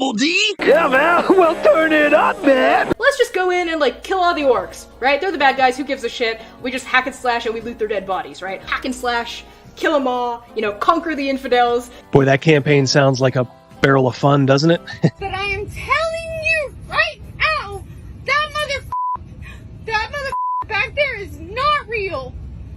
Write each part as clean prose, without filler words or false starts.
Double D? Yeah, man. Well, turn it up, man. Let's just go in and, like, kill all the orcs, right? They're the bad guys, who gives a shit? We just hack and slash and we loot their dead bodies, right? Hack and slash, kill them all, you know, conquer the infidels. Boy, that campaign sounds like a barrel of fun, doesn't it? But I am telling you right now, that mother back there is not real.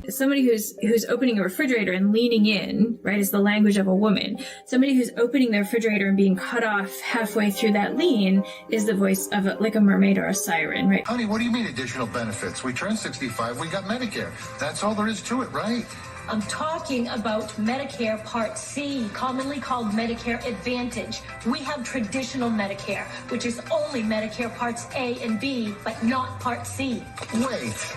Somebody who's opening a refrigerator and leaning in, right, is the language of a woman. Somebody who's opening the refrigerator and being cut off halfway through that lean is the voice of like a mermaid or a siren, right? Honey, what do you mean additional benefits? We turned 65, we got Medicare. That's all there is to it, right? I'm talking about Medicare Part C, commonly called Medicare Advantage. We have traditional Medicare, which is only Medicare Parts A and B, but not Part C. Wait.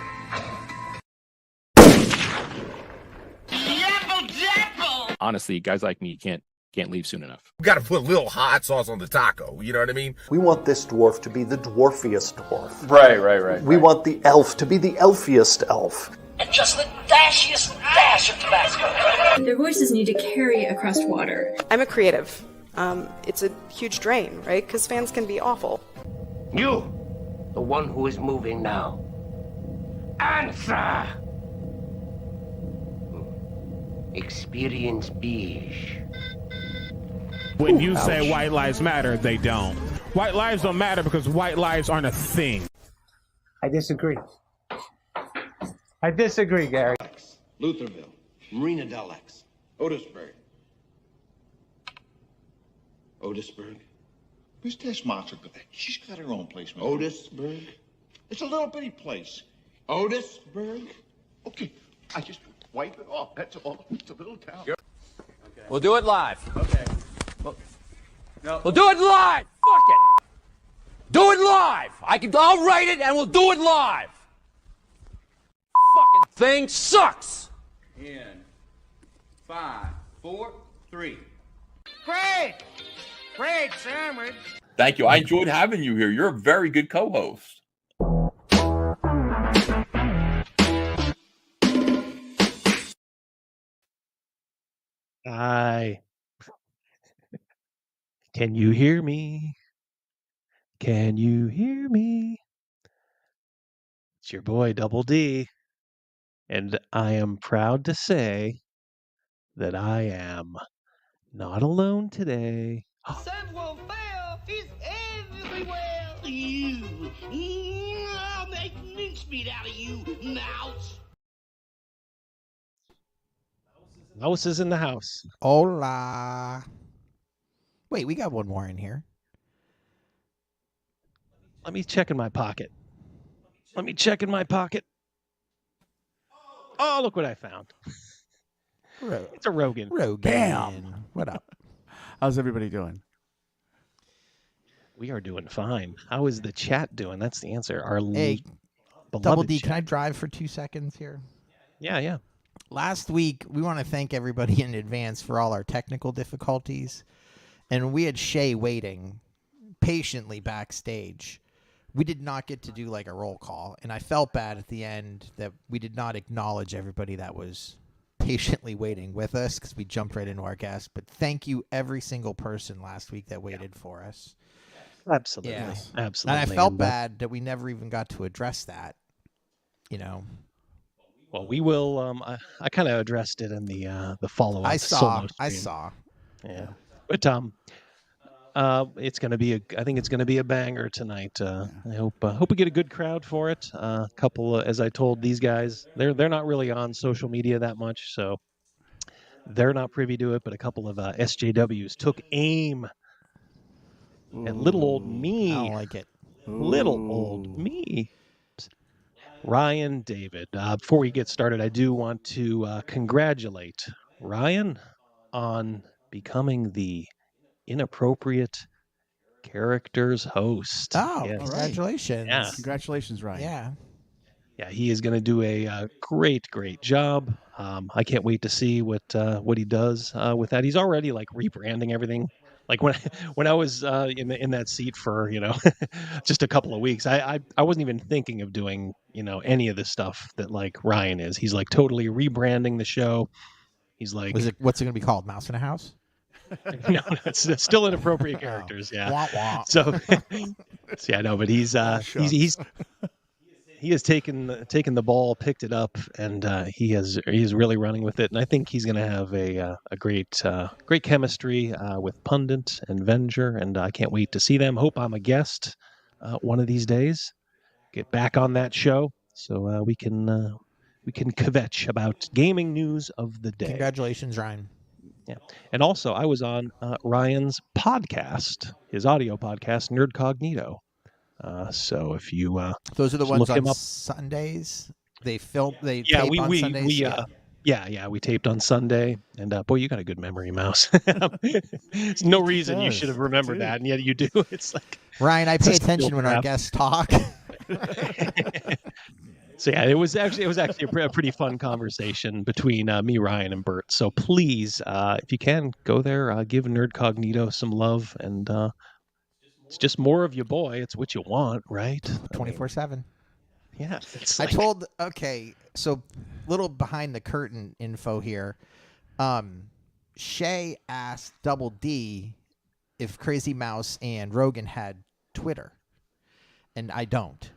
Honestly, guys like me can't leave soon enough. We gotta put a little hot sauce on the taco, you know what I mean? We want this dwarf to be the dwarfiest dwarf. Right. We want the elf to be the elfiest elf. And just the dashiest dash of Tabasco. Their voices need to carry across water. I'm a creative. It's a huge drain, right? Because fans can be awful. You, the one who is moving now. Answer! Experience beige. When you say white lives matter, they don't. White lives don't matter because white lives aren't a thing. I disagree. I disagree, Gary. Lutherville, Marina Del X, Otisburg. Otisburg? Where's Tess Marshall? She's got her own place, man. Otisburg? It's a little bitty place. Otisburg? Okay, I just wipe it off. That's all. It's a little town. Okay. We'll do it live. Okay. We'll do it live. Fuck it. Do it live. I'll write it and we'll do it live. Fucking thing sucks. In 5, 4, 3. Great sandwich. Thank you. I enjoyed having you here. You're a very good co-host. Hi. Can you hear me? Can you hear me? It's your boy, Double D. And I am proud to say that I am not alone today. Samuel Fair is everywhere. I'll make mincemeat out of you, mouse. Mouse is in the house. Hola. Wait, we got one more in here. Let me check in my pocket. Oh, look what I found. It's a Rogan. Bam. What up? How's everybody doing? We are doing fine. How is the chat doing? That's the answer. Hey, Double D, can I drive for 2 seconds here? Yeah. Last week, we want to thank everybody in advance for all our technical difficulties. And we had Shay waiting patiently backstage. We did not get to do like a roll call. And I felt bad at the end that we did not acknowledge everybody that was patiently waiting with us because we jumped right into our guest. But thank you, every single person last week that waited for us. Absolutely. Yeah. Absolutely. And I felt bad that we never even got to address that, you know. Well, we will. I kind of addressed it in the follow-up. I saw. Yeah, but it's gonna be I think it's gonna be a banger tonight. I hope we get a good crowd for it. A couple, as I told these guys, they're not really on social media that much, so they're not privy to it. But a couple of SJWs took aim at little old me. I don't like it. Little old me. Ryan, David. Before we get started, I do want to congratulate Ryan on becoming the inappropriate characters host. Oh, yes. Congratulations. Yeah. Congratulations, Ryan. Yeah, he is going to do a great job. I can't wait to see what he does with that. He's already like rebranding everything. Like when I was in that seat for just a couple of weeks, I wasn't even thinking of doing any of the stuff that like Ryan is. He's like totally rebranding the show. He's like, what's it going to be called? Mouse in a House? No, it's still inappropriate characters. Yeah. Wah, wah. So, yeah, no, but he has taken the ball, picked it up, and he's really running with it. And I think he's going to have a great chemistry with Pundit and Venger, and I can't wait to see them. Hope I'm a guest one of these days. Get back on that show so we can kvetch about gaming news of the day. Congratulations, Ryan. Yeah, and also I was on Ryan's podcast, his audio podcast, Nerd Cognito. So if you those are the ones look him on up. Sundays. They film. They Yeah, tape on Sundays. we taped on Sunday, and boy, you got a good memory, Mouse. There's no reason you should have remembered that, and yet you do. It's like Ryan, I pay attention when our guests talk. So yeah, it was actually a pretty fun conversation between me, Ryan, and Bert. So please, if you can, go there, give Nerd Cognito some love, and it's just more of your boy. It's what you want, right? 24/7. Yeah. Okay, so little behind the curtain info here. Shay asked Double D if Crazy Mouse and Rogan had Twitter, and I don't.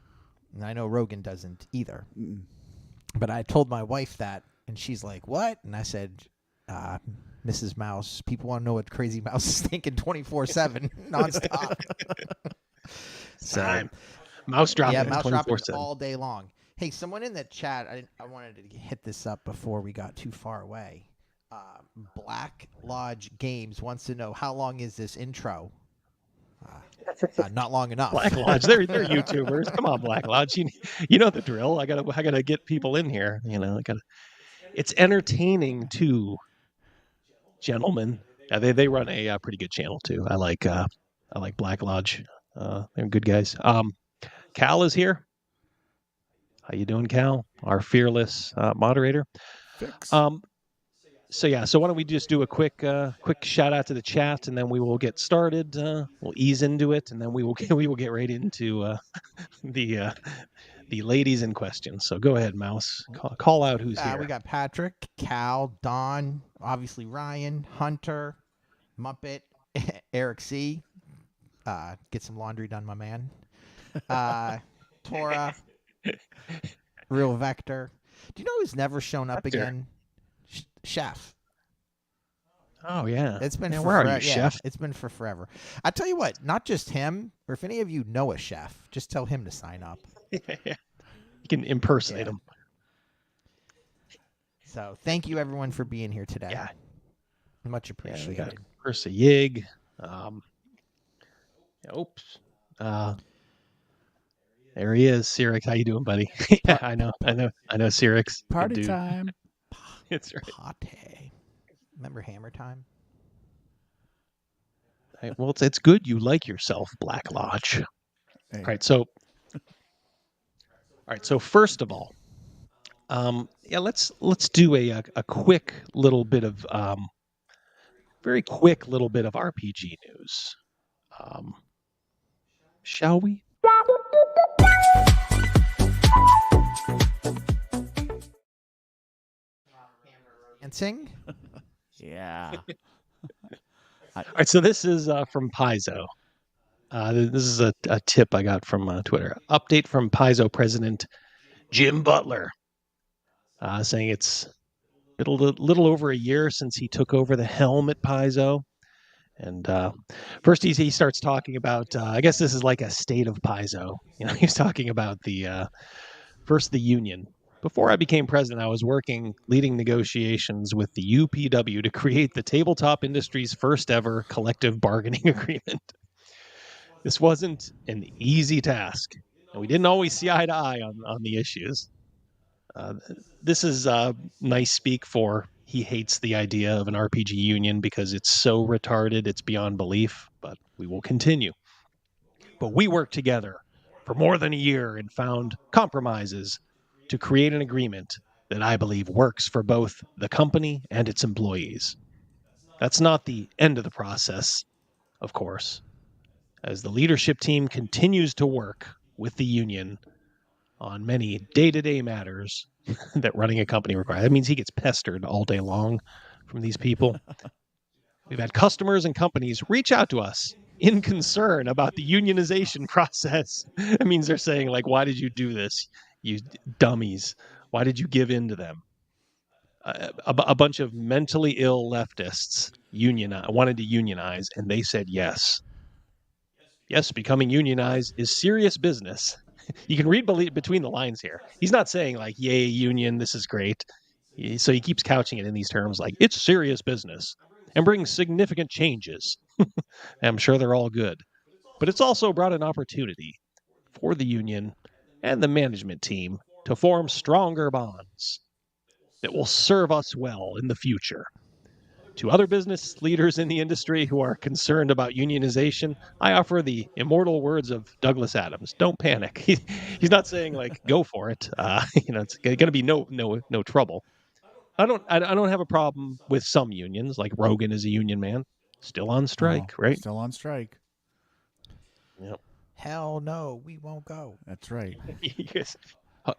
And I know Rogan doesn't either. But I told my wife that, and she's like, what? And I said, Mrs. Mouse, people want to know what Crazy Mouse is thinking 24/7, nonstop. So, Mouse dropping. Yeah, Mouse dropping 24/7 all day long. Hey, someone in the chat, I wanted to hit this up before we got too far away. Black Lodge Games wants to know, how long is this intro? Not long enough. Black Lodge, they're YouTubers. Come on, Black Lodge, you know the drill. I gotta get people in here. It's entertaining too, gentlemen. They run a pretty good channel too. I like Black Lodge. They're good guys. Cal is here. How you doing, Cal? Our fearless moderator. So why don't we just do a quick shout out to the chat, and then we will get started. We'll ease into it, and then we will get right into the ladies in question. So go ahead, Mouse. Call out who's here. We got Patrick, Cal, Don, obviously Ryan, Hunter, Muppet, Eric C. Get some laundry done, my man. Tora, Real Vector. Do you know who's never shown up again? Chef. Oh yeah, it's been. Where are you, Chef? It's been for forever. I tell you what, not just him, or if any of you know a chef, just tell him to sign up. You can impersonate him. So thank you everyone for being here today. Yeah, much appreciated. Yeah, Ursa Yig. Oops. There he is, Cyrix. How you doing, buddy? Yeah, I know, Cyrix. Party time. It's right. Party. Remember Hammer Time? Well, it's good you like yourself, Black Lodge. Hey. All right, so first of all, let's do a quick little bit of very quick little bit of RPG news. Shall we? Dancing? Yeah. All right, so this is from Paizo. This is a tip I got from Twitter. Update from Paizo president Jim Butler, saying it's a little over a year since he took over the helm at Paizo. And first he starts talking about, I guess this is like a state of Paizo. He's talking about the union. Before I became president, I was leading negotiations with the UPW to create the tabletop industry's first ever collective bargaining agreement. This wasn't an easy task, and we didn't always see eye to eye on the issues. This is nice speak for he hates the idea of an RPG union because it's so retarded, it's beyond belief, but we will continue. But we worked together for more than a year and found compromises to create an agreement that I believe works for both the company and its employees. That's not the end of the process, of course, as the leadership team continues to work with the union on many day-to-day matters that running a company requires. That means he gets pestered all day long from these people. We've had customers and companies reach out to us in concern about the unionization process. That means they're saying, like, why did you do this, you dummies? Why did you give in to them? A bunch of mentally ill leftists wanted to unionize, and they said yes. Yes, becoming unionized is serious business. You can read between the lines here. He's not saying, like, yay, union, this is great. So he keeps couching it in these terms like, it's serious business and brings significant changes. I'm sure they're all good. But it's also brought an opportunity for the union and the management team to form stronger bonds that will serve us well in the future. To other business leaders in the industry who are concerned about unionization, I offer the immortal words of Douglas Adams: "Don't panic." He's not saying, like, go for it. It's going to be no trouble. I don't have a problem with some unions, like Rogan is a union man, still on strike, right? Still on strike. Yep. Hell no, we won't go. That's right. Yes.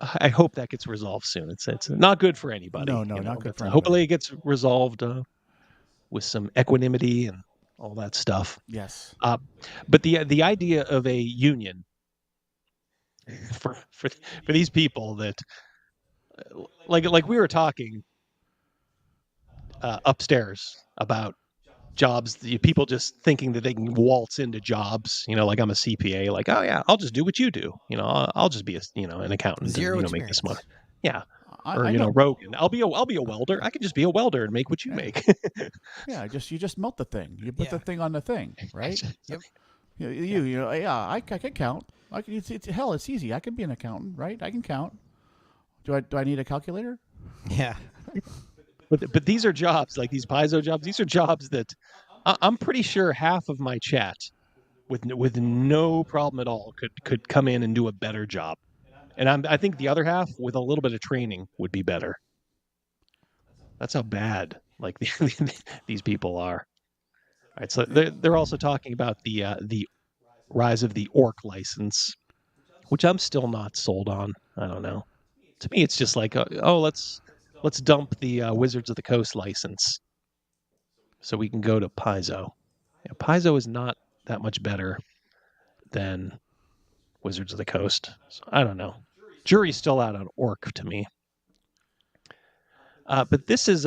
I hope that gets resolved soon. It's not good for anybody. No, not good for anybody. Hopefully it gets resolved with some equanimity and all that stuff. Yes. But the idea of a union for these people that like we were talking upstairs about jobs, people just thinking that they can waltz into jobs, like I'm a CPA, like, oh yeah, I'll just do what you do. I'll just be an accountant. Zero and, make this money. Yeah. I know Rogan. I'll be a welder. I can just be a welder and make what you make. Yeah, you just melt the thing. You put the thing on the thing, right? Yep. I can count. Hell, it's easy. I can be an accountant, right? I can count. Do I need a calculator? Yeah. But these are jobs, like these Paizo jobs. These are jobs that I'm pretty sure half of my chat with no problem at all could come in and do a better job. And I think the other half, with a little bit of training, would be better. That's how bad these people are. All right, so they're also talking about the rise of the orc license, which I'm still not sold on. I don't know. To me, it's just like, let's dump the Wizards of the Coast license so we can go to Paizo. Yeah, Paizo is not that much better than Wizards of the Coast. So I don't know. Jury's still out on orc to me. But this is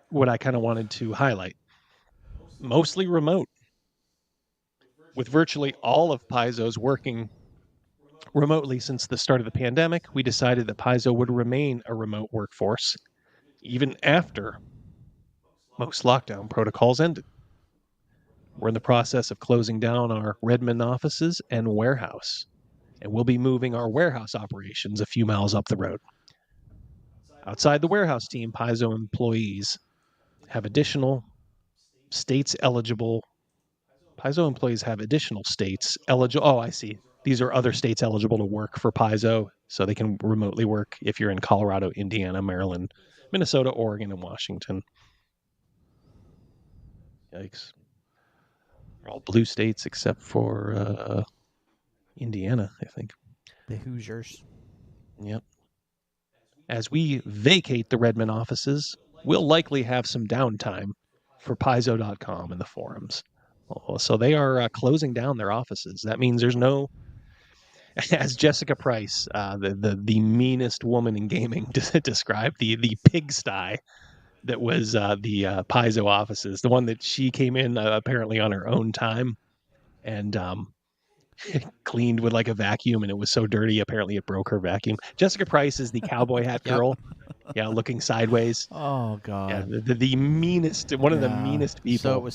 what I kind of wanted to highlight. Mostly remote. With virtually all of Paizo's working remotely since the start of the pandemic, we decided that Paizo would remain a remote workforce even after most lockdown protocols ended. We're in the process of closing down our Redmond offices and warehouse, and we'll be moving our warehouse operations a few miles up the road. Outside the warehouse team, Paizo employees have additional states eligible. Paizo employees have additional states eligible. Oh, I see. These are other states eligible to work for Paizo, so they can remotely work if you're in Colorado, Indiana, Maryland, Minnesota, Oregon, and Washington. Yikes. They're all blue states except for Indiana, I think. The Hoosiers. Yep. As we vacate the Redmond offices, we'll likely have some downtime for Paizo.com and the forums. So they are closing down their offices. That means there's no, as Jessica Price, the meanest woman in gaming, described, the pigsty that was the Paizo offices, the one that she came in apparently on her own time and cleaned with like a vacuum, and it was so dirty apparently it broke her vacuum. Jessica Price is the cowboy hat girl. Yeah, looking sideways. Oh God. Yeah, the meanest, one of the meanest people.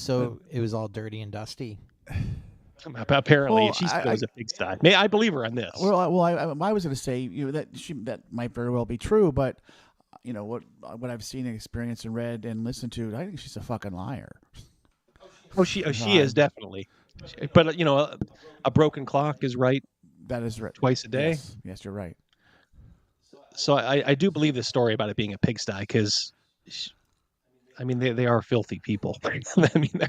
It was all dirty and dusty. Apparently, Well, she goes a pigsty. I believe her on this. Well, I was going to say that might very well be true, but what I've seen and experienced and read and listened to, I think she's a fucking liar. Oh, she is definitely. But a broken clock is right. That is right. Twice a day. Yes, you're right. So I do believe the story about it being a pigsty because, they are filthy people. I mean,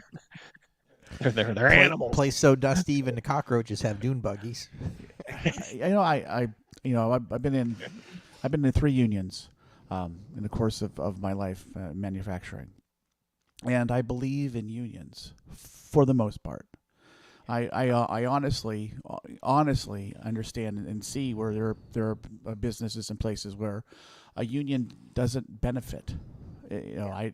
they're animals. Place so dusty, even the cockroaches have dune buggies. I've been in 3 unions in the course of my life manufacturing, and I believe in unions for the most part. I honestly understand and see where there are businesses and places where a union doesn't benefit. I'm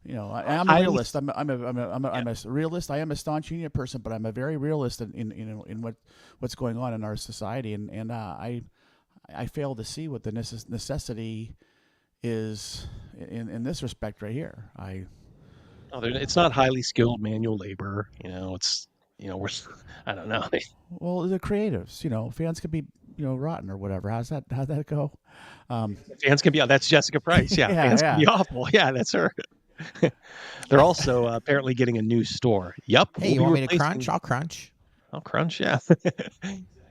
a realist. I'm a realist. I am a staunch union person, but I'm a very realist in what's going on in our society, and I fail to see what the necessity is in this respect right here. It's not highly skilled manual labor. It's I don't know. Well, the creatives, fans could be, rotten or whatever. How'd that go? Fans can be. That's Jessica Price. Yeah, fans can be awful. Yeah, that's her. They're also apparently getting a new store. Yup. Hey, you want me to crunch? I'll crunch. I'll crunch. Yeah.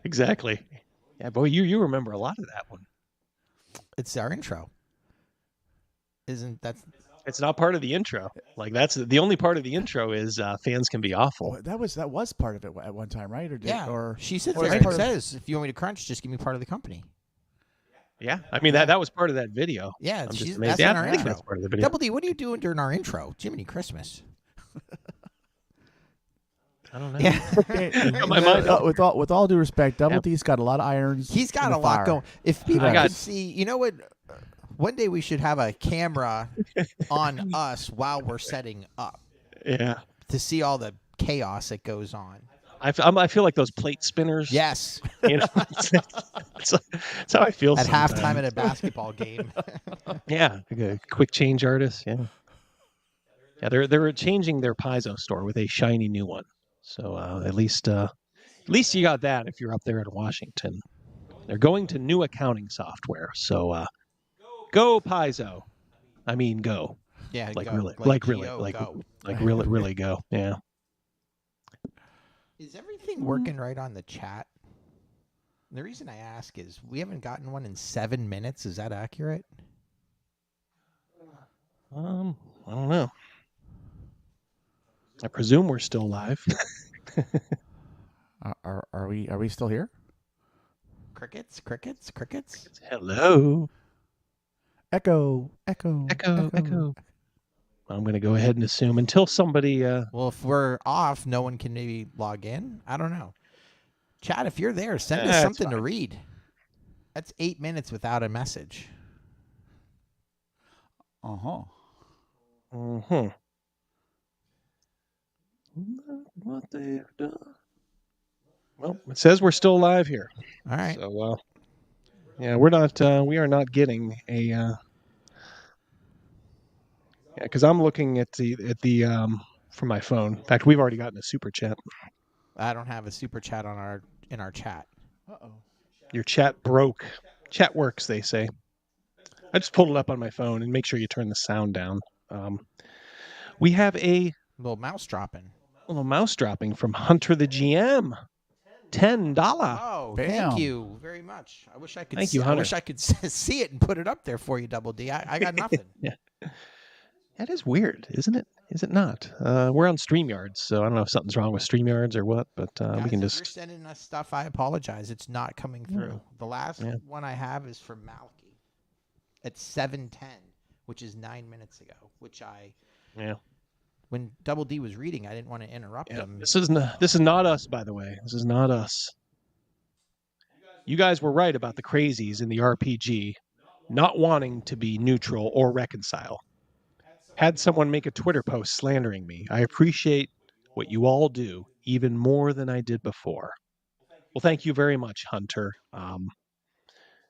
Exactly. Yeah, boy, you remember a lot of that one. It's our intro. Isn't that? It's not part of the intro. Like that's the only part of the intro is fans can be awful. That was part of it at one time, right? Or she said it says if you want me to crunch, just give me part of the company. Yeah, I mean that was part of that video. Yeah, I'm just that's amazed. in our intro. That's part of the video. Double D, what are you doing during our intro? Jiminy Christmas. I don't know. Yeah. My mind with all due respect, Double D's got a lot of irons. He's got a lot going. If people could see, you know what? One day we should have a camera on us while we're setting up. Yeah. To see all the chaos that goes on. I feel like those plate spinners. Yes. That's how I feel at sometimes. halftime at a basketball game. Yeah, like a quick change artist. Yeah. Yeah, they're changing their Paizo store with a shiny new one. So at least you got that if you're up there in Washington. They're going to new accounting software. So go Paizo. I mean go. Yeah, like go. really, like really, G-O, like go. like really, really go. Yeah. Is everything working right on the chat? The reason I ask is we haven't gotten one in 7 minutes. Is that accurate? I don't know. I presume we're still live. Are we still here? Crickets. Hello. Echo. I'm going to go ahead and assume until somebody. Well, if we're off, no one can maybe log in. I don't know. Chat, if you're there, send us something to read. That's 8 minutes without a message. Uh-huh. Mm-hmm. What they've done. Well, it says we're still live here. All right. So, yeah, we're not. We are not getting a. Yeah, because I'm looking at the from my phone. In fact, we've already gotten a super chat. I don't have a super chat in our chat. Uh-oh. Your chat broke. Chat works, they say. I just pulled it up on my phone and make sure you turn the sound down. We have a little mouse dropping from Hunter the GM. $10. Oh, Bam. Thank you very much. I wish I could. Thank you, Hunter. I wish I could see it and put it up there for you, Double D. I got nothing. Yeah. That is weird, isn't it? Is it not? We're on StreamYards, so I don't know if something's wrong with StreamYards or what, but Guys, we can if just. you're sending us stuff, I apologize. It's not coming through. The last one I have is from Malky at 7:10, which is 9 minutes ago. Yeah. When Double D was reading, I didn't want to interrupt him. This is not us, by the way. This is not us. You guys were right about the crazies in the RPG not wanting to be neutral or reconcile. Had someone make a Twitter post slandering me. I appreciate what you all do even more than I did before. Well, thank you very much, Hunter.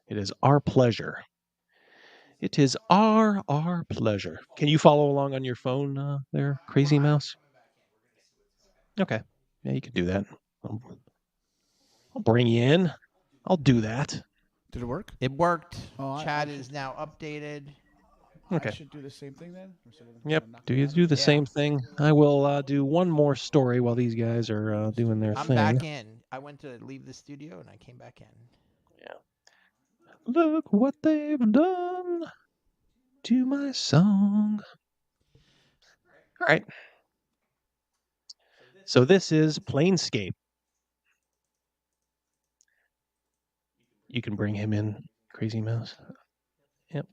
It is our pleasure. It is our pleasure. Can you follow along on your phone there, Crazy Mouse? Okay. Yeah, you can do that. I'll bring you in. I'll do that. Did it work? It worked. Oh, Chat is now updated. Okay. I should do the same thing then? Yep. Do the same thing. I will do one more story while these guys are doing their I'm thing. back in. I went to leave the studio and I came back in. Yeah. Look what they've done to my song. All right. So this is Planescape. You can bring him in, Crazy Mouse. Yep.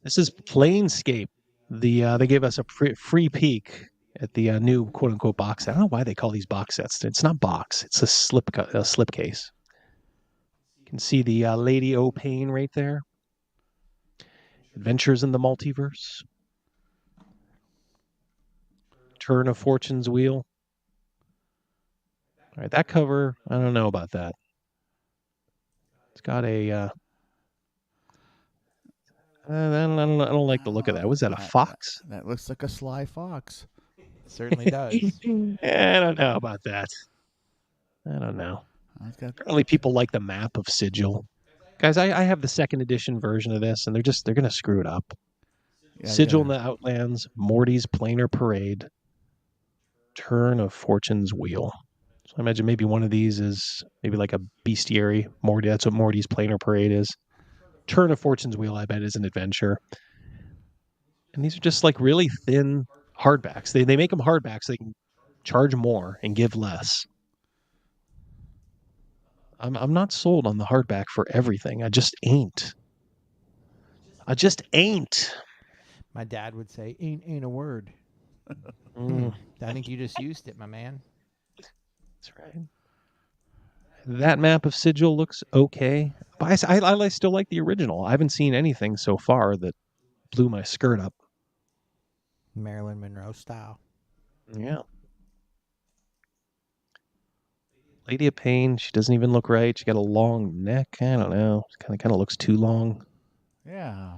This is Planescape, They gave us a free peek at the new quote unquote box set. I don't know why they call these box sets. It's not box. It's a slip case. You can see the Lady O'Pain right there. Adventures in the Multiverse. Turn of Fortune's Wheel. All right, that cover, I don't know about that. It's got a. I don't like the look of that. Was that a fox? That looks like a sly fox. It certainly does. I don't know about that. I don't know. Apparently, people like the map of Sigil. Guys, I have the second edition version of this, and they're going to screw it up. Yeah, Sigil in the Outlands, Morty's Planar Parade, Turn of Fortune's Wheel. So I imagine maybe one of these is maybe like a bestiary Morty. That's what Morty's Planar Parade is. Turn of Fortune's Wheel, I bet, is an adventure. And these are just like really thin hardbacks. They make them hardbacks so they can charge more and give less. I'm not sold on the hardback for everything. I just ain't. I just ain't. My dad would say, ain't a word. I think you just used it, my man. That's right. That map of Sigil looks okay. But I still like the original. I haven't seen anything so far that blew my skirt up. Marilyn Monroe style. Yeah. Lady of Pain, she doesn't even look right. She got a long neck. I don't know. Kind of looks too long. Yeah.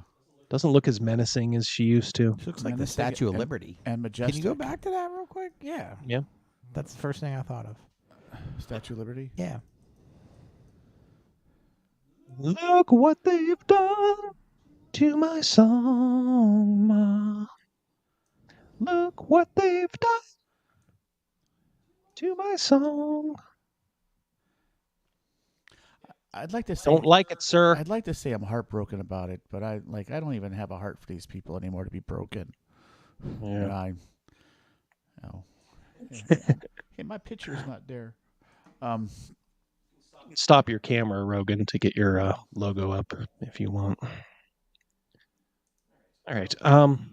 Doesn't look as menacing as she used to. She looks like the Statue of Liberty. And majestic. Can you go back to that real quick? Yeah. Yeah. That's the first thing I thought of. Statue of Liberty? Yeah. Look what they've done to my song, Ma. Look what they've done to my song. I'd like to say Don't like it, sir. I'd like to say I'm heartbroken about it, but I don't even have a heart for these people anymore to be broken. Yeah. Hey, my picture's not there. Stop your camera, Rogan, to get your logo up if you want. All right.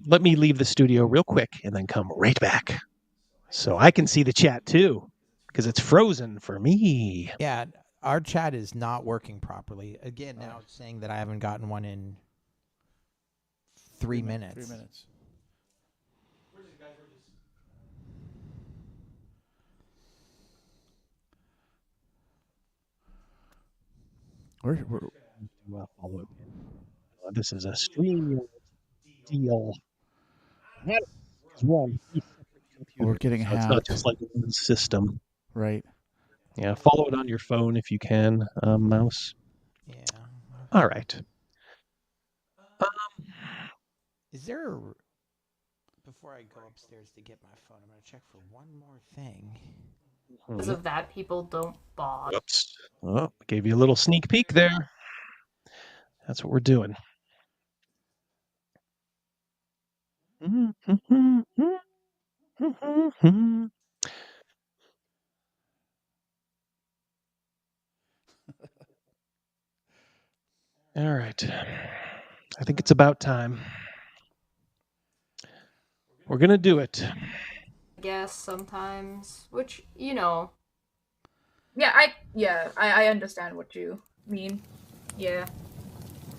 Let me leave the studio real quick and then come right back so I can see the chat too, because it's frozen for me. Yeah, our chat is not working properly. Again, now it's saying that I haven't gotten one in 3 minutes. 3 minutes. This is a stream deal. It's one. We're getting so it's not just like one system. Right. Yeah, follow it on your phone if you can, mouse. Yeah. All right. Is there a... Before I go upstairs to get my phone, I'm going to check for one more thing. Because of that, people don't bother. Oops. Oh, gave you a little sneak peek there. That's what we're doing. All right. I think it's about time. We're going to do it. I guess sometimes, which, you know. Yeah, I understand what you mean. Yeah.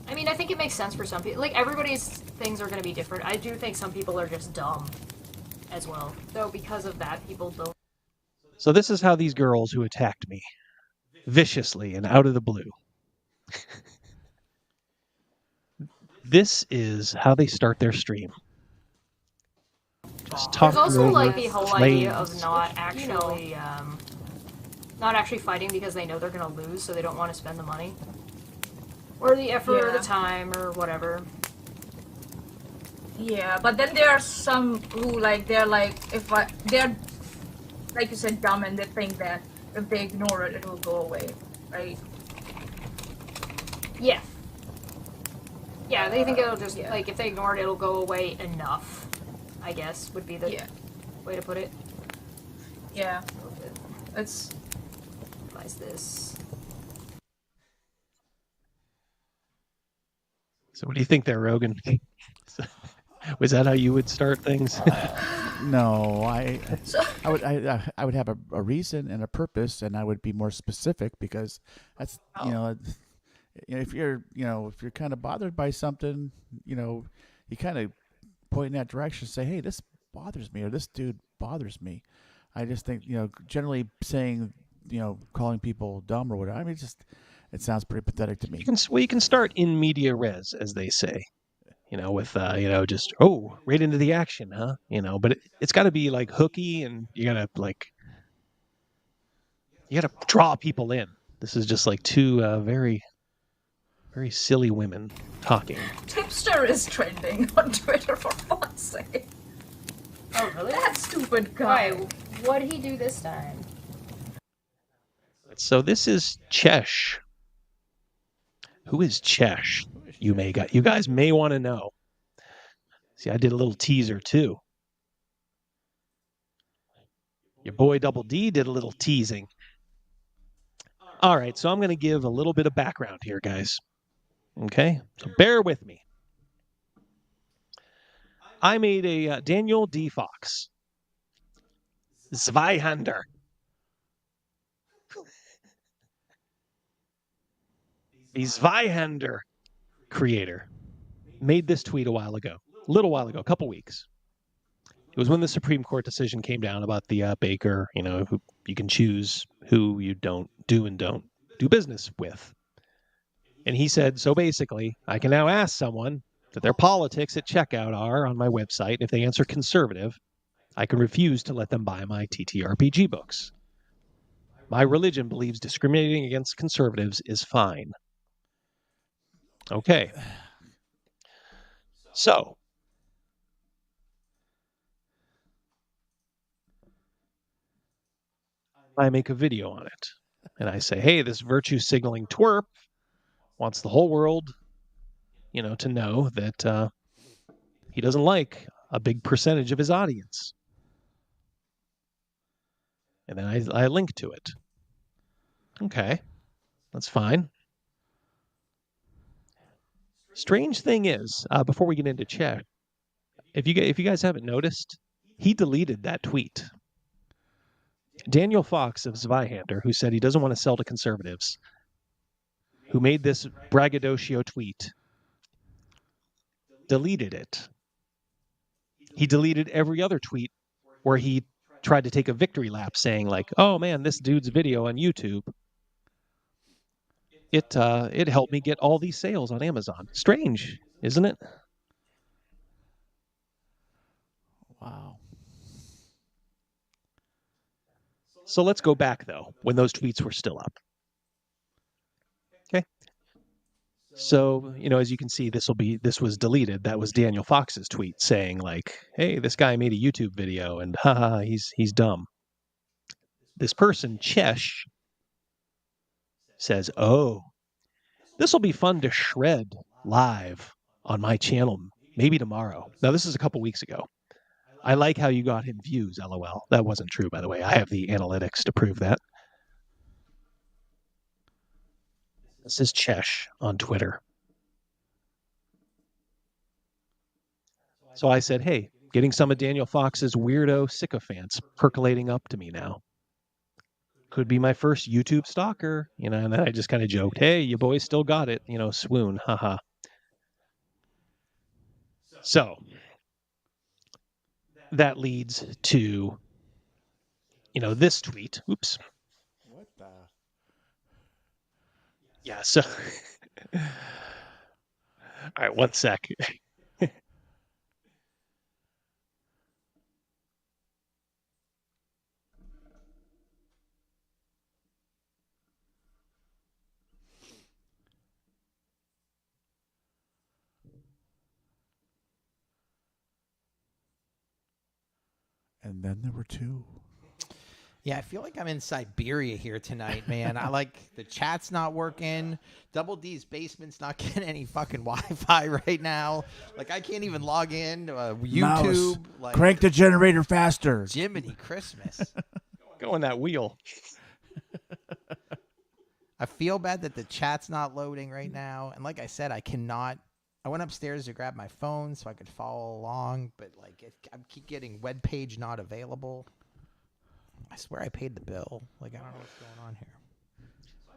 I mean, I think it makes sense for some people. Like, everybody's things are going to be different. I do think some people are just dumb as well. So because of that, people don't. So this is how these girls who attacked me viciously and out of the blue. This is how they start their stream. Just talk. There's also like the whole idea of not actually fighting because they know they're gonna lose, so they don't want to spend the money or the effort or the time or whatever. Yeah, but then there are some who they're like they're like you said dumb and they think that if they ignore it, it will go away, right? Yeah. Yeah, they think it'll just like if they ignore it, it'll go away enough. I guess would be the way to put it. Yeah, it's. Realize this. So what do you think there, Rogan? Was that how you would start things? No, I would have a reason and a purpose, and I would be more specific because that's if you're kind of bothered by something, you kind of point in that direction, say, hey, this bothers me, or this dude bothers me. I just think generally saying calling people dumb or whatever. I mean, it sounds pretty pathetic to me. You can start in media res, as they say. With just right into the action, huh? But it's got to be like hooky, and you gotta draw people in. This is just like two very, very silly women talking. Tipster is trending on Twitter, for fuck's sake. Oh, really? That stupid guy. Why? What did he do this time? So this is Chesh. Who is Chesh? You guys may want to know. See, I did a little teaser too. Your boy Double D did a little teasing. All right, so I'm going to give a little bit of background here, guys. Okay, so bear with me. I made a Daniel D. Fox. Zweihander. The Zweihander creator made this tweet a little while ago, a couple weeks. It was when the Supreme Court decision came down about the baker, who you can choose who you don't do business with. And he said, so basically, I can now ask someone that their politics at checkout are on my website. If they answer conservative, I can refuse to let them buy my TTRPG books. My religion believes discriminating against conservatives is fine. Okay. So, I make a video on it. And I say, hey, this virtue signaling twerp wants the whole world, to know that he doesn't like a big percentage of his audience. And then I link to it. Okay, that's fine. Strange thing is, before we get into chat, if you guys haven't noticed, he deleted that tweet. Daniel Fox of Zweihander, who said he doesn't want to sell to conservatives, who made this braggadocio tweet, deleted it. He deleted every other tweet where he tried to take a victory lap saying like, oh man, this dude's video on YouTube, it helped me get all these sales on Amazon. Strange, isn't it? Wow. So let's go back though, when those tweets were still up. Okay. So, as you can see, this was deleted. That was Daniel Fox's tweet saying like, hey, this guy made a YouTube video and haha, he's dumb. This person, Chesh, says, oh, this will be fun to shred live on my channel, maybe tomorrow. Now, this is a couple weeks ago. I like how you got him views, LOL. That wasn't true, by the way. I have the analytics to prove that. This is Chesh on Twitter. So I said, hey, getting some of Daniel Fox's weirdo sycophants percolating up to me now. Could be my first YouTube stalker, and then I just kind of joked, hey, you boys still got it, swoon, haha. So that leads to, this tweet. Oops. What the? Yeah, so. All right, one sec. And then there were two. Yeah, I feel like I'm in Siberia here tonight, man. I like the chat's not working. Double D's basement's not getting any fucking Wi-Fi right now. Like I can't even log in to YouTube. Mouse, crank the generator faster. Jiminy Christmas. Go on that wheel. I feel bad that the chat's not loading right now. And like I said, I I went upstairs to grab my phone so I could follow along, but like I keep getting web page not available. I swear I paid the bill. Like, I don't know what's going on here.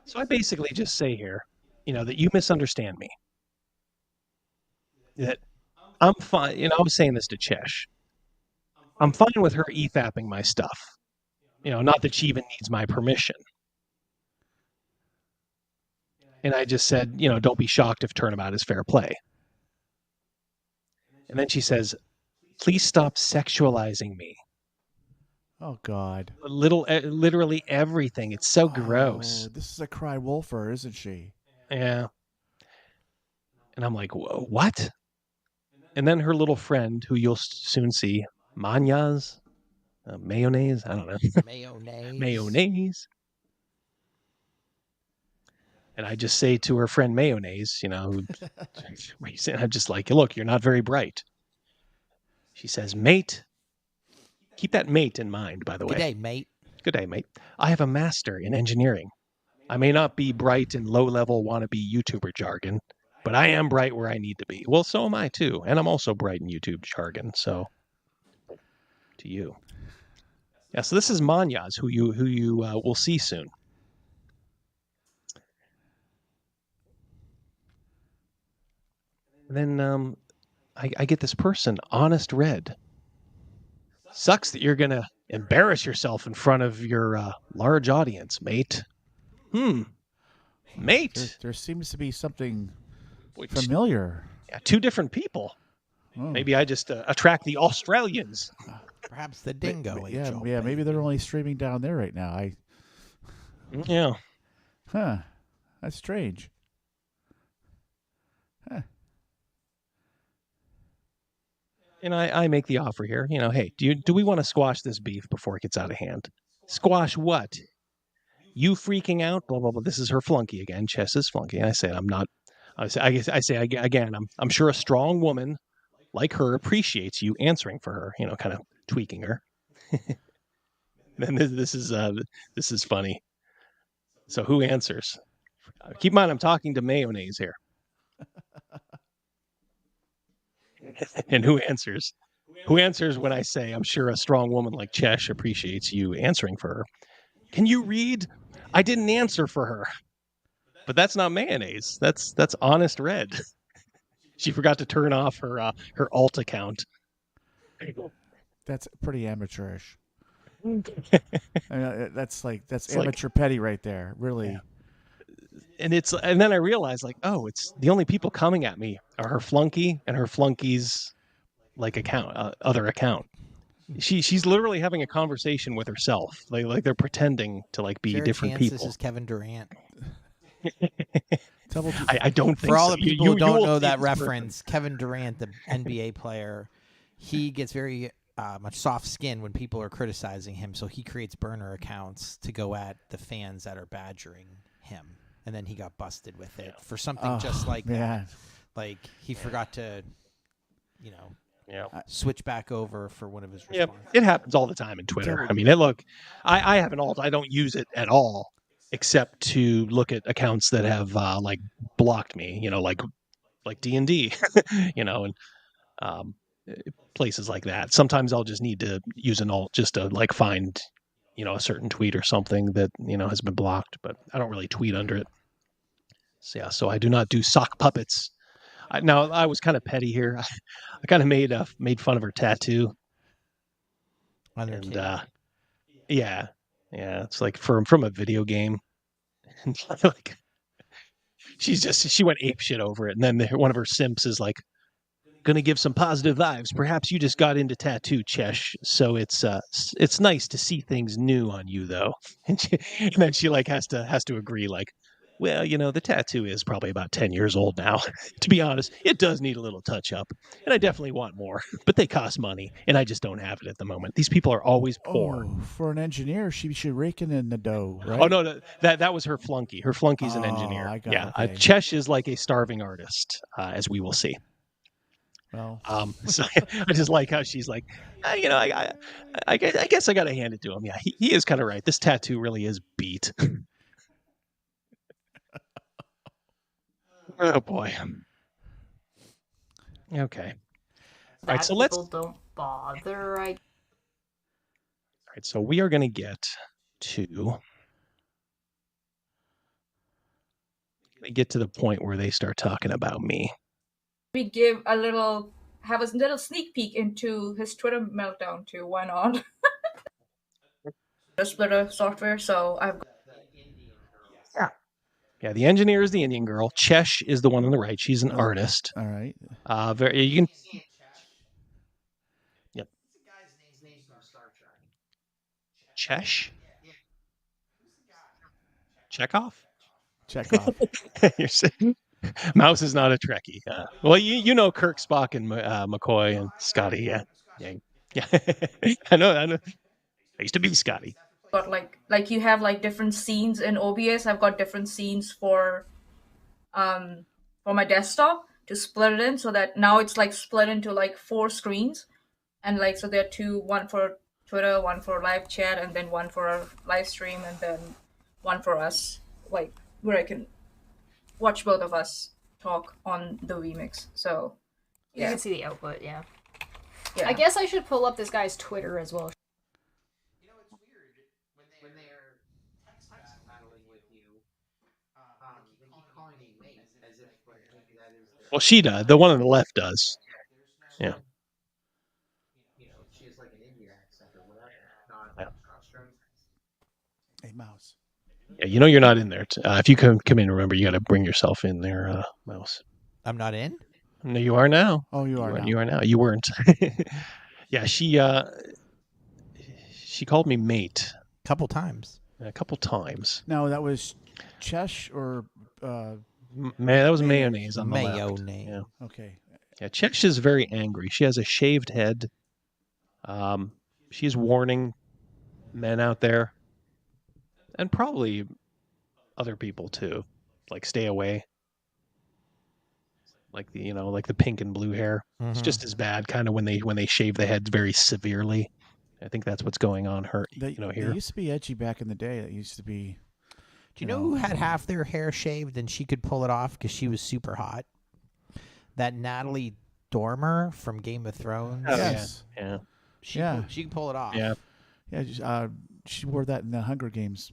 So I basically just say here, that you misunderstand me. That I'm fine. I was saying this to Chesh. I'm fine with her e-fapping my stuff. Not that she even needs my permission. And I just said, don't be shocked if turnabout is fair play. And then she says, please stop sexualizing me. Oh, God. Literally everything. It's so gross. This is a cry wolfer, isn't she? Yeah. And I'm like, what? And then her little friend, who you'll soon see, Mayonnaise, mayonnaise, I don't know. Mayonnaise. And I just say to her friend Mayonnaise, I'm just like, look, you're not very bright. She says, mate. Keep that mate in mind, by the way. Good day, mate. Good day, mate. I have a master in engineering. I may not be bright in low-level wannabe YouTuber jargon, but I am bright where I need to be. Well, so am I, too. And I'm also bright in YouTube jargon, so to you. Yeah, so this is Manyas, who you will see soon. And then I get this person, Honest Red. Sucks that you're going to embarrass yourself in front of your large audience, mate. Mate. There seems to be something familiar. Yeah, two different people. Oh. Maybe I just attract the Australians. Perhaps the dingo. Yeah, maybe they're only streaming down there right now. Yeah. Huh. That's strange. Huh. And I make the offer here, hey, do we want to squash this beef before it gets out of hand? Squash what? You freaking out? Blah, blah, blah. This is her flunky again. Chess's flunky. And I say, I'm not. I say again, I'm sure a strong woman like her appreciates you answering for her, kind of tweaking her. Then this is funny. So who answers? Keep in mind, I'm talking to Mayonnaise here. And who answers? Who answers when I say, I'm sure a strong woman like Chesh appreciates you answering for her? Can you read? I didn't answer for her. But that's not Mayonnaise. That's Honest Red. She forgot to turn off her alt account. That's pretty amateurish. That's It's amateur petty right there. Really. Yeah. And then I realized, like, it's the only people coming at me are her flunky and her flunky's other account. She's literally having a conversation with herself. Like they're pretending to be different people. This is Kevin Durant. I don't think for all so. the people who don't know that reference, Kevin Durant, the NBA player, he gets very much soft skin when people are criticizing him, so he creates burner accounts to go at the fans that are badgering him. And then he got busted with it for something just like that. Like he forgot to, switch back over for one of his responses. Yeah, it happens all the time in Twitter. I mean, I have an alt. I don't use it at all, except to look at accounts that have blocked me. Like D&D, and places like that. Sometimes I'll just need to use an alt just to find a certain tweet or something that has been blocked, but I don't really tweet under it. So I do not do sock puppets. Now I was kind of petty here. I kind of made fun of her tattoo. And yeah, it's like from a video game. And she went ape shit over it, and then one of her simps is like, gonna give some positive vibes. Perhaps you just got into tattoo, Chesh, so it's nice to see things new on you, though. And then she has to agree, well, the tattoo is probably about 10 years old now. To be honest, it does need a little touch up, and I definitely want more, but they cost money, and I just don't have it at the moment. These people are always poor. For an engineer, she should rake in the dough, right? Oh no, that was her flunky. Her flunky's an engineer. Okay. Chesh is like a starving artist, as we will see. Well, so I just like how she's like, I guess I got to hand it to him. Yeah, he is kind of right. This tattoo really is beat. Oh boy. Okay. That All right, so let's. people don't bother. All right, so we are going to get to the point where they start talking about me. We have a little sneak peek into his Twitter meltdown too. Why not? The splitter software. So I've got Yeah, the engineer is the Indian girl. Chesh is the one on the right. She's an artist. All right. You can. Yep. Chesh. Chekhov. Chekhov. You're saying Mouse is not a Trekkie. Well, you know Kirk, Spock, and McCoy and Scotty. Yeah. I know. I used to be Scotty. got like you have like different scenes in OBS. I've got different scenes for my desktop to split it in, so that now it's like split into like 4 screens, and like so there are 2, one for Twitter, one for live chat, and then one for our live stream, and then one for us, like where I can watch both of us talk on the remix. So You can see the output, yeah. Yeah. I guess I should pull up this guy's Twitter as well. When they're text battling with you, they keep calling me mate as if maybe that is their... Well, she does. The one on the left does. Yeah. You know, she has like an Indian accent or whatever. Not Australian. Hey, Mouse. Yeah, you know you're not in there. If you come in, remember you got to bring yourself in there, Mouse. I'm not in? No, you are now. Oh, you are now. You are now. You weren't. Yeah, she called me mate. Couple times. A couple times. No, that was Chesh or that was mayonnaise on the left. Mayonnaise. Yeah. Okay. Yeah, Chesh is very angry. She has a shaved head. She's warning men out there, and probably other people too, like stay away. Like the pink and blue hair. It's just as bad, kind of when they shave the heads very severely. I think that's what's going on here. They used to be edgy back in the day. That used to be. Do you know who had half their hair shaved and she could pull it off because she was super hot? That Natalie Dormer from Game of Thrones. Oh, Yes. Yeah. She can pull it off. Yeah. Yeah. She wore that in the Hunger Games.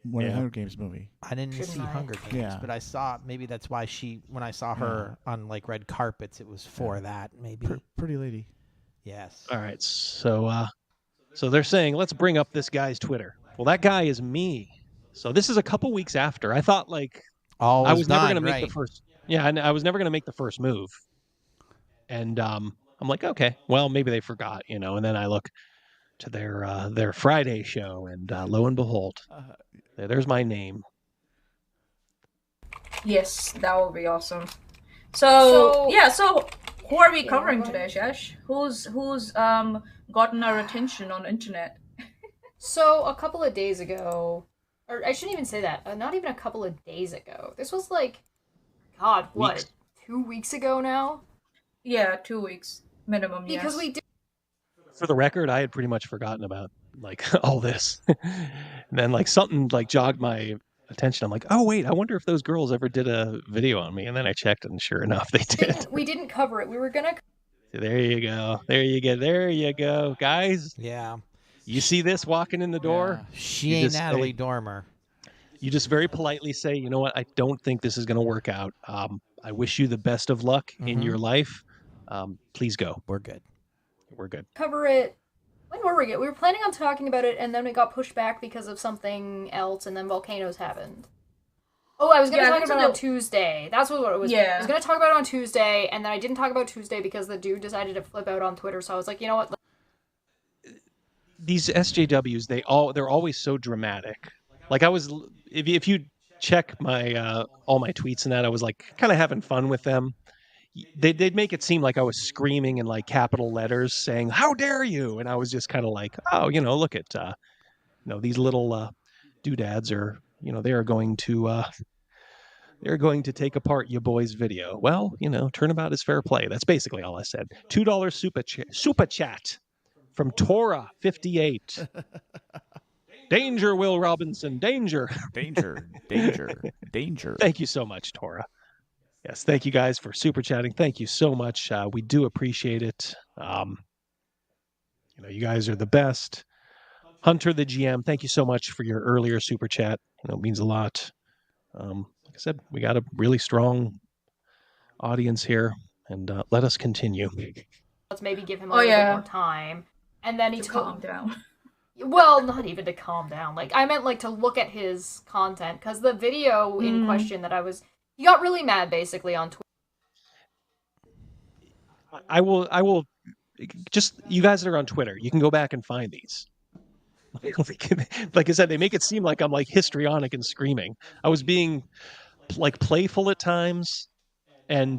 One of the Hunger Games movie. I didn't see Hunger Games, but I saw, maybe that's why when I saw her on like red carpets, it was for that maybe. Pretty lady. Yes. All right. So they're saying, let's bring up this guy's Twitter. Well, that guy is me. So this is a couple weeks after. I thought I was never going to make the first. Yeah, I was never going to make the first move. And I'm like, okay, well, maybe they forgot, And then I look to their Friday show, and lo and behold, there's my name. Yes, that would be awesome. So who are we covering today, Shash? Who's gotten our attention on internet? So a couple of days ago, or I shouldn't even say that, not even a couple of days ago. This was like, God, what, Weeks. 2 weeks ago now? Yeah, 2 weeks minimum. Because we did. For the record, I had pretty much forgotten about all this. And then something jogged my attention. I'm like, oh wait, I wonder if those girls ever did a video on me. And then I checked, and sure enough, they did. We didn't cover it. We were gonna. There you go. There you go, guys. Yeah. You see this walking in the door? Yeah. She ain't Natalie Dormer. You just very politely say, you know what? I don't think this is going to work out. I wish you the best of luck in your life. Please go. We're good. We're good. Cover it. When were we? We were planning on talking about it, and then it got pushed back because of something else, and then volcanoes happened. Oh, I was going to talk about it on Tuesday. That's what it was. Yeah. I was going to talk about it on Tuesday, and then I didn't talk about Tuesday because the dude decided to flip out on Twitter, so I was like, you know what? These SJWs, they're always so dramatic. If you check my all my tweets and that, I was kind of having fun with them. They'd make it seem like I was screaming in capital letters saying, how dare you? And I was just kind of like, oh, look at, these little doodads are, they're going to take apart your boy's video. Well, turnabout is fair play. That's basically all I said. $2 super chat from Tora 58. Danger, Will Robinson, danger. Danger. Thank you so much, Tora. Yes, thank you guys for super chatting. Thank you so much. We do appreciate it. You guys are the best. Hunter the GM, thank you so much for your earlier super chat. It means a lot. Like I said, we got a really strong audience here, and let us continue. Let's maybe give him a little bit more time. And then he calm down. Well, not even to calm down. Like, I meant, like, to look at his content, because the video in question that he got really mad, basically, on Twitter. I will, just, you guys that are on Twitter, you can go back and find these. Like I said, they make it seem like I'm, like, histrionic and screaming. I was being, like, playful at times, and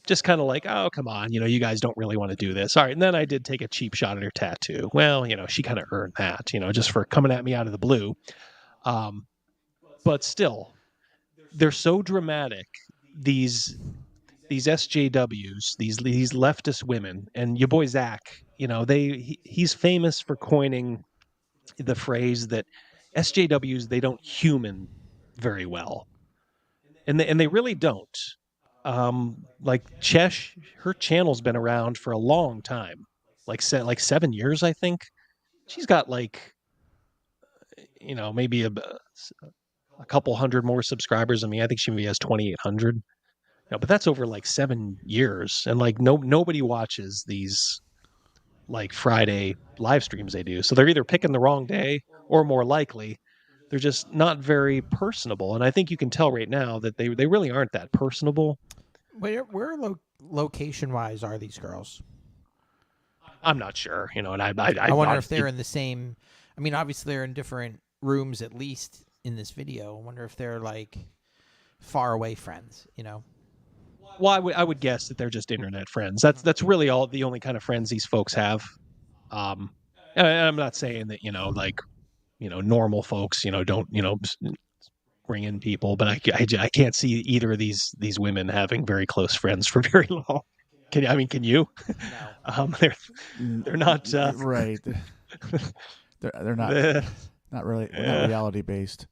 just kind of like, oh, come on, you guys don't really want to do this. All right, and then I did take a cheap shot at her tattoo. Well, she kind of earned that, just for coming at me out of the blue. But still, they're so dramatic, these SJWs, these leftist women, and your boy Zach, he's famous for coining the phrase that SJWs, they don't human very well. And they really don't. Like Chesh, her channel's been around for a long time, like 7 years, I think. She's got maybe a couple hundred more subscribers than me. I think she maybe has 2,800. But that's over like 7 years, and like nobody watches these like Friday live streams they do. So they're either picking the wrong day, or more likely, they're just not very personable. And I think you can tell right now that they really aren't that personable. Where location-wise are these girls? I'm not sure, and I wonder if they're in the same. I mean, obviously they're in different rooms, at least in this video. I wonder if they're like far away friends. Well, I would guess that they're just internet friends. That's really the only kind of friends these folks have. And I'm not saying that normal folks don't bring in people, but I can't see either of these women having very close friends for very long. Can you? No. They're not right. They're not really not reality based.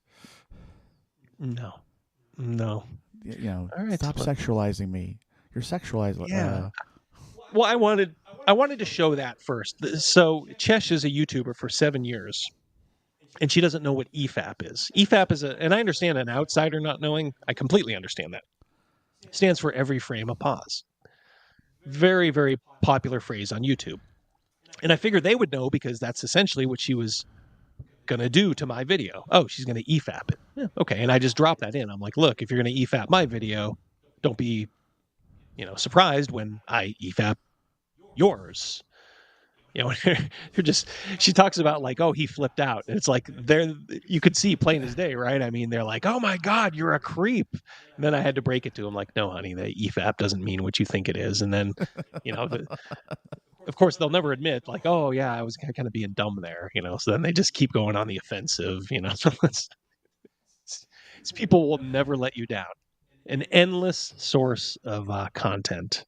No. All right, stop well, sexualizing me. You're sexualizing. Yeah. Well, I wanted to show that first. So Chesh is a YouTuber for 7 years, and she doesn't know what EFAP is. EFAP is and I understand an outsider not knowing. I completely understand that. It stands for every frame a pause. Very, very popular phrase on YouTube. And I figured they would know because that's essentially what she was going to do to my video. Oh, she's going to EFAP it. Yeah, okay. And I just dropped that in. I'm like, look, if you're going to EFAP my video, don't be, surprised when I EFAP yours. She talks about like, oh, he flipped out. And it's like, you could see plain as day, right? I mean, they're like, oh my God, you're a creep. And then I had to break it to him like, no, honey, the EFAP doesn't mean what you think it is. And then, of course, they'll never admit like, oh yeah, I was kind of being dumb there, so then they just keep going on the offensive, These people will never let you down. An endless source of content.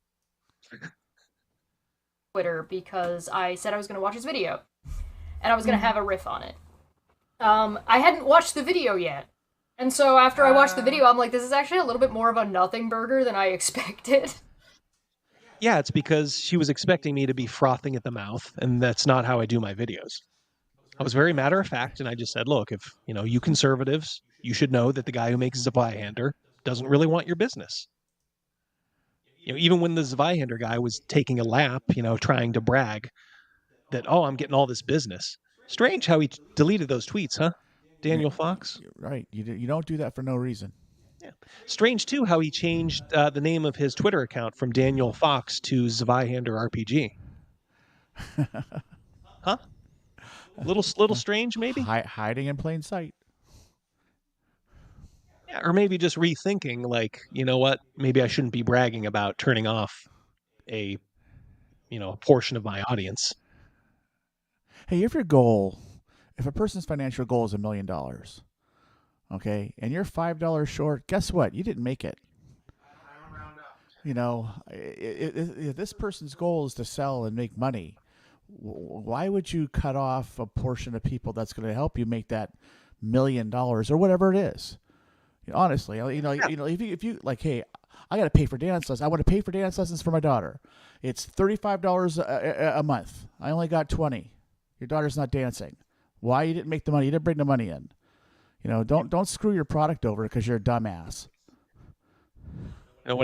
Twitter, because I said I was going to watch his video, and I was going to have a riff on it. I hadn't watched the video yet, and so after I watched the video, I'm like, this is actually a little bit more of a nothing burger than I expected. Yeah, it's because she was expecting me to be frothing at the mouth, and that's not how I do my videos. I was very matter of fact, and I just said, look, if you conservatives, you should know that the guy who makes Zweihander doesn't really want your business. Even when the Zweihander guy was taking a lap, trying to brag that, oh, I'm getting all this business. Strange how he deleted those tweets, huh? Daniel Fox? Right. You don't do that for no reason. Yeah. Strange, too, how he changed the name of his Twitter account from Daniel Fox to Zweihander RPG. Huh? Little strange, maybe? Hiding in plain sight. Yeah, or maybe just rethinking, like, you know what? Maybe I shouldn't be bragging about turning off a portion of my audience. Hey, if a person's financial goal is $1 million, okay, and you're $5 short, guess what? You didn't make it. If this person's goal is to sell and make money, why would you cut off a portion of people that's going to help you make that $1 million or whatever it is? Honestly, if you like, hey, I got to pay for dance lessons. I want to pay for dance lessons for my daughter. It's $35 a month. I only got 20. Your daughter's not dancing. Why? You didn't make the money. You didn't bring the money in. You know, don't screw your product over because you're a dumbass. You know,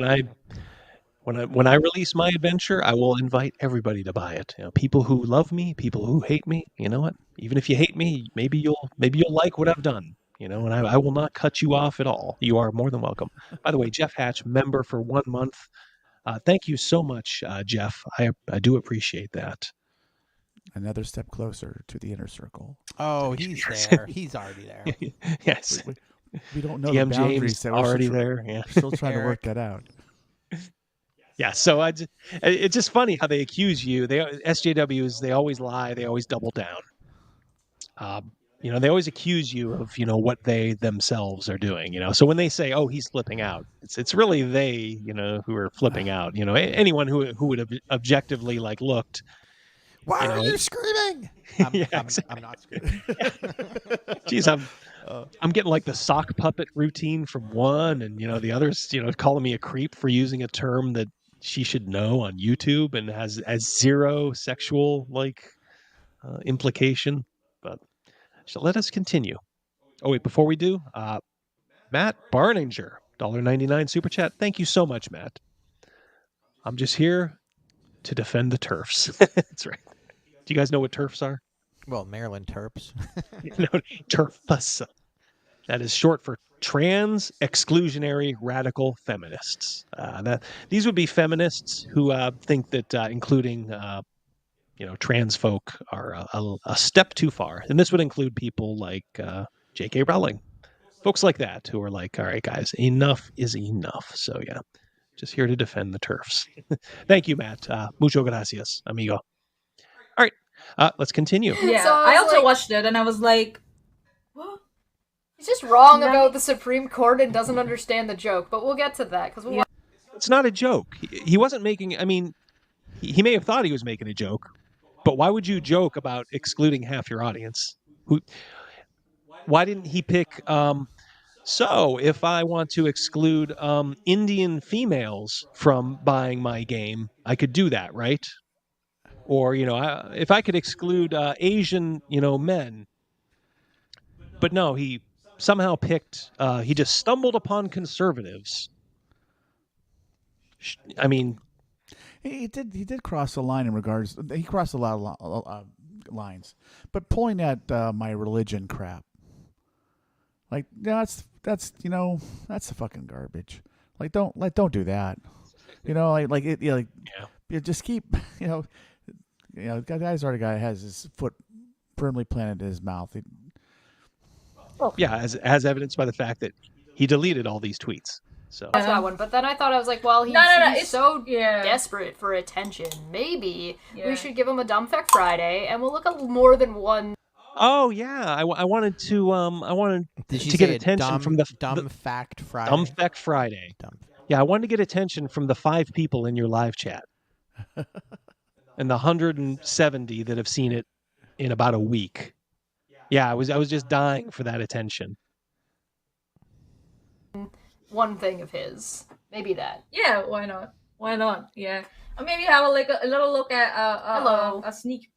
when I release my adventure, I will invite everybody to buy it. You know, people who love me, people who hate me. You know what? Even if you hate me, maybe you'll like what I've done. You know, and I will not cut you off at all. You are more than welcome. By the way, Jeff Hatch, member for 1 month. Thank you so much, Jeff. I do appreciate that. Another step closer to the inner circle. Oh, he's there. He's already there. Yes. We don't know DM the boundaries. James already there. Yeah. We're still trying to work that out. Yeah, so it's just funny how they accuse you. SJWs, they always lie. They always double down. You know, they always accuse you of, you know, what they themselves are doing, you know. So when they say, "Oh, he's flipping out," it's really they, you know, who are flipping out. You know, anyone who would have objectively like looked. Why are you screaming? I'm not screaming. Jeez, I'm getting like the sock puppet routine from one, and you know the others, you know, calling me a creep for using a term that she should know on YouTube and has zero sexual like implication. But so let us continue. Oh wait, before we do, Matt Barninger, $1.99 super chat. Thank you so much, Matt. I'm just here to defend the turfs. That's right. Do you guys know what turfs are? Well, Maryland Terps. No, turfs. That is short for trans exclusionary radical feminists. These would be feminists who think that including you know, trans folk are a step too far, and this would include people like J.K. Rowling, folks like that who are like, all right, guys, enough is enough. So yeah, just here to defend the turfs. Thank you, Matt. Mucho gracias, amigo. All right, let's continue. Yeah, So I also like, watched it and I was like, he's just wrong about the Supreme Court and doesn't understand the joke. But we'll get to that because It's not a joke. He wasn't making. I mean, he may have thought he was making a joke, but why would you joke about excluding half your audience? Why didn't he pick? So if I want to exclude Indian females from buying my game, I could do that, right? Or you know, if I could exclude Asian, you know, men. But no, he somehow picked. He just stumbled upon conservatives. I mean, he did cross the line in regards. He crossed a lot of lines, but pulling at my religion crap. Like that's you know, that's the fucking garbage. Like don't do that. You know, like it. You know, like, yeah. You just keep you know, the guy's already has his foot firmly planted in his mouth. Yeah, as evidenced by the fact that he deleted all these tweets. So that's that one. But then I thought, I was like, well, he's so desperate for attention. Maybe we should give him a Dumb Fact Friday, and we'll look at more than one. Oh yeah, I wanted to get attention from the Dumb Fact Friday. Dumb Fact Friday. Yeah, I wanted to get attention from the 5 people in your live chat, and the 170 that have seen it in about a week. Yeah, I was just dying for that attention. One thing of his, maybe that. Yeah, why not? Why not? Yeah, or maybe have a little look at a sneak.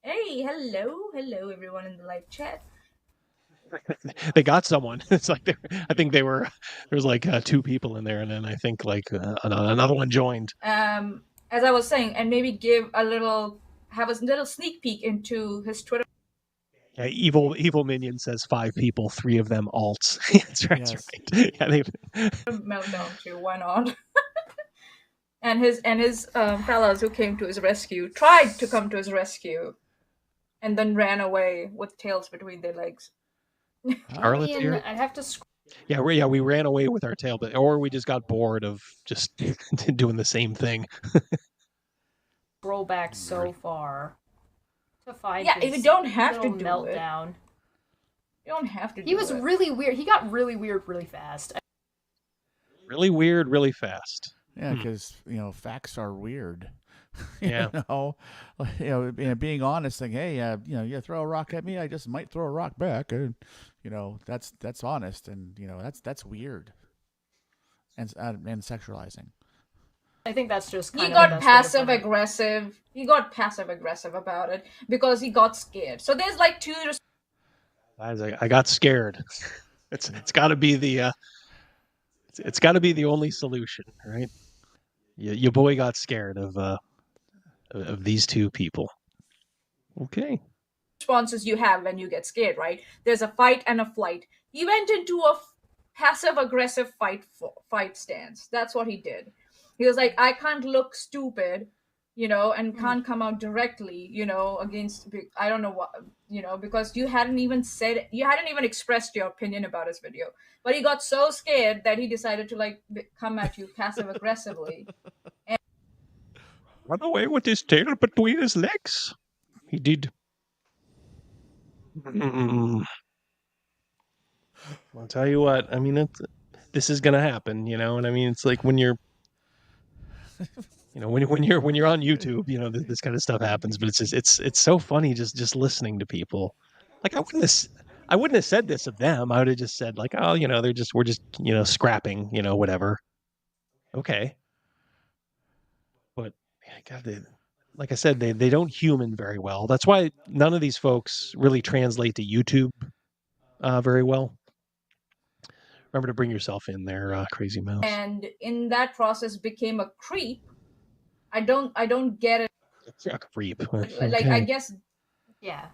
Hey, hello, everyone in the live chat. They got someone. It's like I think there was like 2 people in there, and then I think like another one joined. As I was saying, and maybe have a little sneak peek into his Twitter. Yeah, evil minion says 5 people, 3 of them alts. That's right. Yes. Yeah, Meltdown too. Why not? and his fellows who came to his rescue tried to come to his rescue, and then ran away with tails between their legs. Charlotte's here. I'd have to. Yeah, we ran away with our tail, or we just got bored of just doing the same thing. Scroll back so far to find. Yeah, if you don't have to do meltdown. It. You don't have to. He was really weird. He got really weird really fast. Really weird, really fast. Yeah, because you know facts are weird. Yeah. Being honest, saying, hey, you throw a rock at me, I just might throw a rock back, and you know that's honest, and you know that's weird. and sexualizing. I think that's just kind He of the got best way to passive put it. aggressive. He got passive aggressive about it because he got scared. So there's like two. I got scared. It's got to be the it's got to be the only solution, right? Your boy got scared of these two people. Okay. Responses you have when you get scared, right? There's a fight and a flight. He went into a passive aggressive fight stance. That's what he did. He was like, I can't look stupid, and can't come out directly, against, I don't know what, because you hadn't even expressed your opinion about his video. But he got so scared that he decided to come at you passive aggressively. Run away with his tail between his legs. He did. I'll tell you what. I mean, this is gonna happen, and I mean, it's like when you're, when you're on YouTube, this kind of stuff happens. But it's so funny just listening to people. Like I wouldn't have said this of them. I would have just said like, oh, we're just scrapping, whatever. Okay. But God, like I said, they don't human very well. That's why none of these folks really translate to YouTube very well. Remember to bring yourself in there, Crazy Mouse. And in that process became a creep. I don't get it. It's a creep. Like, I guess, yeah.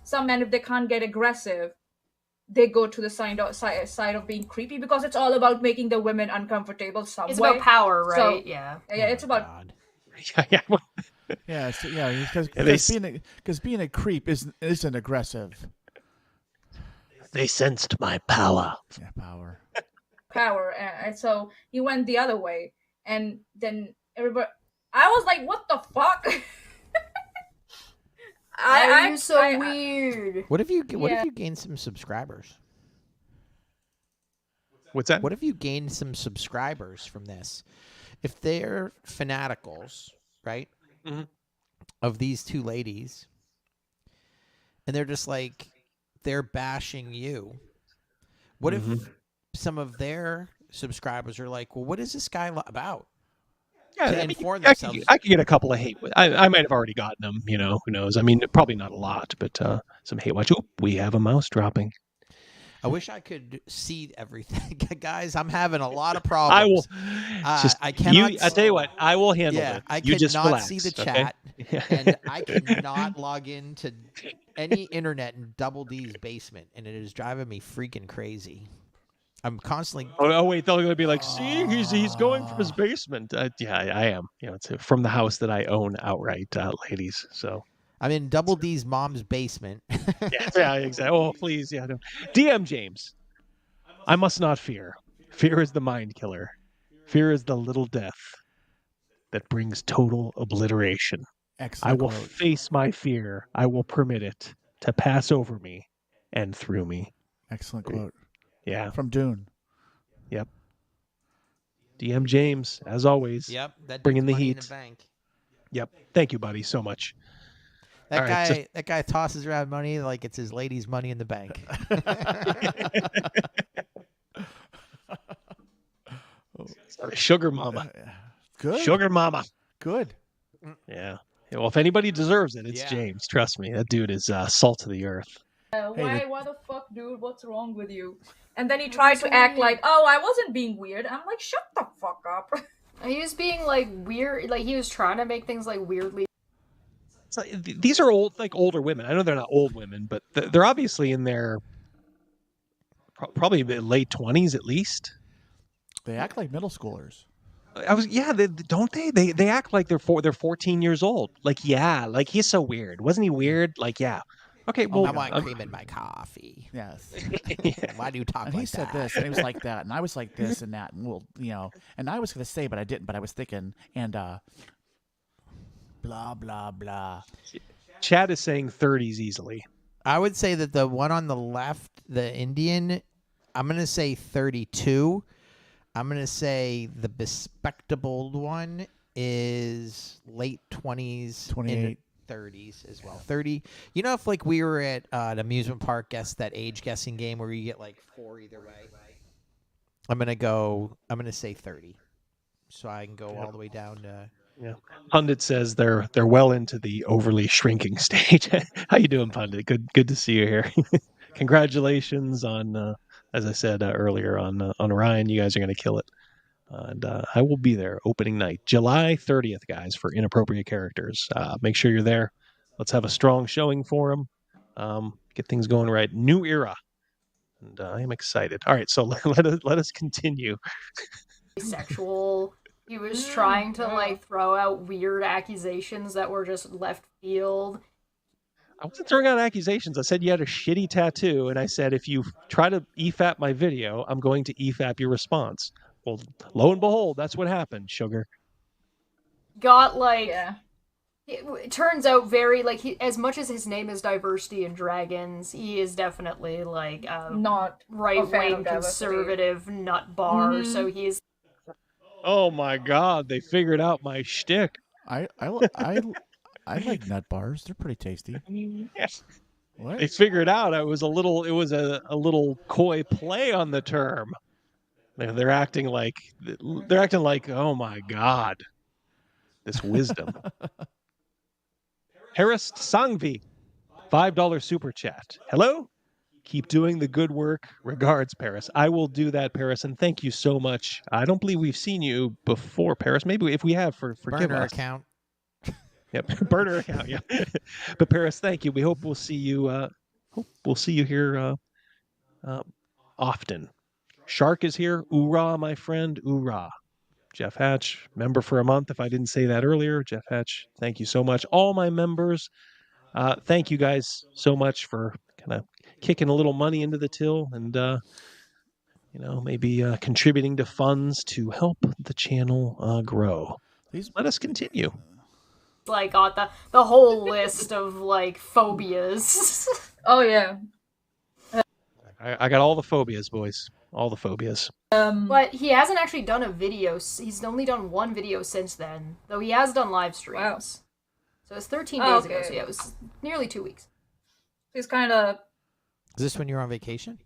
Some men, if they can't get aggressive, they go to the side of being creepy because it's all about making the women uncomfortable some It's way. about power, right? So, yeah. Yeah, it's about... Because being a creep isn't aggressive. They sensed my power. Yeah, power. Power, and so he went the other way, and then everybody... I was like, what the fuck? You're so weird. What if you gained some subscribers? What's that? What if you gained some subscribers from this? If they're fanaticals, right? Mm-hmm. Of these two ladies, and they're just like, they're bashing you. What if some of their subscribers are like, well, what is this guy about? Yeah, to inform themselves. I could get a couple of hate. I might have already gotten them. Who knows? I mean, probably not a lot, but some hate watch. Oh, we have a mouse dropping. I wish I could see everything, guys. I'm having a lot of problems. I cannot. I tell you what, I will handle it. I you just cannot relax, see the okay? chat, and I cannot log into any internet in Double D's basement, and it is driving me freaking crazy. I'm constantly. Oh wait, they're going to be like, see, he's going from his basement. Yeah, I am. It's from the house that I own outright, ladies. So. I'm in Double D's mom's basement. yeah, exactly. Oh, please, yeah. No. DM James. I must not fear. Fear is the mind killer. Fear is the little death that brings total obliteration. Excellent I will quote. face my fear. I will permit it to pass over me and through me. Excellent quote. Yeah. From Dune. Yep. DM James, as always. Yep. That bringing the money heat. in the bank. Yep. Thank you, buddy, so much. That guy tosses around money like it's his lady's money in the bank. Sugar mama. Good. Sugar mama. Good. Yeah. Well, if anybody deserves it, it's Yeah. James. Trust me. That dude is salt of the earth. Why the fuck, dude? What's wrong with you? And then he tried to act like, oh, I wasn't being weird. I'm like, shut the fuck up. He was being like weird, like he was trying to make things like weirdly. So, these are older women. I know they're not old women, but they're obviously in their probably the late 20s at least. They act like middle schoolers. Don't they? They act like they're 14 years old. Like, yeah, like he's so weird. Wasn't he weird? Like, yeah. Okay, well, I want cream in my coffee. Yes. Why do you talk and like he said that? this, and he was like that, and I was like this and that, and and I was going to say, but I didn't, but I was thinking, and blah, blah, blah. Chad is saying 30s easily. I would say that the one on the left, the Indian, I'm going to say 32. I'm going to say the bespectacled one is late 20s, 28. 30s as well. 30. You know, if like we were at an amusement park, guess that age guessing game where you get like 4 either way. I'm gonna say 30, so I can go all the way down to. Yeah. Pundit says they're well into the overly shrinking stage. How you doing, Pundit? Good to see you here. Congratulations on, as I said earlier, on Ryan. You guys are going to kill it. And I will be there opening night, July 30th, guys, for Inappropriate Characters. Make sure you're there. Let's have a strong showing for them. Get things going right. New era. And I am excited. All right, so let us continue. Sexual. He was trying to like throw out weird accusations that were just left field. I wasn't throwing out accusations. I said you had a shitty tattoo, and I said if you try to EFAP my video, I'm going to EFAP your response. Well, lo and behold, that's what happened, sugar. Got like it turns out very like as much as his name is Diversity in Dragons, he is definitely like not right-wing conservative nut bar. So he's. Oh my God! They figured out my shtick. I like nut bars. They're pretty tasty. Yes. What? They figured out it was a little coy play on the term. They're acting like oh my God, this wisdom. Paris Sangvi, $5 super chat. Hello. Keep doing the good work. Regards, Paris. I will do that, Paris, and thank you so much. I don't believe we've seen you before, Paris. Maybe if we have, forgive Burner us. account. Yep, burner account. Yeah. But Paris, thank you. We hope we'll see you. Here often. Shark is here. Oorah, my friend. Oorah. Jeff Hatch, member for a month. If I didn't say that earlier, Jeff Hatch, thank you so much. All my members, thank you guys so much for kind of kicking a little money into the till and, maybe contributing to funds to help the channel grow. Let us continue. Like got the whole list of like phobias. Oh yeah. I got all the phobias, boys. All the phobias. But he hasn't actually done a video. He's only done one video since then, though he has done live streams. Wow. So it's 13 days ago. So yeah, it was nearly 2 weeks. He's kind of. Is this when you're on vacation?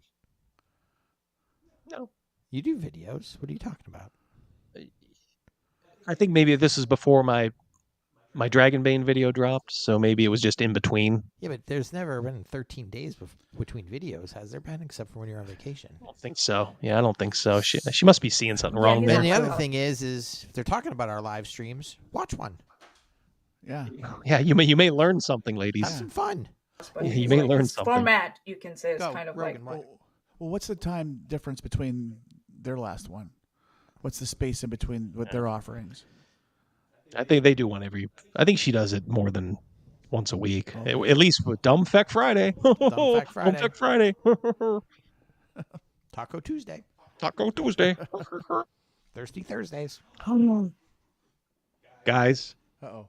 No. You do videos. What are you talking about? I think maybe this is before my Dragonbane video dropped, so maybe it was just in between. Yeah, but there's never been 13 days between videos, has there been? Except for when you're on vacation. I don't think so. Yeah, I don't think so. She must be seeing something wrong there. And the other thing is if they're talking about our live streams, watch one. Yeah. Yeah, you may learn something, ladies. Have some fun. Yeah, you may learn something. Format, you can say, is Go, kind of Rogan, like. Well, what's the time difference between their last one? What's the space in between with their offerings? I think they do one I think she does it more than once a week. At least with Dumb Feck Friday. Dumb Feck Friday. Dumb Feck Friday. Taco Tuesday. Taco Tuesday. Thirsty Thursdays. Guys. Uh-oh.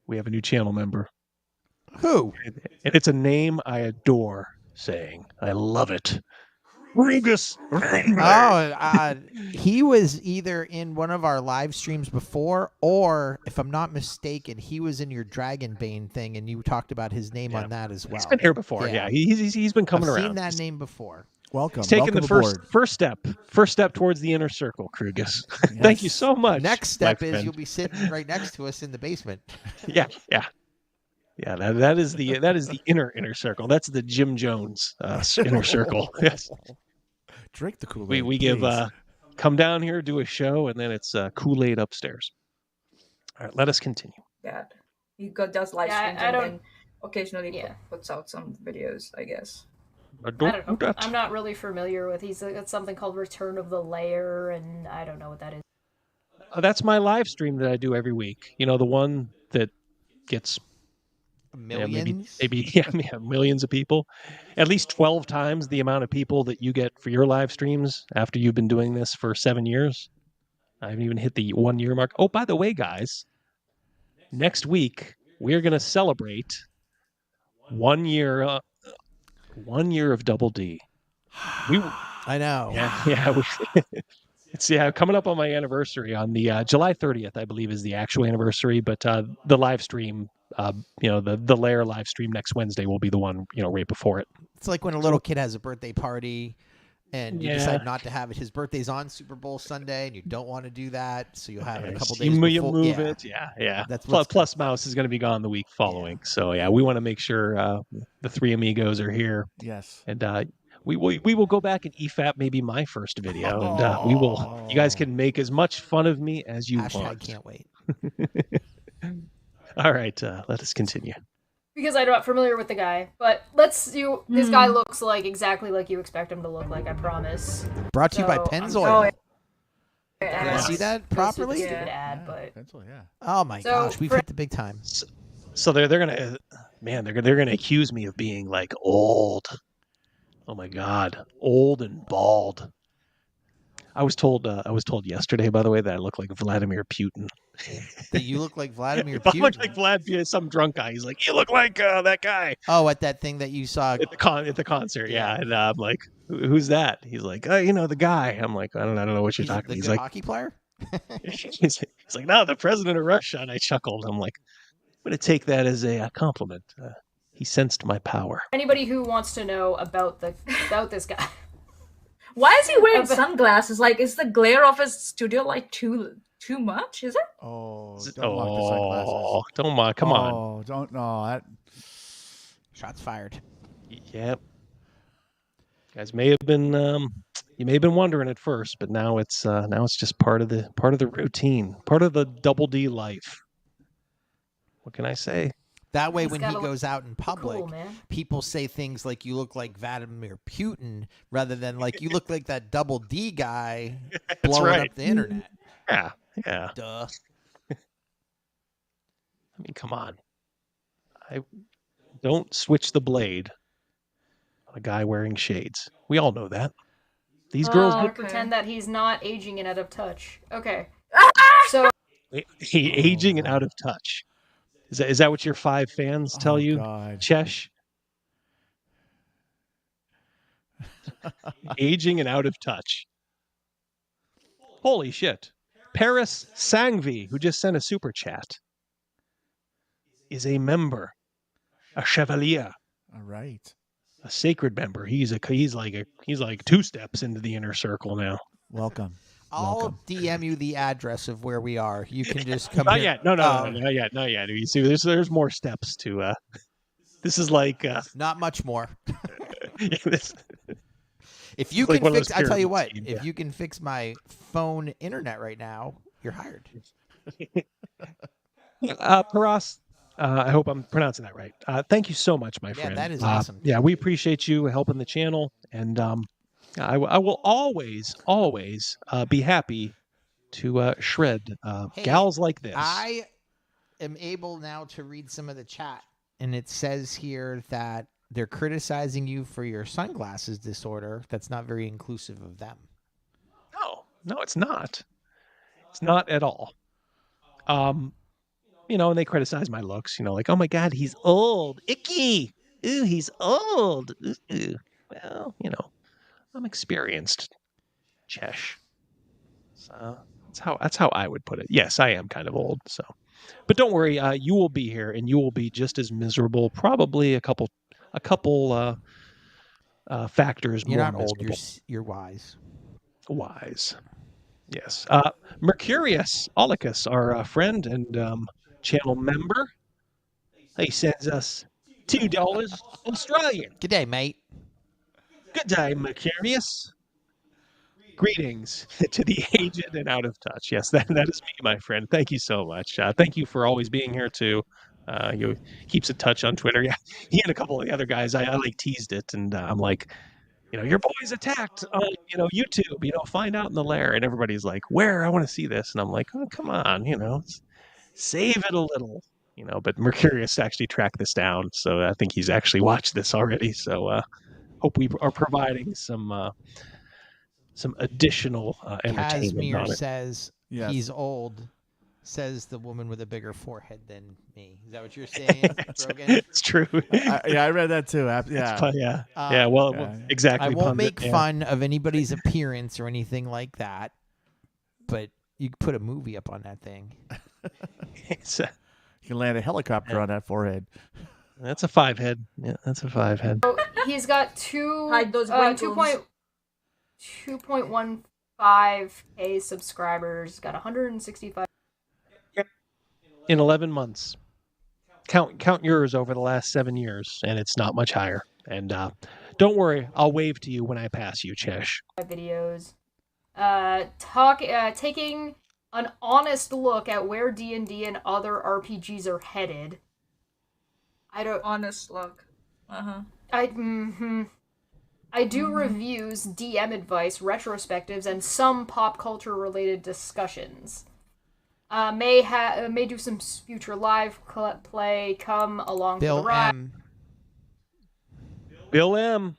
We have a new channel member. Who? And it's a name I adore saying. I love it. Rugus. He was either in one of our live streams before, or if I'm not mistaken, he was in your Dragonbane thing, and you talked about his name on that as well. He's been here before. Yeah, he's been coming around. I've seen that name before. Welcome. He's taking Welcome the first step towards the inner circle, Krugus. Yes. Thank you so much. Next step is you'll be sitting right next to us in the basement. Yeah. That is the inner circle. That's the Jim Jones inner circle. Yes. Drink the Kool-Aid. We give come down here, do a show, and then it's Kool-Aid upstairs. All right, let us continue. Yeah, he does live streams and then occasionally puts out some videos, I guess. I don't know. I'm not really familiar with. He's got something called Return of the Lair, and I don't know what that is. That's my live stream that I do every week. You know, the one that gets millions, maybe millions of people. At least 12 times the amount of people that you get for your live streams after you've been doing this for 7 years. I haven't even hit the 1 year mark. Oh, by the way, guys, next week we're going to celebrate 1 year. 1 year of Double D. I know. Yeah. It's coming up on my anniversary on the July 30th, I believe, is the actual anniversary. But the live stream, the Lair live stream next Wednesday will be the one right before it. It's like when a little kid has a birthday party. and you decide not to have it. His birthday's on Super Bowl Sunday, and you don't want to do that, so you have it a couple days before. You move it. Yeah. That's plus Mouse is going to be gone the week following. So, we want to make sure the three amigos are here. Yes. And we will go back and EFAP maybe my first video, and you guys can make as much fun of me as you want. Can't wait. All right, let us continue. Because I'm not familiar with the guy, but let's see. This guy looks like exactly like you expect him to look like. I promise. Brought to you by Pennzoil. Did I see that properly? Stupid ad, but oh my gosh, we've hit the big time. So they're gonna, man, they're gonna accuse me of being like old. Oh my God, old and bald. I was told yesterday, by the way, that I look like Vladimir Putin. That you look like Vladimir I Putin? look like Vlad, some drunk guy. He's like, you look like that guy. Oh, at that thing that you saw at the concert, yeah. And I'm like, who's that? He's like, the guy. I'm like, I don't know what you're talking about. He's like, hockey player? he's like, no, the president of Russia. And I chuckled. I'm like, I'm going to take that as a compliment. He sensed my power. Anybody who wants to know about this guy. Why is he wearing sunglasses? Like, is the glare of his studio like too much? Is it? Oh, don't mock the sunglasses. Don't mock. Come on. Oh, don't know that. Shots fired. Yep. You guys may have been wondering at first, but now it's just part of the routine, part of the Double D life. What can I say? That way, when he goes out in public, people say things like you look like Vladimir Putin rather than like you look like that Double D guy blowing up the internet. Yeah. Duh. I mean, come on. I don't switch the blade on a guy wearing shades. We all know that. These girls pretend that he's not aging and out of touch. Okay. So he aging and out of touch. Is that what your 5 fans tell you, God. Chesh? Aging and out of touch. Holy shit. Paris Sangvi, who just sent a super chat, is a member, a chevalier. All right. A sacred member. He's like 2 steps into the inner circle now. Welcome. I'll DM you the address of where we are. You can just come not here. Yet. No, not yet. You see, there's more steps to. This is like not much more. If you can fix, I tell you what, if you can fix my phone internet right now, you're hired. Paras, I hope I'm pronouncing that right. Thank you so much, my friend. Yeah, that is awesome. Yeah, we appreciate you helping the channel, and I will always be happy to shred gals like this. I am able now to read some of the chat, and it says here that they're criticizing you for your sunglasses disorder. That's not very inclusive of them. No, it's not. It's not at all. And they criticize my looks. Like, oh my God, he's old, icky. Ooh, he's old. Ooh. Well, I'm experienced, Chesh. So that's how I would put it. Yes, I am kind of old. So, but don't worry, you will be here, and you will be just as miserable. Probably a couple factors. You're more not old. miserable. You're wise. Wise. Yes. Mercurius Olicus, our friend and channel member, he sends us $2 Australian. Good day, mate. Good day, Mercurius. Greetings to the aged and out of touch. Yes, that is me, my friend. Thank you so much. Thank you for always being here too. He keeps in touch on Twitter. Yeah, he and a couple of the other guys. I like teased it, and I'm like, your boy's attacked on YouTube. Find out in the Lair, and everybody's like, where? I want to see this, and I'm like, oh, come on, save it a little, But Mercurius actually tracked this down, so I think he's actually watched this already. So hope we are providing some additional entertainment Casimir on it. says Yes. he's old. Says the woman with a bigger forehead than me. Is that what you're saying, Rogan? It's true. I read that too. Yeah. Exactly. I won't make fun of anybody's appearance or anything like that, but you put a movie up on that thing. You can land a helicopter on that forehead. That's a 5 head. Yeah, that's a 5 head. So he's got two Hide those 2.1 2.15K subscribers. Got 165. In 11 months. Count yours over the last 7 years, and it's not much higher. And don't worry, I'll wave to you when I pass you, Chesh. Videos. Taking an honest look at where D&D and other RPGs are headed. Honest look. I do reviews, DM advice, retrospectives, and some pop culture related discussions. May do some future live play. Come along for the ride. Bill M.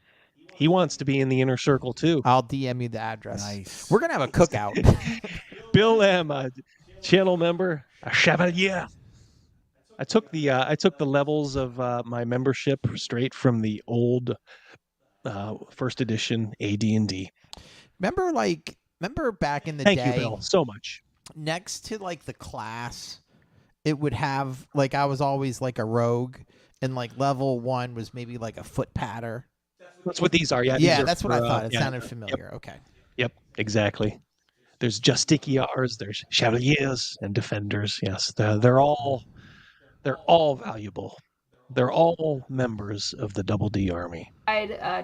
He wants to be in the inner circle too. I'll DM you the address. Nice. We're gonna have a cookout. Bill M, a channel member, a chevalier. I took the levels of my membership straight from the old first edition AD&D. Remember back in the Thank day. Thank you, Bill, so much. Next to like the class, it would have like I was always like a rogue, and like level 1 was maybe like a foot patter. That's what these are. Yeah, yeah, these are that's what I thought. It yeah. sounded familiar. Yep. Okay. Yep, exactly. There's Justiciars, there's Chevaliers, and Defenders. Yes, they're all valuable. They're all members of the Double D Army.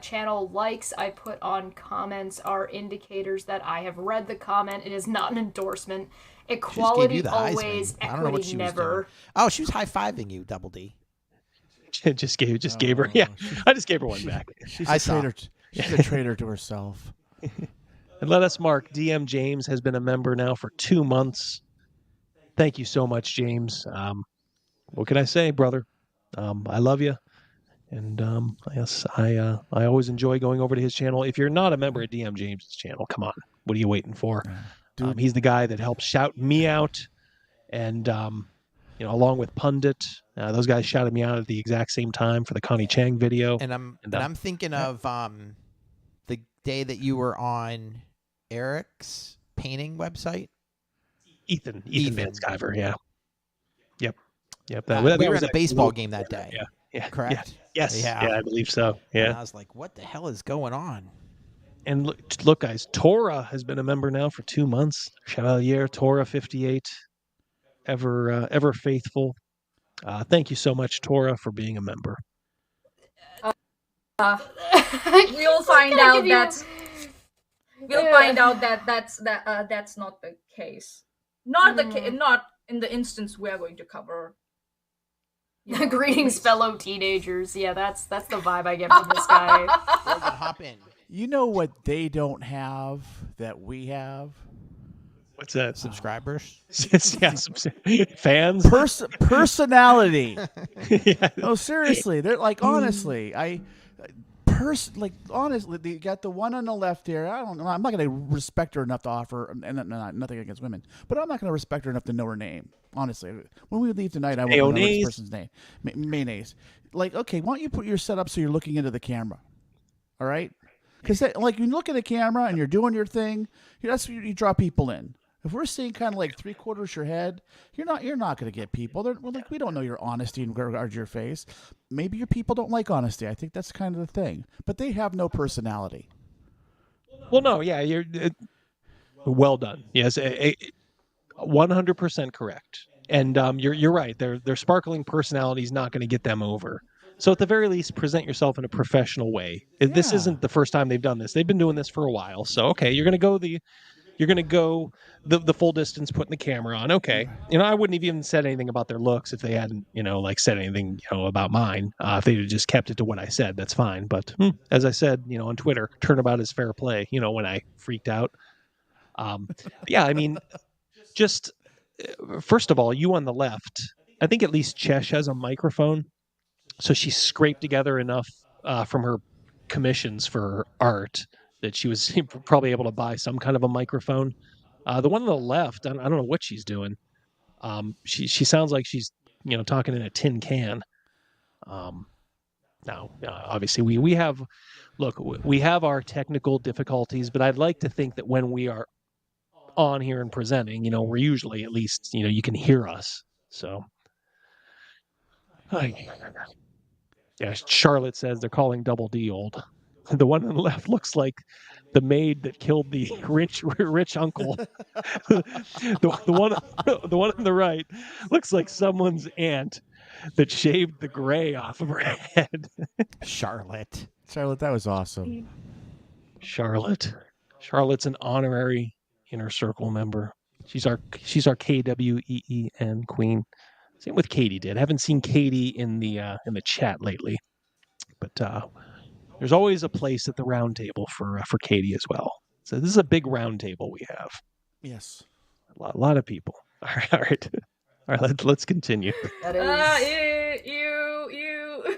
Channel likes I put on comments are indicators that I have read the comment. It is not an endorsement. Equality always, equity never. Oh, she was high-fiving you, Double D. just gave her. Yeah, I just gave her one back. She's a traitor. She's a traitor to herself. And let us mark, DM James has been a member now for 2 months. Thank you so much, James. What can I say, brother? I love you. And yes, I always enjoy going over to his channel. If you're not a member of DM James' channel, come on. What are you waiting for? He's the guy that helps shout me out. And, along with Pundit, those guys shouted me out at the exact same time for the Connie Chang video. And I'm thinking of the day that you were on Eric's painting website. Ethan Van Sciver, yeah. Yep. We were at a baseball game that day. Yeah. Correct? Yeah. Yes. Yeah, I believe so. Yeah. And I was like, what the hell is going on? And look, guys, Tora has been a member now for 2 months. Chevalier, Tora 58. Ever faithful. Thank you so much, Tora, for being a member. We'll find out that's not the case. Not in the instance we are going to cover. Greetings, fellow teenagers. Yeah, that's the vibe I get from this guy. Hop in. You know what they don't have that we have? What's that? Subscribers? Yeah, fans? Personality. Yeah. No, seriously. They're like, honestly, honestly, they got the one on the left here. I don't know. I'm not going to respect her enough to offer, and nothing against women, but I'm not going to respect her enough to know her name. Honestly, when we leave tonight, I won't know this person's name. Mayonnaise. Like, okay, why don't you put your setup so you're looking into the camera? All right? Because like when you look at a camera and you're doing your thing, that's what you draw people in. If we're seeing kind of like 3/4 your head, you're not going to get people. We're like, we don't know your honesty in regard to your face. Maybe your people don't like honesty. I think that's kind of the thing. But they have no personality. Well, no, yeah, you're well done. Yes, 100% correct. And you're right. Their sparkling personality is not going to get them over. So at the very least, present yourself in a professional way. Yeah. This isn't the first time they've done this. They've been doing this for a while. So okay, you're going to go the full distance, putting the camera on. Okay. I wouldn't have even said anything about their looks if they hadn't, said anything, about mine. If they'd have just kept it to what I said, that's fine. But as I said, on Twitter, turnabout is fair play, when I freaked out. Yeah, I mean, just first of all, you on the left, I think at least Chesh has a microphone. So she scraped together enough from her commissions for her art that she was probably able to buy some kind of a microphone. The one on the left, I don't know what she's doing. She sounds like she's talking in a tin can. Now, obviously, we have our technical difficulties, but I'd like to think that when we are on here and presenting, we're usually at least you can hear us. So, yeah, Charlotte says they're calling Double D old. The one on the left looks like the maid that killed the rich uncle. The one on the right looks like someone's aunt that shaved the gray off of her head. Charlotte, that was awesome. Charlotte's an honorary Inner Circle member. She's our KWEEN queen. Same with Katie. I haven't seen Katie in the chat lately, but there's always a place at the round table for Katie as well. So this is a big round table we have. Yes, a lot of people. All right. Let's continue. That is. You.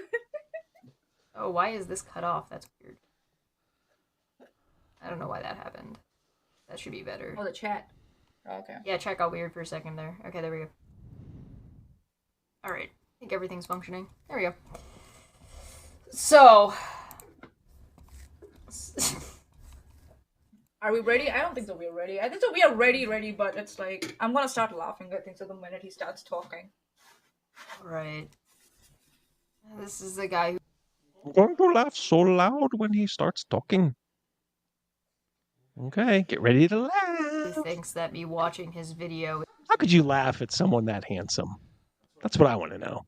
Oh, why is this cut off? That's weird. I don't know why that happened. That should be better. Oh, the chat. Okay. Yeah, chat got weird for a second there. Okay, there we go. Alright. I think everything's functioning. There we go. So. Are we ready? I don't think that we're ready. I think that we are ready, but it's like, I'm gonna start laughing, I think, so the minute he starts talking. Right. This is the guy who... I'm going to laugh so loud when he starts talking. Okay, get ready to laugh. Who thinks that me watching his video... How could you laugh at someone that handsome? That's what I want to know.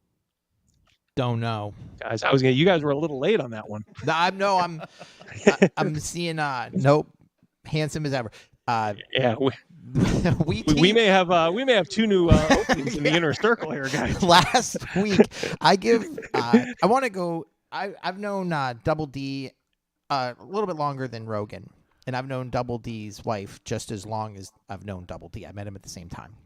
Don't know, guys. You guys were a little late on that one. I'm seeing. Nope, handsome as ever. Yeah, we may have two new openings in the Inner Circle here, guys. Last week, I want to go. I've known Double D a little bit longer than Rogan, and I've known Double D's wife just as long as I've known Double D. I met him at the same time.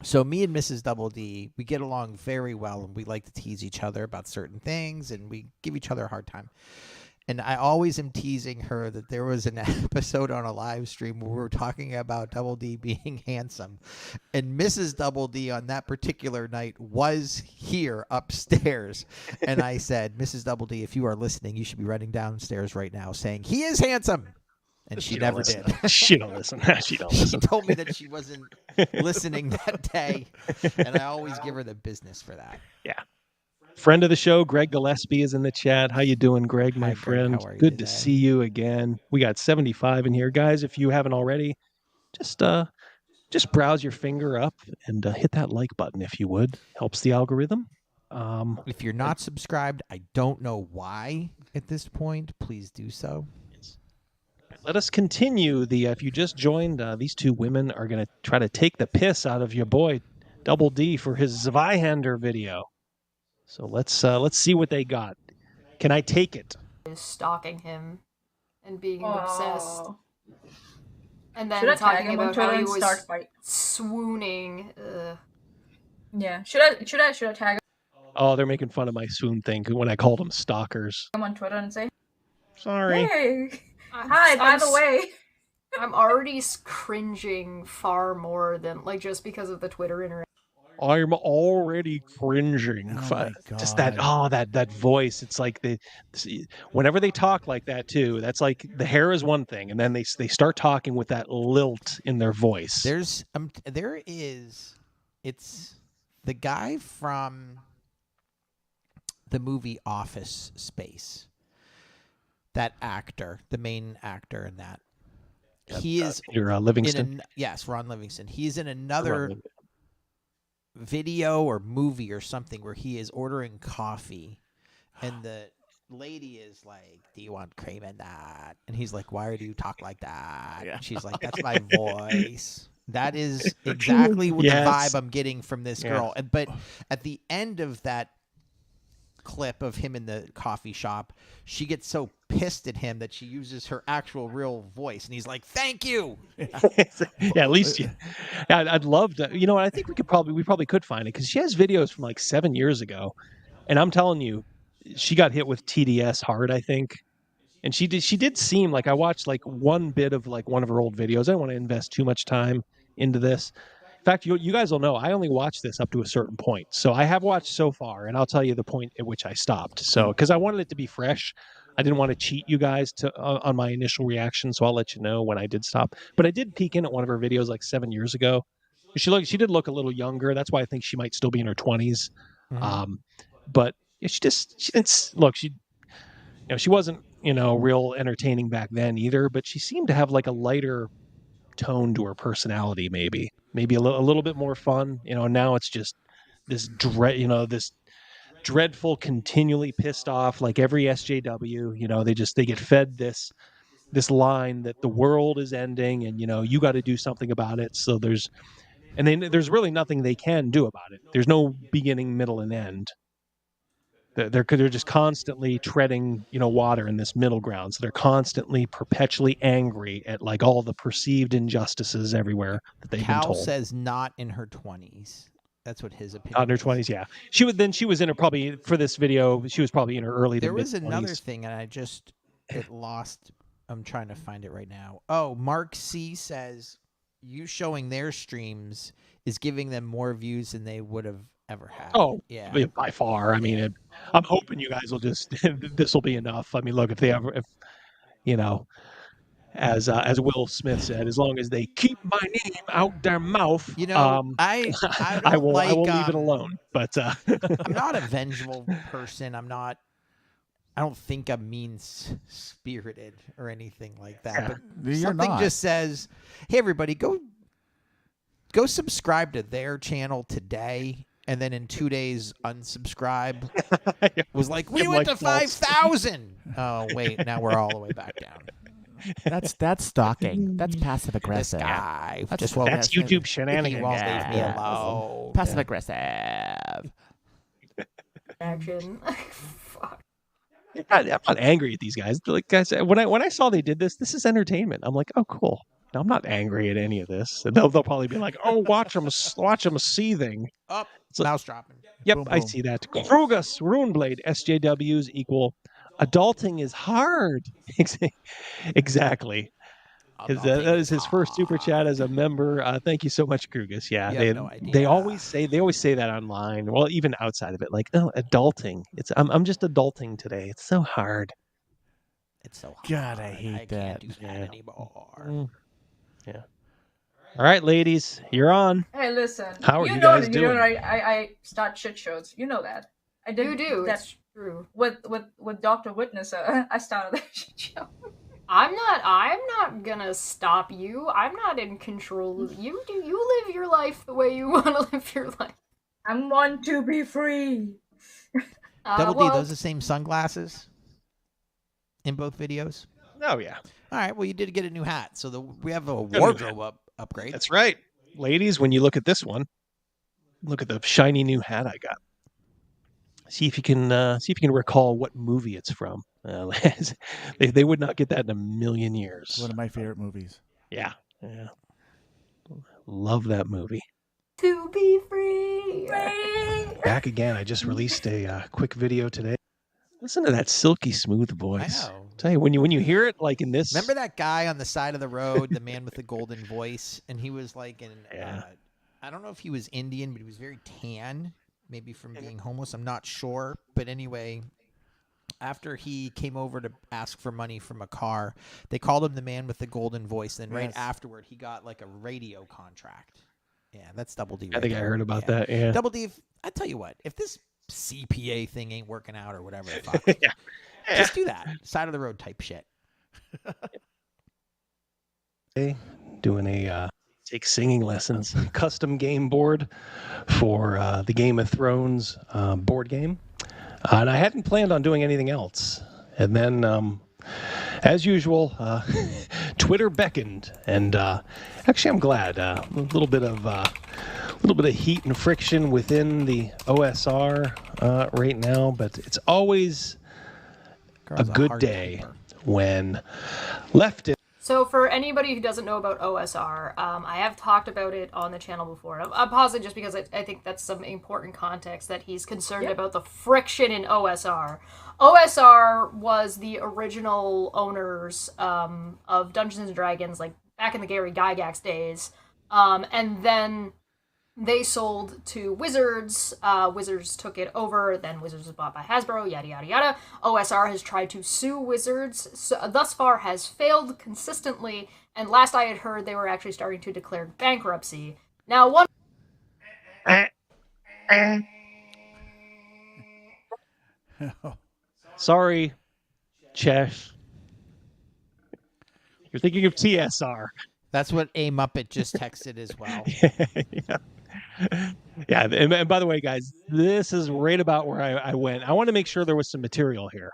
So me and Mrs. Double D, we get along very well, and we like to tease each other about certain things, and we give each other a hard time. And I always am teasing her that there was an episode on a live stream where we were talking about Double D being handsome. And Mrs. Double D on that particular night was here upstairs. And I said, Mrs. Double D, if you are listening, you should be running downstairs right now saying, he is handsome. And she never did. She don't listen. She don't listen. She told me that she wasn't listening that day. And I always give her the business for that. Yeah. Friend of the show, Greg Gillespie, is in the chat. How you doing, Greg, my friend? How are you Good today? to see you again. We got 75 in here. Guys, if you haven't already, just browse your finger up and hit that like button if you would. Helps the algorithm. If you're not subscribed, I don't know why at this point. Please do so. Let us continue. If you just joined, these two women are going to try to take the piss out of your boy Double D for his Zweihander video. So let's see what they got. Can I take it? Is stalking him and being obsessed. And then Should I tag talking him on about how Twitter he and was start fight? swooning. Yeah. Should I tag him Oh, they're making fun of my swoon thing when I called them stalkers. on Twitter and say, Sorry. hey, hi, by the way. I'm already cringing far more than, like, just because of the Twitter interaction. I'm already cringing. Just that voice. It's like whenever they talk like that too, that's like the hair is one thing, and then they start talking with that lilt in their voice. It's the guy from the movie Office Space. That actor, the main actor in that. He is Livingston. Yes, Ron Livingston. He's in another video or movie or something where he is ordering coffee, and the lady is like, do you want cream in that? And he's like, why do you talk like that? And she's like, that's my voice. That is exactly the vibe I'm getting from this girl. But at the end of that clip of him in the coffee shop, she gets so pissed at him that she uses her actual real voice, and he's like, thank you. At least I'd love to. You know, I think we probably could find it, because she has videos from like 7 years ago, and I'm telling you, she got hit with TDS hard, I think. And she did seem like, I watched like one bit of like one of her old videos. I don't want to invest too much time into this. In fact, you guys will know I only watched this up to a certain point. So I have watched so far, and I'll tell you the point at which I stopped. So because I wanted it to be fresh, I didn't want to cheat you guys on my initial reaction. So I'll let you know when I did stop. But I did peek in at one of her videos like 7 years ago. She did look a little younger. That's why I think she might still be in her 20s. Mm-hmm. But she didn't look. She wasn't. real entertaining back then either, but she seemed to have like a lighter tone to her personality, maybe a little bit more fun. Now it's just this this dreadful, continually pissed off, like every SJW. They get fed this line that the world is ending, and you got to do something about it. So there's really nothing they can do about it. There's no beginning, middle, and end. They're just constantly treading water in this middle ground. So they're constantly, perpetually angry at like all the perceived injustices everywhere that they've been Cal told. says not in her 20s. That's what his opinion. Not in her 20s, yeah. She was in her, probably for this video, she was probably in her early to mid 20s. There was another thing, and it lost. I'm trying to find it right now. Oh, Mark C says you showing their streams is giving them more views than they would have ever had. Oh, yeah, by far. I mean, I'm hoping you guys will just this will be enough. I mean, look, as Will Smith said, as long as they keep my name out their mouth, I I will leave it alone. But I'm not a vengeful person. I don't think I'm mean-spirited or anything like that. Yeah, but something not. Just says, "Hey, everybody, go subscribe to their channel today." And then in 2 days, unsubscribe. Was like, we went to 5,000. Oh, wait, now we're all the way back down. That's stalking. That's passive aggressive. This guy that's YouTube shenanigans. He won't leave me alone. Passive aggressive. Action. Fuck. I'm not angry at these guys. Like, guys, when I saw they did this is entertainment. I'm like, oh, cool. No, I'm not angry at any of this. And they'll probably be like, oh, watch them seething. Up, mouse dropping. Yep, Boom, I boom. see that. Krugus, Runeblade, SJWs equal adulting is hard. Exactly. That is his first super chat as a member. Thank you so much, Krugus. Yeah, they always say that online. Well, even outside of it, like, oh, adulting. I'm just adulting today. It's so hard. It's so hard. God, I hate that. Can't do that anymore. Yeah. All right, ladies, you're on. Hey, listen. How are you know guys that, doing? You know that I start shit shows. You know that. I did. You do. That's It's true. With Dr. Witness, I started that shit show. I'm not gonna stop you. I'm not in control. You live your life the way you want to live your life. I want to be free. Double D, those the same sunglasses in both videos? Oh, yeah. All right, well, you did get a new hat, so we have a wardrobe upgrade. That's right. Ladies, when you look at this one, look at the shiny new hat I got. See if you can recall what movie it's from. They would not get that in a million years. It's one of my favorite movies. Yeah. Love that movie. To be free. Back again. I just released a quick video today. Listen to that silky smooth voice. I know. Tell you, when you hear it, like in this. Remember that guy on the side of the road, the man with the golden voice, and he was like I don't know if he was Indian, but he was very tan, maybe from being homeless. I'm not sure, but anyway, after he came over to ask for money from a car, they called him the man with the golden voice. Then right afterward, he got like a radio contract. Yeah, that's Double D. I think I heard about that. Yeah, Double D. I tell you what, if this CPA thing ain't working out or whatever the fuck, just do that side of the road type shit. Doing a take singing lessons, custom game board for the Game of Thrones board game, and I hadn't planned on doing anything else. And then, as usual, Twitter beckoned, and actually, I'm glad. A little bit of heat and friction within the OSR right now, but it's always a good day when left. So for anybody who doesn't know about OSR, I have talked about it on the channel before. I'm pausing just because I think that's some important context that he's concerned about the friction in OSR. OSR was the original owners of Dungeons & Dragons, like back in the Gary Gygax days. And then they sold to Wizards. Wizards took it over. Then Wizards was bought by Hasbro, yada, yada, yada. OSR has tried to sue Wizards. So, thus far has failed consistently. And last I had heard, they were actually starting to declare bankruptcy. Now, one... Sorry, Chef. You're thinking of TSR. That's what A Muppet just texted as well. Yeah, and by the way, guys, this is right about where I went. I want to make sure there was some material here.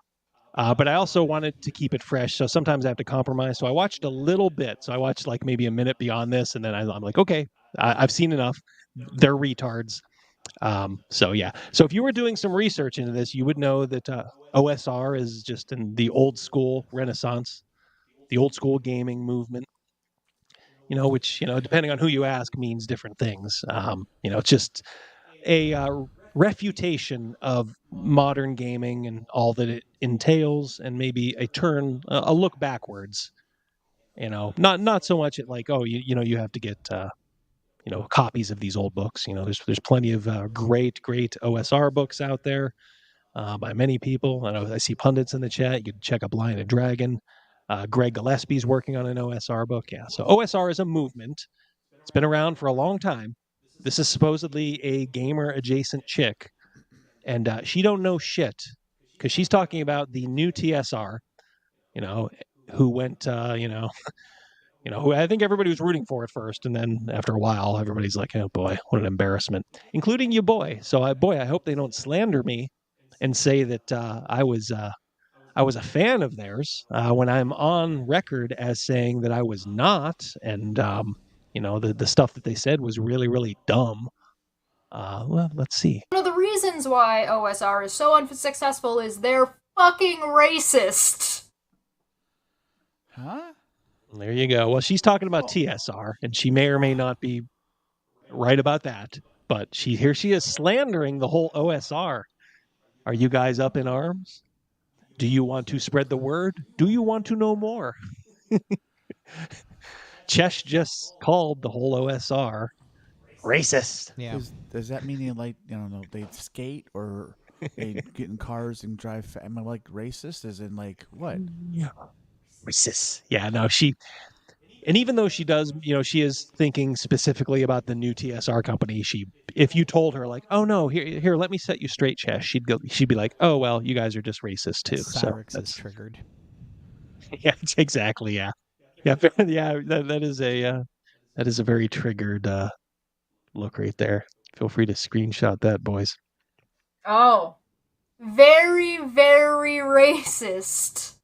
But I also wanted to keep it fresh, so sometimes I have to compromise. So I watched a little bit. So I watched like maybe a minute beyond this, and then I'm like, okay, I've seen enough. They're retards. So yeah. So if you were doing some research into this, you would know that OSR is just in the old school Renaissance, the old school gaming movement. Which depending on who you ask, means different things. It's just a refutation of modern gaming and all that it entails, and maybe a look backwards. Not so much at like, oh, you have to get copies of these old books. There's plenty of great OSR books out there by many people. I see pundits in the chat. You can check up Lion and Dragon. Greg Gillespie's working on an OSR book. Yeah, so OSR is a movement. It's been around for a long time. This is supposedly a gamer adjacent chick, and she don't know shit because she's talking about the new TSR. Who went, who I think everybody was rooting for at first, and then after a while, everybody's like, "Oh boy, what an embarrassment," including you, boy. So, I hope they don't slander me and say that I was a fan of theirs when I'm on record as saying that I was not, and the stuff that they said was really, really dumb. Well, let's see. One of the reasons why OSR is so unsuccessful is they're fucking racist. Huh? There you go. Well, she's talking about TSR, and she may or may not be right about that, but here she is slandering the whole OSR. Are you guys up in arms? Do you want to spread the word? Do you want to know more? Chesh just called the whole OSR racist. Yeah. Does that mean they skate or they get in cars and drive? Am I like racist? As in like what? Yeah. Racist. Yeah, no, and even though she does, she is thinking specifically about the new TSR company. If you told her like, oh no, here, let me set you straight, Chesh, she'd be like, oh well, you guys are just racist too. Cyrix is triggered. Yeah, exactly. Yeah. Yeah. That is a very triggered look right there. Feel free to screenshot that, boys. Oh. Very, very racist.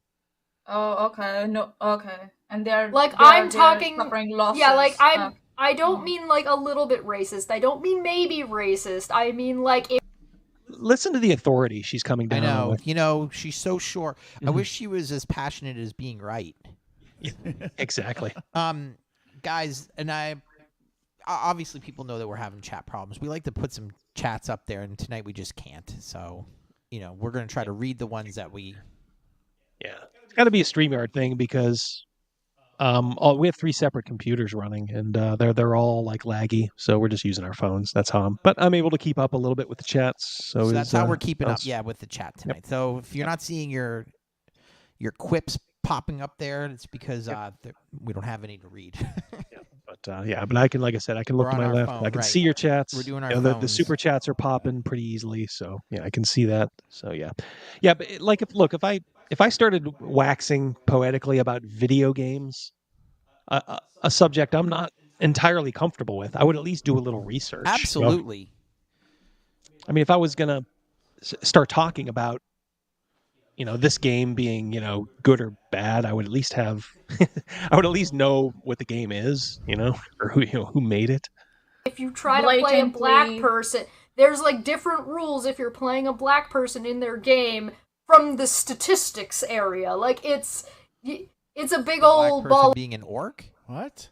Oh, okay. No, okay. And they're talking suffering losses. Yeah, like I don't mean like a little bit racist. I don't mean maybe racist. I mean like Listen to the authority she's coming down. I know. With. She's so short. Mm-hmm. I wish she was as passionate as being right. Yeah, exactly. Guys, and obviously people know that we're having chat problems. We like to put some chats up there, and tonight we just can't. So, we're going to try to read the ones that we. Yeah, it's got to be a StreamYard thing because we have 3 separate computers running, and they're all like laggy. So we're just using our phones. That's how I'm able to keep up a little bit with the chats. So that's how we're keeping up. Yeah, with the chat tonight. Yep. So if you're not seeing your quips popping up there, it's because we don't have any to read. But I can, like I said, I can look to my left. Phone, I can see your chats. We're doing our the super chats are popping pretty easily. So yeah, I can see that. So yeah. But like if I started waxing poetically about video games, a subject I'm not entirely comfortable with, I would at least do a little research. Absolutely. I mean, if I was gonna start talking about this game being, good or bad, I would at least have, I would at least know what the game is, or who made it. If you try to play a black person, there's like different rules if you're playing a black person in their game from the statistics area. Like it's a big old ball. Being an orc? What?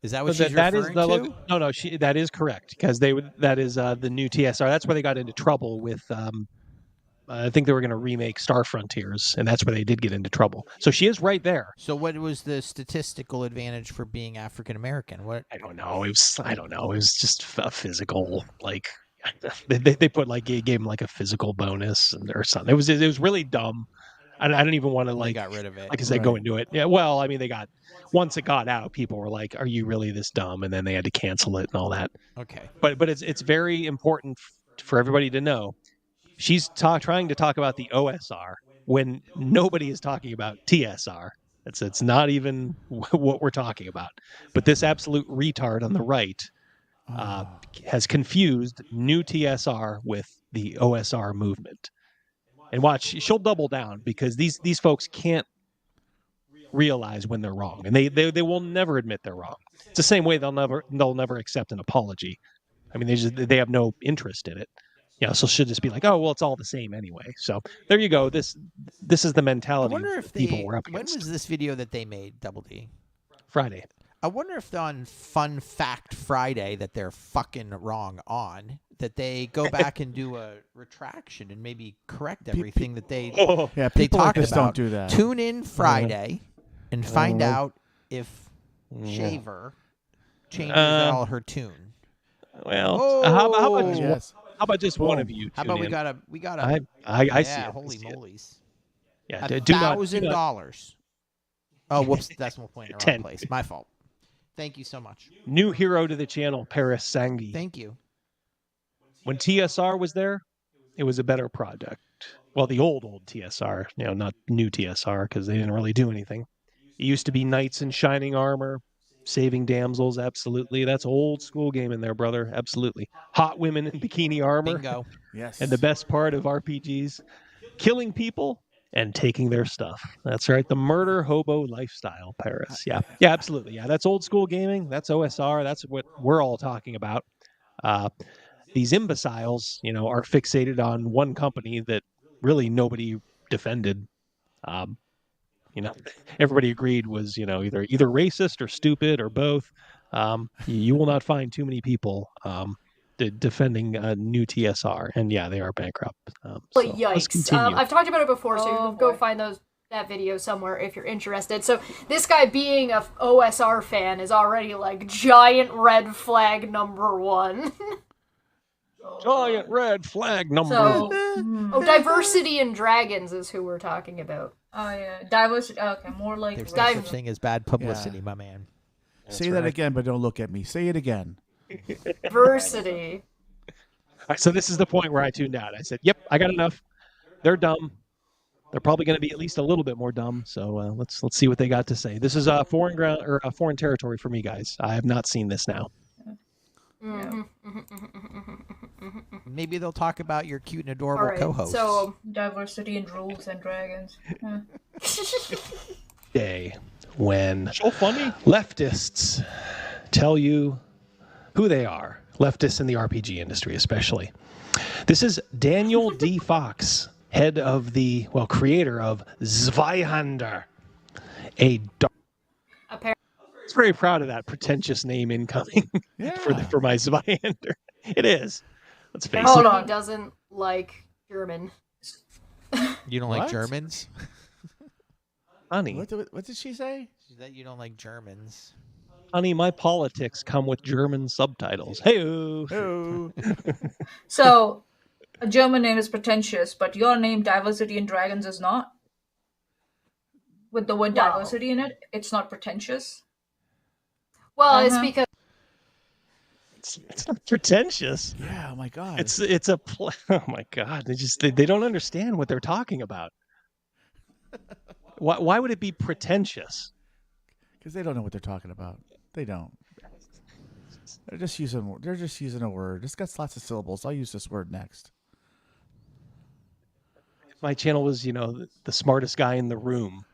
Is that what she's referring to? No, that is correct because that is the new TSR. That's where they got into trouble with. I think they were going to remake Star Frontiers, and that's where they did get into trouble. So she is right there. So what was the statistical advantage for being African American? What? I don't know. It was just a physical, like they put like gave him like a physical bonus or something. It was really dumb. I don't even want to like got rid of it. Like I said, go into it. Yeah. Well, I mean, once it got out, people were like, "Are you really this dumb?" And then they had to cancel it and all that. Okay. But it's very important for everybody to know. She's trying to talk about the OSR when nobody is talking about TSR. It's not even what we're talking about. But this absolute retard on the right has confused new TSR with the OSR movement. And watch, she'll double down because these folks can't realize when they're wrong, and they will never admit they're wrong. It's the same way they'll never accept an apology. I mean, they have no interest in it. So she'll just be like, oh well, it's all the same anyway. So there you go. This is the I mentality wonder of if people we're up when against. was this video that they made, Double D? Friday. I wonder if on Fun Fact Friday that they're fucking wrong on, that they go back and do a retraction and maybe correct everything that they Yeah, they people like talked this about. don't do that. Tune in Friday and find out if Yeah. Shaver changes at all her tune. Well, how about just Yes. how about just one of you? How about tune we in? got a I see yeah, it. holy I see it. molies. Yeah, do not $1,000. Oh, whoops, decimal point in the wrong 10. place. My fault. Thank you so much. New hero to the channel, Paris Sanghi. Thank you. When TSR was there, it was a better product. Well, the old TSR, not new TSR, because they didn't really do anything. It used to be knights in shining armor, saving damsels, absolutely. That's old school game in there, brother, absolutely. Hot women in bikini armor. Bingo. Yes. And the best part of RPGs, killing people and taking their stuff. That's right, the murder hobo lifestyle, Paris. Yeah, absolutely. Yeah, that's old school gaming. That's OSR. That's what we're all talking about. These imbeciles, are fixated on one company that really nobody defended. Everybody agreed was, either racist or stupid or both. You will not find too many people defending new TSR, and yeah, they are bankrupt. So let's Yikes. continue. I've talked about it before, so you can go find that video somewhere if you're interested. So this guy being a OSR fan is already like giant red flag number 1. Giant red flag number So, diversity in dragons is who we're talking about. Oh yeah, diversity. Okay, more like There's no such thing as bad publicity, my man. Say that again, but don't look at me. Say it again. Diversity. All right, so this is the point where I tuned out. I said, "Yep, I got enough. They're dumb. They're probably going to be at least a little bit more dumb. So let's see what they got to say. This is foreign ground or foreign territory for me, guys. I have not seen this now. Maybe they'll talk about your cute and adorable All right, co-host. so diversity in rules and dragons. Day when leftists tell you who they are. Leftists in the RPG industry, especially. This is Daniel D. Fox, head of the creator of Zweihander, a dark. I was very proud of that pretentious name incoming for my Zweihander. It is. Let's face it. He doesn't like German. You don't like Germans? Honey. What did she say? She said you don't like Germans. Honey, my politics come with German subtitles. Hey-o. So, a German name is pretentious, but your name, Diversity in Dragons, is not? With the word diversity in it, it's not pretentious? Well, it's because... It's not pretentious. Yeah, oh my God. It's oh my God. They don't understand what they're talking about. Why would it be pretentious? Because they don't know what they're talking about. They don't. They're just using a word. It's got lots of syllables. I'll use this word next. If my channel was, the smartest guy in the room,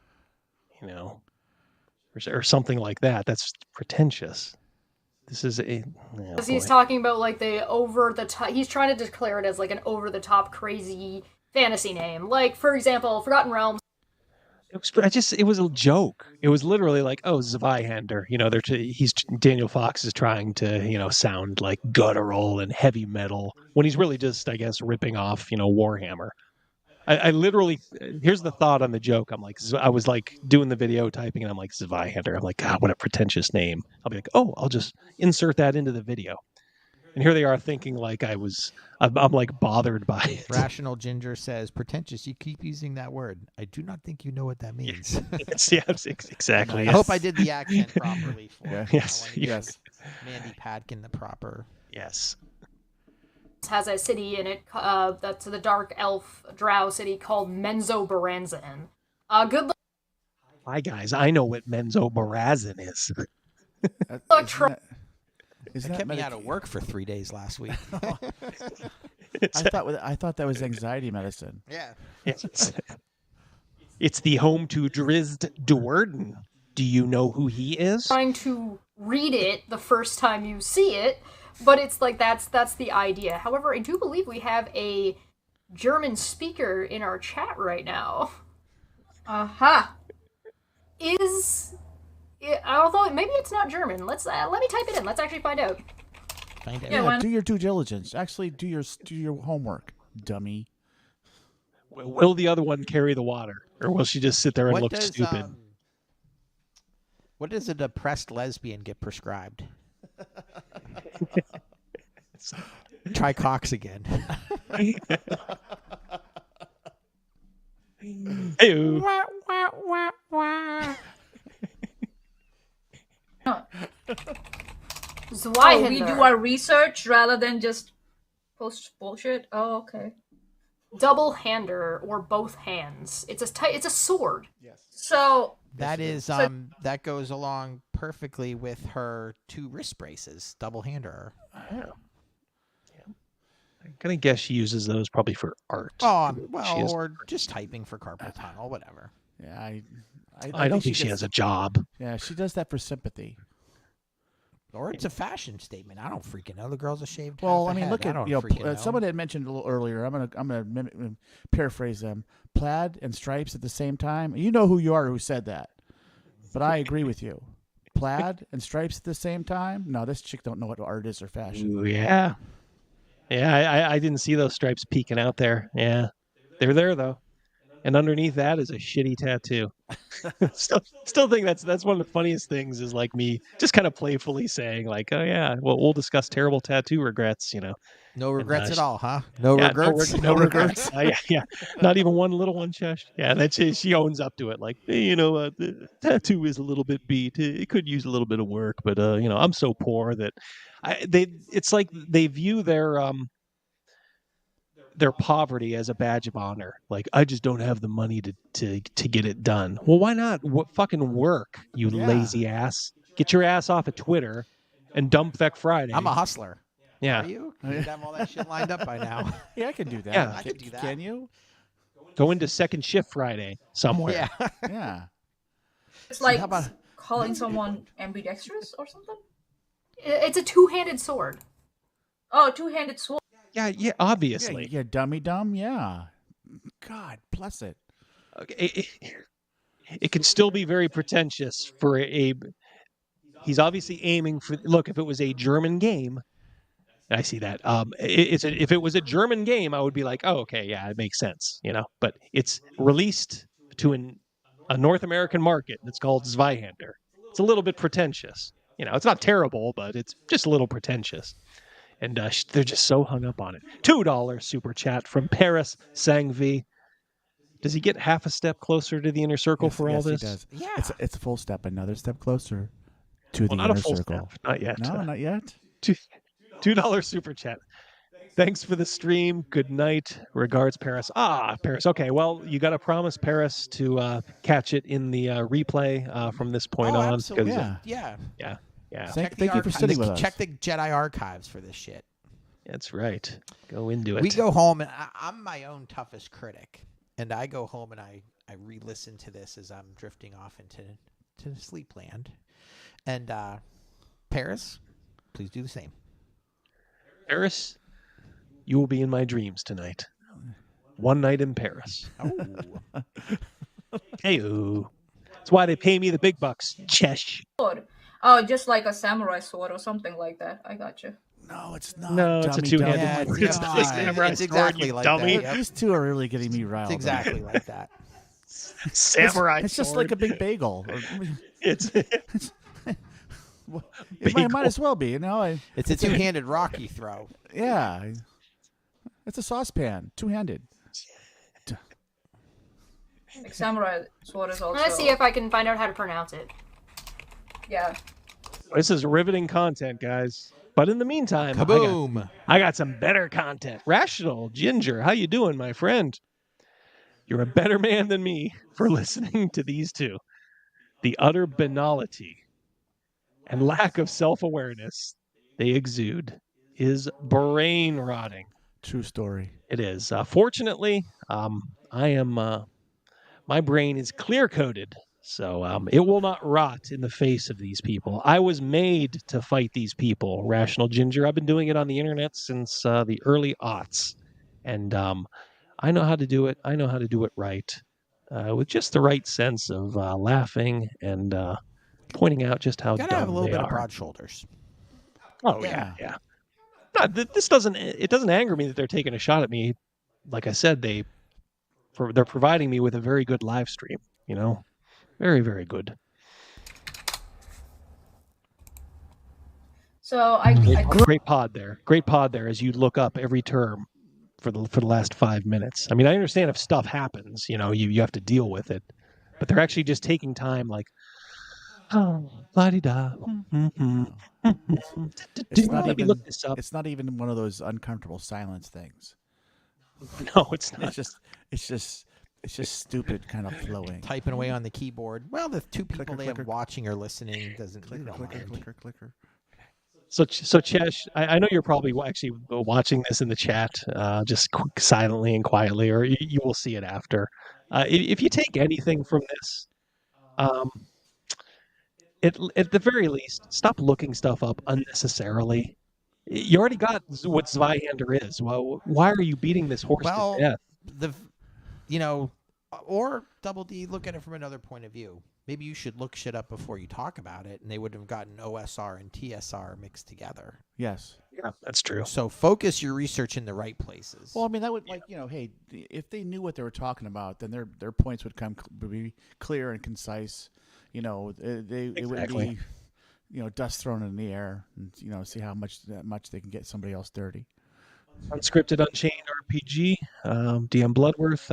or something like that, that's pretentious. This is Because he's talking about like the over the top. He's trying to declare it as like an over the top crazy fantasy name. Like, for example, Forgotten Realms. It was a joke. It was literally like, oh, Zweihander. Daniel Fox is trying to, sound like guttural and heavy metal when he's really just, I guess, ripping off, Warhammer. I literally, here's the thought on the joke. I was like doing the video typing and I'm like, Zweihander. I'm like, God, what a pretentious name. I'll be like, oh, I'll just insert that into the video. And here they are thinking like I'm like bothered by it. Rational Ginger says, pretentious, you keep using that word. I do not think you know what that means. Yes, exactly. I hope I did the accent properly for you. Yes. Mandy Padkin, the proper. Yes. Has a city in it that's the dark elf drow city called Menzo Baranzan. Good luck. Hi guys, I know what menzoberranzin is. Isn't That that kept me out of work for 3 days last week. I thought that was anxiety medicine. Yeah. It's the home to Drizzt Do'Urden. Do you know who he is? Trying to read it the first time you see it, but it's like that's the idea. However, I do believe we have a German speaker in our chat right now. Aha! Although maybe it's not German. Let me type it in. Let's actually find out. Yeah, do your due diligence. Actually, do your homework, dummy. Will the other one carry the water, or will she just sit there and What look does, stupid? What does a depressed lesbian get prescribed? Try Cox again. Hey-oo. Oh, we do our research rather than just post bullshit. Oh, okay. Double hander or both hands. It's a sword. Yes. So That is that goes along perfectly with her 2 wrist braces, double hander. I'm gonna guess she uses those probably for art. Well, or just typing for carpal tunnel, whatever. Yeah, I don't think she has a job. Yeah, she does that for sympathy. Or it's a fashion statement. I don't freaking know. The girl's a shaved. Well, half I a mean, head. look I at don't you know, freaking know. someone had mentioned a little earlier. I'm gonna paraphrase them. Plaid and stripes at the same time. You know who you are who said that, but I agree with you. Plaid and stripes at the same time. No, this chick don't know what art is or fashion. Ooh, yeah. I didn't see those stripes peeking out there. Yeah, they're there though, and underneath that is a shitty tattoo. still think that's one of the funniest things is like me just kind of playfully saying like, oh yeah, well we'll discuss terrible tattoo regrets, you know. No regrets And, at all, huh? No regrets. No regrets. Yeah, not even one little one, Chesh. Yeah, that's she owns up to it. Like, hey, you know, the tattoo is a little bit beat. It could use a little bit of work, but you know, I'm so poor that it's like they view their poverty as a badge of honor. Like, I just don't have the money to get it done. Well, why not? What fucking work, you lazy ass? Get your ass off of Twitter and dump Feck Friday. I'm a hustler. Yeah. Are you? You'd have all that shit lined up by now. Yeah, I can do that. Yeah. I could do that. Can you? Go into second shift Friday somewhere. Yeah. Yeah. it's like how about- calling someone ambidextrous or something. It's a 2-handed sword. Oh, 2-handed sword. Yeah, obviously. Yeah, dummy dumb. Yeah. God bless it. It can still be very pretentious for he's obviously aiming for. Look, if it was a German game, I see that. If it was a German game, I would be like, oh, okay, yeah, it makes sense, you know. But it's released to a North American market. It's called Zweihander. It's a little bit pretentious, you know. It's not terrible, but it's just a little pretentious. And they're just so hung up on it. $2 super chat from Paris Sangvi. Does he get half a step closer to the inner circle for all this? He does. Yeah. It's a full step, another step closer to the not a inner full circle. step. Not yet. No, not yet. $2 super chat. Thanks for the stream. Good night. Regards, Paris. Paris. Okay, well, you got to promise Paris to catch it in the replay from this point on. Absolutely. Yeah. Thank you for sitting with us. Check the Jedi archives for this shit. That's right. Go into it. We go home, and I'm my own toughest critic. And I go home and I re-listen to this as I'm drifting off into sleepland. And Paris, please do the same. Paris, you will be in my dreams tonight. One night in Paris. Oh. Hey-oo. That's why they pay me the big bucks. Chesh. Oh, just like a samurai sword or something like that. I got you. No, it's not. No, it's a two-handed. Yeah, it's not a samurai it's exactly sword, you like dummy. that. Yep. These two are really getting me riled. It's exactly like that. Samurai. It's just like a big bagel. It's it might as well be, you know. It's a two-handed Rocky throw. Yeah, it's a saucepan, two-handed. Like samurai sword is also. Let's see if I can find out how to pronounce it. Yeah. This is riveting content, guys. But in the meantime, kaboom! I got some better content. Rational Ginger, how you doing, my friend? You're a better man than me for listening to these two. the utter banality and lack of self-awareness they exude is brain rotting. True story. It is. Fortunately, I am. My brain is clear coated, so it will not rot in the face of these people. I was made to fight these people. Rational Ginger. I've been doing it on the internet since the early aughts, and I know how to do it. I know how to do it right, with just the right sense of laughing and pointing out just how Gotta dumb have a little they bit are. of broad shoulders. Oh yeah. No, this doesn't. It doesn't anger me that they're taking a shot at me. Like I said, they're providing me with a very good live stream. You know, very, very good. So Great pod there. Great pod there. As you look up every term for the last 5 minutes. I mean, I understand if stuff happens, you know, you have to deal with it, but they're actually just taking time, like, oh, la-di-da. It's not Let me even. look this up. It's not even one of those uncomfortable silence things. No, it's not. It's just stupid kind of flowing. Typing away on the keyboard. Well, the two people Clicker, they clicker. have watching or listening doesn't. Clicker. So Chesh, I know you're probably actually watching this in the chat, just silently and quietly, or you will see it after. If you take anything from this, at the very least, stop looking stuff up unnecessarily. You already got what Zweihander is. Well, why are you beating this horse to death? Or Double D, look at it from another point of view. Maybe you should look shit up before you talk about it, and they would have gotten OSR and TSR mixed together. Yes. Yeah, that's true. So focus your research in the right places. Well, I mean, that would hey, if they knew what they were talking about, then their points would be clear and concise. It wouldn't be, dust thrown in the air, and see how much they can get somebody else dirty. Unscripted Unchained RPG. DM Bloodworth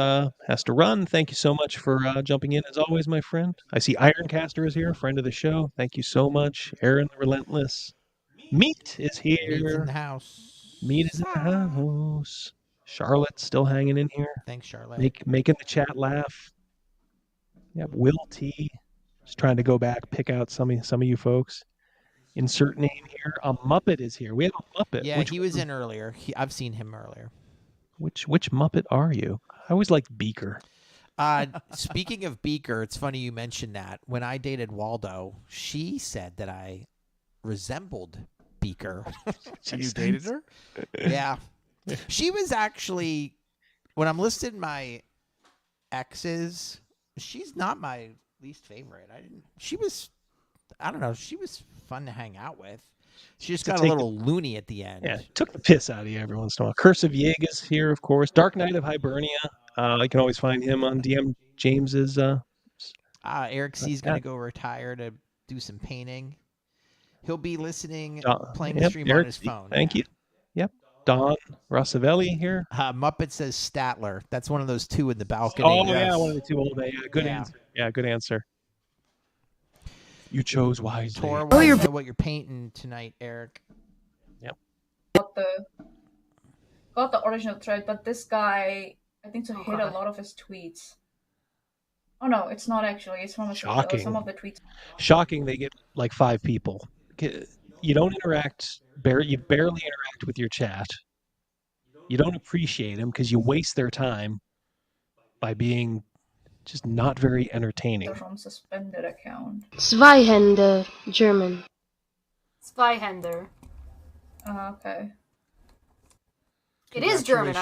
has to run. Thank you so much for jumping in, as always, my friend. I see Ironcaster is here, friend of the show. Thank you so much. Aaron the Relentless. Meat is here. Meat's in the house. Meat is in the house. Charlotte's still hanging in here. Thanks, Charlotte. Making the chat laugh. Yep, Will T. Just trying to go back, pick out some of you folks. Insert name here. A Muppet is here. We have a Muppet. Yeah, he was in earlier. I've seen him earlier. Which Muppet are you? I always liked Beaker. Speaking of Beaker, it's funny you mentioned that. When I dated Waldo, she said that I resembled Beaker. And you dated her? Yeah. She was actually, when I'm listing my exes, she's not my least favorite. She was fun to hang out with. She just got a little loony at the end. Yeah, took the piss out of you every once in a while. Curse of Yeagas here, of course. Dark Knight of Hibernia. You can always find him on DM James's. Eric C's going to go retire to do some painting. He'll be listening, playing the stream on his phone. Thank you. Yep. Don Rossavelli here. Muppet says Statler. That's one of those two in the balcony. Oh, yeah, one of the two old. Yeah, good answer. Yeah, good answer. You chose wisely. Tor wants to know what you're painting tonight, Eric. Yep. Got the original thread, but this guy, I think, hit a lot of his tweets. Oh no, it's not actually. It's from some of the tweets. Shocking. They get like 5 people. You don't interact. You barely interact with your chat. You don't appreciate them because you waste their time by being just not very entertaining. They're from suspended account. Zweihander, German. Zweihander. Okay. It is German.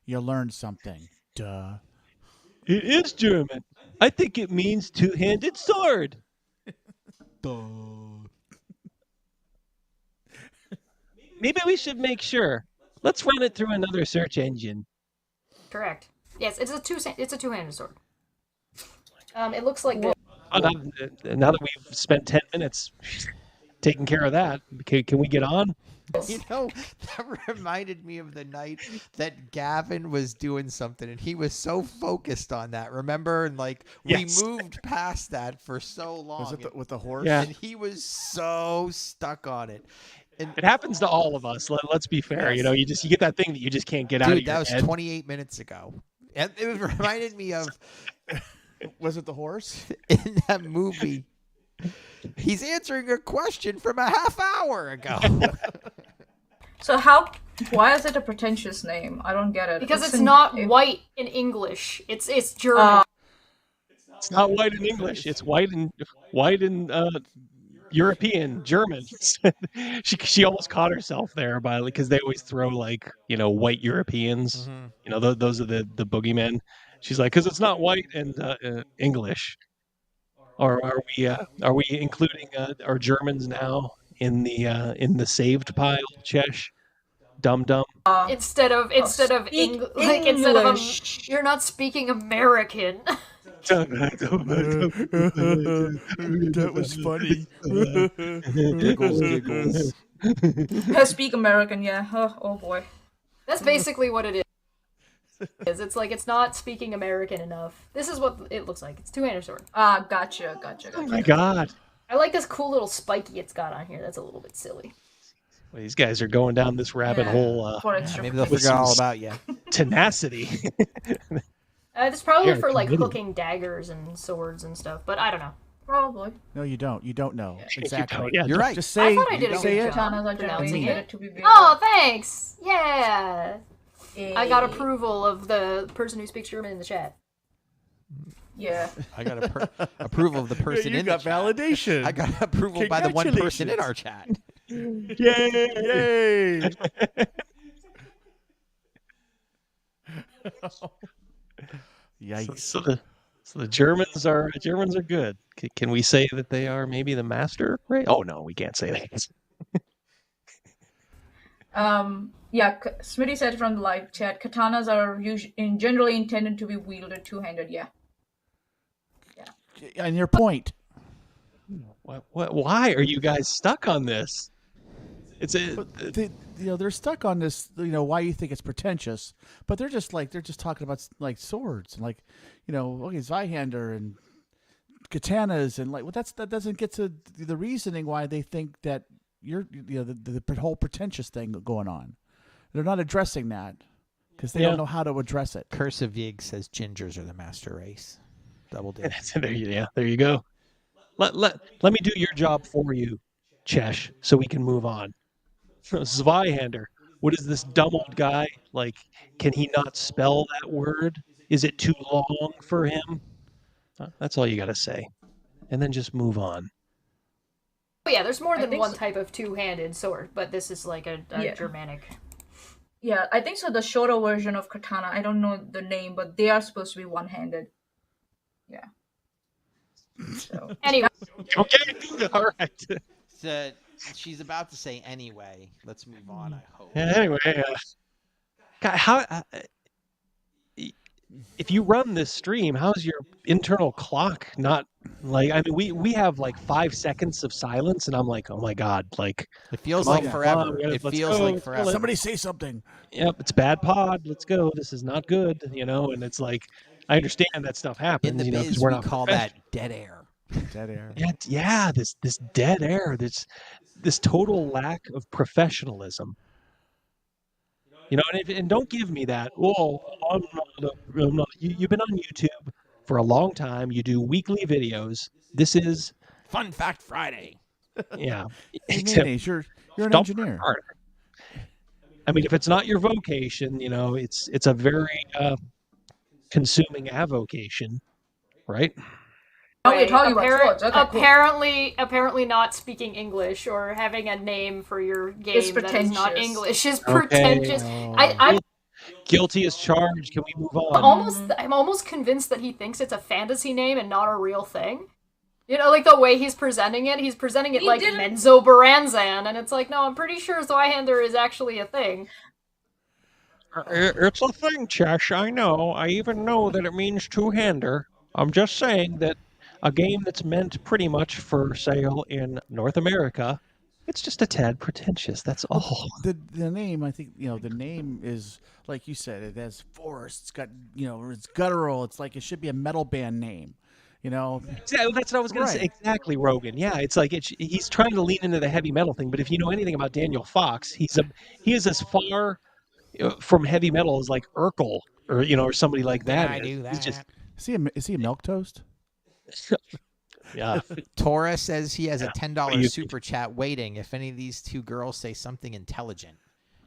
You learned something. Duh. It is German. I think it means two-handed sword. Duh. Maybe we should make sure. Let's run it through another search engine. Correct. Yes, it's a two-handed sword. It looks like. Now that we've spent 10 minutes taking care of that, can we get on? That reminded me of the night that Gavin was doing something, and he was so focused on that. Remember, and we moved past that for so long. Was it with the horse? Yeah. And he was so stuck on it. And it happens to all of us. Let's be fair. Yes. You get that thing that you just can't get out of your head. That was 28 minutes ago. And it reminded me of Was it the horse? In that movie, he's answering a question from a half hour ago. So why is it a pretentious name? I don't get it. Because it's not white in English. It's German. It's not white in English. It's white in European, German. she almost caught herself there because they always throw like white Europeans. Those are the boogeymen. She's like, because it's not white and English. Or are we including our Germans now in the saved pile, Chesh? Dum. Instead of English. You're not speaking American. That was funny. Giggles. Speak American, yeah. Oh boy. That's basically what it is. It's like it's not speaking American enough. This is what it looks like. It's two-handed sword. Gotcha. Oh my god. I like this cool little spiky it's got on here. That's a little bit silly. Well, these guys are going down this rabbit hole. Maybe they'll forget all about you. Tenacity. It's probably for like hooking daggers and swords and stuff, but I don't know. Probably. No, you don't. You don't know. Exactly. You're right. Just say. I thought I did a say good it. job Katanas are pronouncing generally it. to be Oh, thanks. Yeah. I got Yay. approval of the person who speaks German in the chat. Yeah. I got approval of the person you in got the chat. validation. I got approval by the one person in our chat. Yay! Yikes! So the Germans are good. Can we say that they are maybe the master race? Oh no, we can't say that. Yeah, Smitty said from the live chat, katanas are generally intended to be wielded two-handed, yeah. And your point. Why are you guys stuck on this? They're stuck on this. Why you think it's pretentious, but they're just talking about like swords and like, okay, Zweihander and katanas and like that doesn't get to the reasoning why they think that the whole pretentious thing going on. They're not addressing that because they don't know how to address it. Cursive Yig says gingers are the master race. Double dip. There you go. Let me do your job for you, Chesh, so we can move on. Zweihander, what is this dumb old guy? Like, can he not spell that word? Is it too long for him? That's all you got to say. And then just move on. Oh, yeah, there's more than one type of two-handed sword, but this is like a Germanic. Yeah, I think so. The shorter version of katana, I don't know the name, but they are supposed to be one-handed. Yeah. So anyway. Okay, all right. So she's about to say anyway. Let's move on, I hope. Anyway, God, how if you run this stream, how's your internal clock not like? I mean, we have like 5 seconds of silence, and I'm like, oh my god, like it feels like forever. It feels like forever. Somebody say something. Yep, it's bad pod. Let's go. This is not good, and it's like I understand that stuff happens. In the biz, we're we not call that dead air. Dead air. Yeah. This dead air. This total lack of professionalism. And don't give me that. Well, I'm not. You've been on YouTube for a long time. You do weekly videos. This is Fun Fact Friday. Yeah. Hey, you're an engineer. I mean, if it's not your vocation, it's a very consuming avocation, right? Oh, you're talking about swords. Okay, apparently not speaking English or having a name for your game It's that is not pretentious. English is pretentious. I'm Guilty as charged. Can we move on? I'm almost convinced that he thinks it's a fantasy name and not a real thing. Like the way he's presenting it like Menzo Baranzan, and it's like, no, I'm pretty sure Zweihander is actually a thing. It's a thing, Chesh. I know. I even know that it means two-hander. I'm just saying that a game that's meant pretty much for sale in North America, it's just a tad pretentious. That's all. The name, I think, the name is, like you said, it has force. It's got, it's guttural. It's like it should be a metal band name. Exactly, that's what I was going to say. Exactly, Rogan. Yeah, it's like he's trying to lean into the heavy metal thing. But if you know anything about Daniel Fox, he is as far from heavy metal as like Urkel or somebody like that. I do that. He's just Is he a milquetoast? Yeah. Tora says he has a $10 You- super chat waiting if any of these two girls say something intelligent.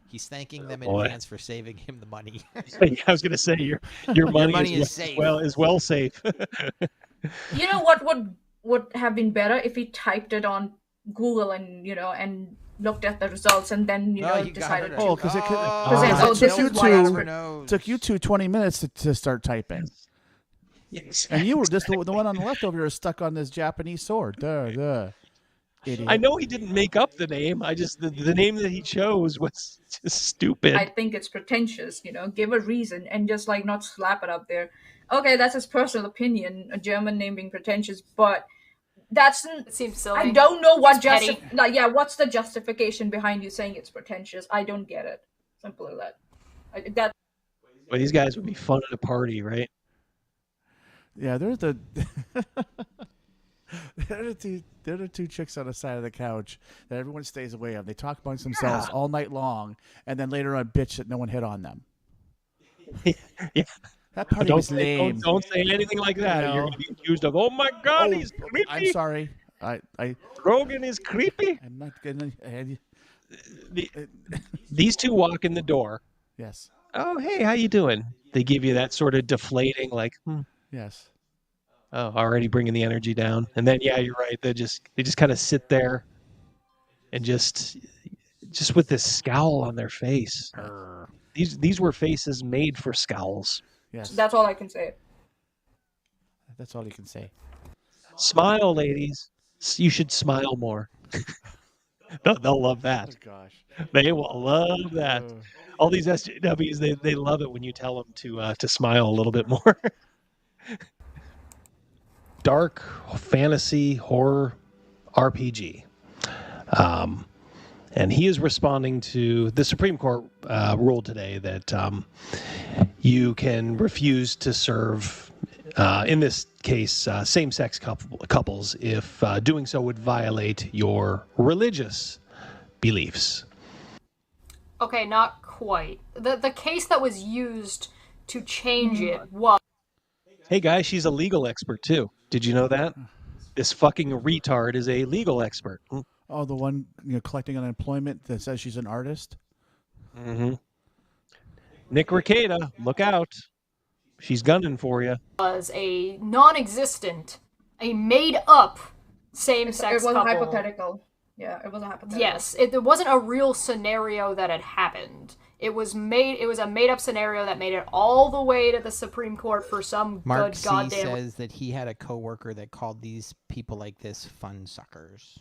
He's thanking them in boy. advance for saving him the money. I was going to say your money, is is safe. well safe. You know what would have been better if he typed it on Google and and looked at the results and then decided to. Oh, because it could. Took you two 20 minutes to start typing. Yes. And you were just the one on the left over here stuck on this Japanese sword. Duh. Idiot. I know he didn't make up the name. I just the name that he chose was just stupid. I think it's pretentious, give a reason and just not slap it up there. Okay, that's his personal opinion, a German name being pretentious, but it seems silly. I don't know what petty. what's the justification behind you saying it's pretentious? I don't get it. Simple as that. Well, these guys would be fun at a party, right? Yeah, they're the they're the two chicks on the side of the couch that everyone stays away of. They talk amongst themselves all night long, and then later on bitch that no one hit on them. Yeah. That party was lame. Don't say anything like that. You're going to be accused of, oh my God, he's creepy. I'm sorry. Rogan is creepy. I'm not gonna. These two walk in the door. Yes. Oh, hey, how you doing? They give you that sort of deflating, Yes. Oh, already bringing the energy down. And then, yeah, you're right. They just kind of sit there and just with this scowl on their face. These were faces made for scowls. Yes. That's all I can say. That's all you can say. Smile, ladies. You should smile more. They'll love that. Oh, gosh. They will love that. All these SJWs, they love it when you tell them to smile a little bit more. Dark fantasy horror RPG. And he is responding to the Supreme Court ruled today that you can refuse to serve, in this case, same-sex couples if doing so would violate your religious beliefs. Okay, not quite. The case that was used to change it was... Hey, guys, she's a legal expert, too. Did you know that? This fucking retard is a legal expert. Oh, the one collecting unemployment that says she's an artist? Mm-hmm. Neckbeardia, look out. She's gunning for you. Was a non-existent, a made-up same-sex couple. It was hypothetical. Yeah, it was a hypothetical. Yes, it wasn't a real scenario that had happened. It was a made-up scenario that made it all the way to the Supreme Court for some Mark good C. goddamn... says that he had a coworker that called these people like this fun suckers.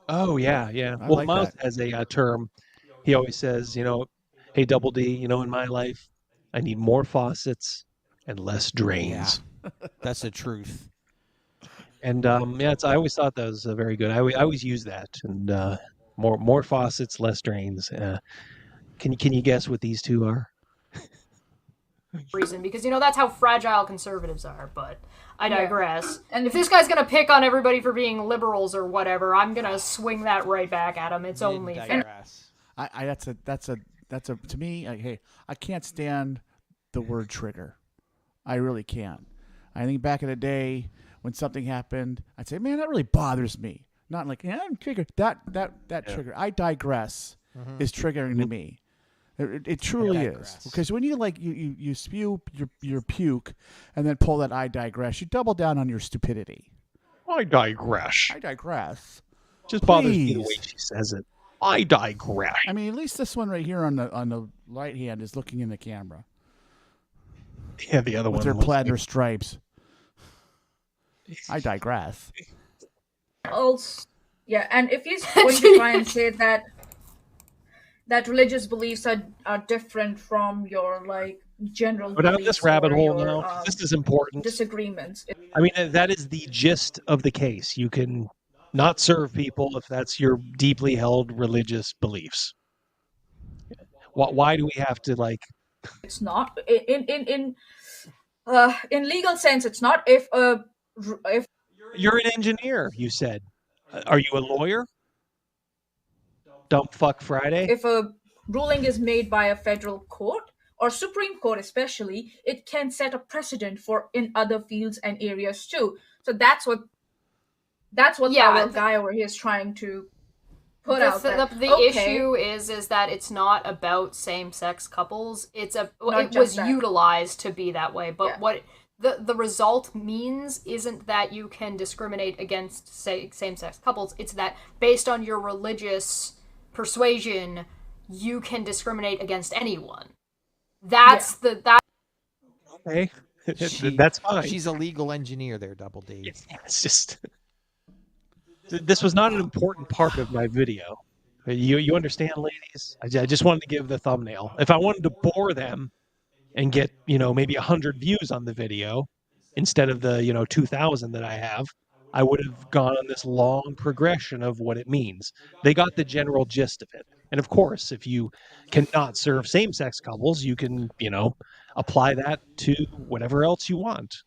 Oh, yeah. I Well, like Miles that. has a term. He always says, hey, Double D, in my life, I need more faucets and less drains. Yeah, that's the truth. And, I always thought that was very good. I always use that. And more faucets, less drains. Can you guess what these two are? reason, because that's how fragile conservatives are, but I digress. Yeah. And if this guy's gonna pick on everybody for being liberals or whatever, I'm gonna swing that right back at him. It's only fair. That's a to me, hey, I can't stand the word trigger. I really can't. I think back in the day when something happened, I'd say, man, that really bothers me. Not like, I'm triggered. That trigger. I digress is triggering to me. It truly is, because when you spew your puke and then pull that I digress, you double down on your stupidity. I digress. Just bothers me the way she says it. I digress. I mean, at least this one right here on the right hand is looking in the camera. Yeah, the other one with her plaid stripes. I digress. Also, yeah, and if he's going to try and say that religious beliefs are different from your general go down this rabbit hole now. This is important. Disagreements. I mean, that is the gist of the case. You can not serve people if that's your deeply held religious beliefs. Why do we have to It's not in legal sense. It's not if you're an engineer. You said, are you a lawyer? Dump fuck Friday. If a ruling is made by a federal court or Supreme Court especially, it can set a precedent for in other fields and areas too. So that's what our guy over here is trying to put out there. The issue is that it's not about same-sex couples. It was utilized to be that way, but what the result means isn't that you can discriminate against same-sex couples. It's that based on your religious persuasion, you can discriminate against anyone. That's Okay. That's fine. She's a legal engineer there, Double D. It's just... This was not an important part of my video. You understand, ladies? I just wanted to give the thumbnail. If I wanted to bore them and get, maybe 100 views on the video instead of the, 2,000 that I have, I would have gone on this long progression of what it means. They got the general gist of it. And of course, if you cannot serve same-sex couples, you can, apply that to whatever else you want.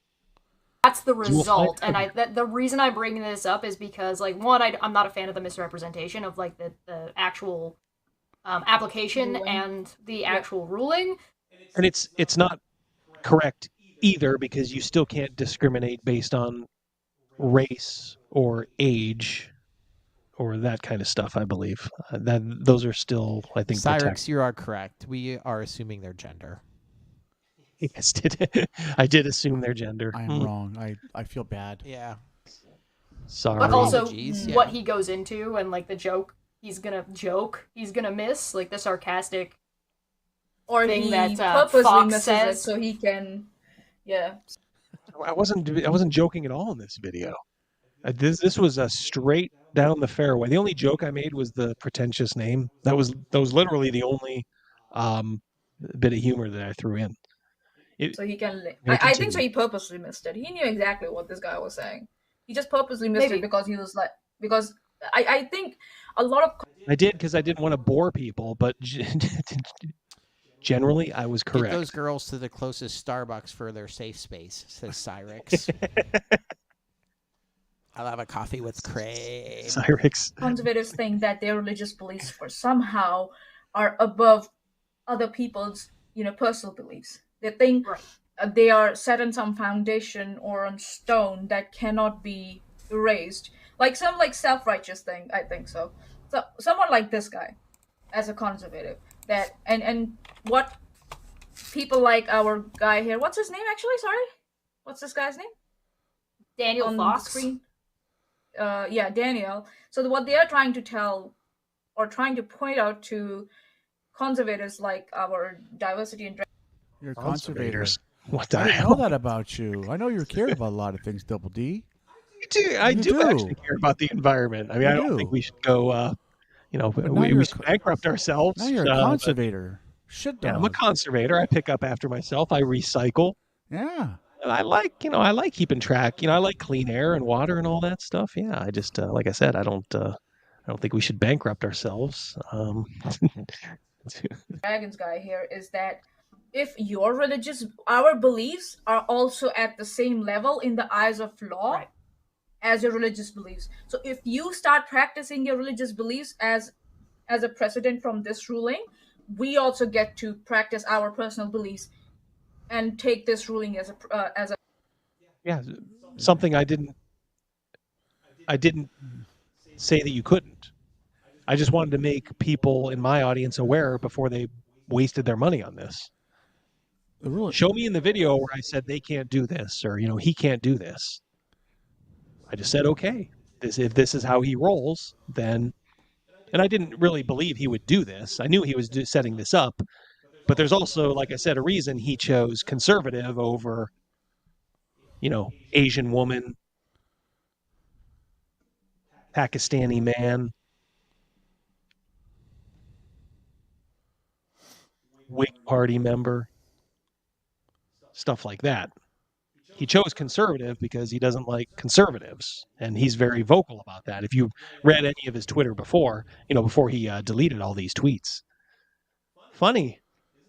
That's the result, and the reason I bring this up is because, like, one, I'm not a fan of the misrepresentation of, like, the actual application and the actual ruling. And it's not correct either, because you still can't discriminate based on race or age or that kind of stuff, I believe. Those are still, I think, Cyrix, you are correct. We are assuming their gender. Yes, I did assume their gender. I am wrong. I feel bad. Yeah. Sorry. But also, what he goes into and, like, the joke he's gonna miss, like, the sarcastic thing that purposely Fox misses says. it so he can, I wasn't joking at all in this video. This was a straight down the fairway. The only joke I made was the pretentious name. That was literally the only bit of humor that I threw in. So he can. I think so. He purposely missed it. He knew exactly what this guy was saying. He just purposely missed it because he was like, because I think a lot of. I did because I didn't want to bore people, but generally I was correct. Get those girls to the closest Starbucks for their safe space, says Cyrix. I'll have a coffee with cream. Cyrix. Conservatives think that their religious beliefs somehow are above other people's, personal beliefs. They think they are set on some foundation or on stone that cannot be erased. Like some self-righteous thing, I think so. So someone like this guy, as a conservative, that and what people like our guy here. What's his name actually? Sorry, what's this guy's name? Daniel Fox. Screen. Daniel. So what they are trying to tell or trying to point out to conservatives like our diversity and you're a conservator. What the hell? I didn't know that about you. I know you care about a lot of things, Double D. I do actually care about the environment. I mean, I don't think we should go, we should bankrupt ourselves. Now you're a conservator. Shit, dog. Yeah, I'm a conservator. I pick up after myself. I recycle. Yeah. And I like keeping track. I like clean air and water and all that stuff. Yeah, I just, like I said, I don't think we should bankrupt ourselves. Wagons guy here is that if our beliefs are also at the same level in the eyes of law as your religious beliefs. So if you start practicing your religious beliefs as a precedent from this ruling, we also get to practice our personal beliefs and take this ruling as a something I didn't say that you couldn't. I just wanted to make people in my audience aware before they wasted their money on this. Show me in the video where I said they can't do this or he can't do this. I just said, okay, if this is how he rolls, then, and I didn't really believe he would do this. I knew he was setting this up, but there's also, like I said, a reason he chose conservative over, Asian woman, Pakistani man, Whig Party member, stuff like that. He chose conservative because he doesn't like conservatives, and he's very vocal about that. If you read any of his Twitter before, before he deleted all these tweets. Funny,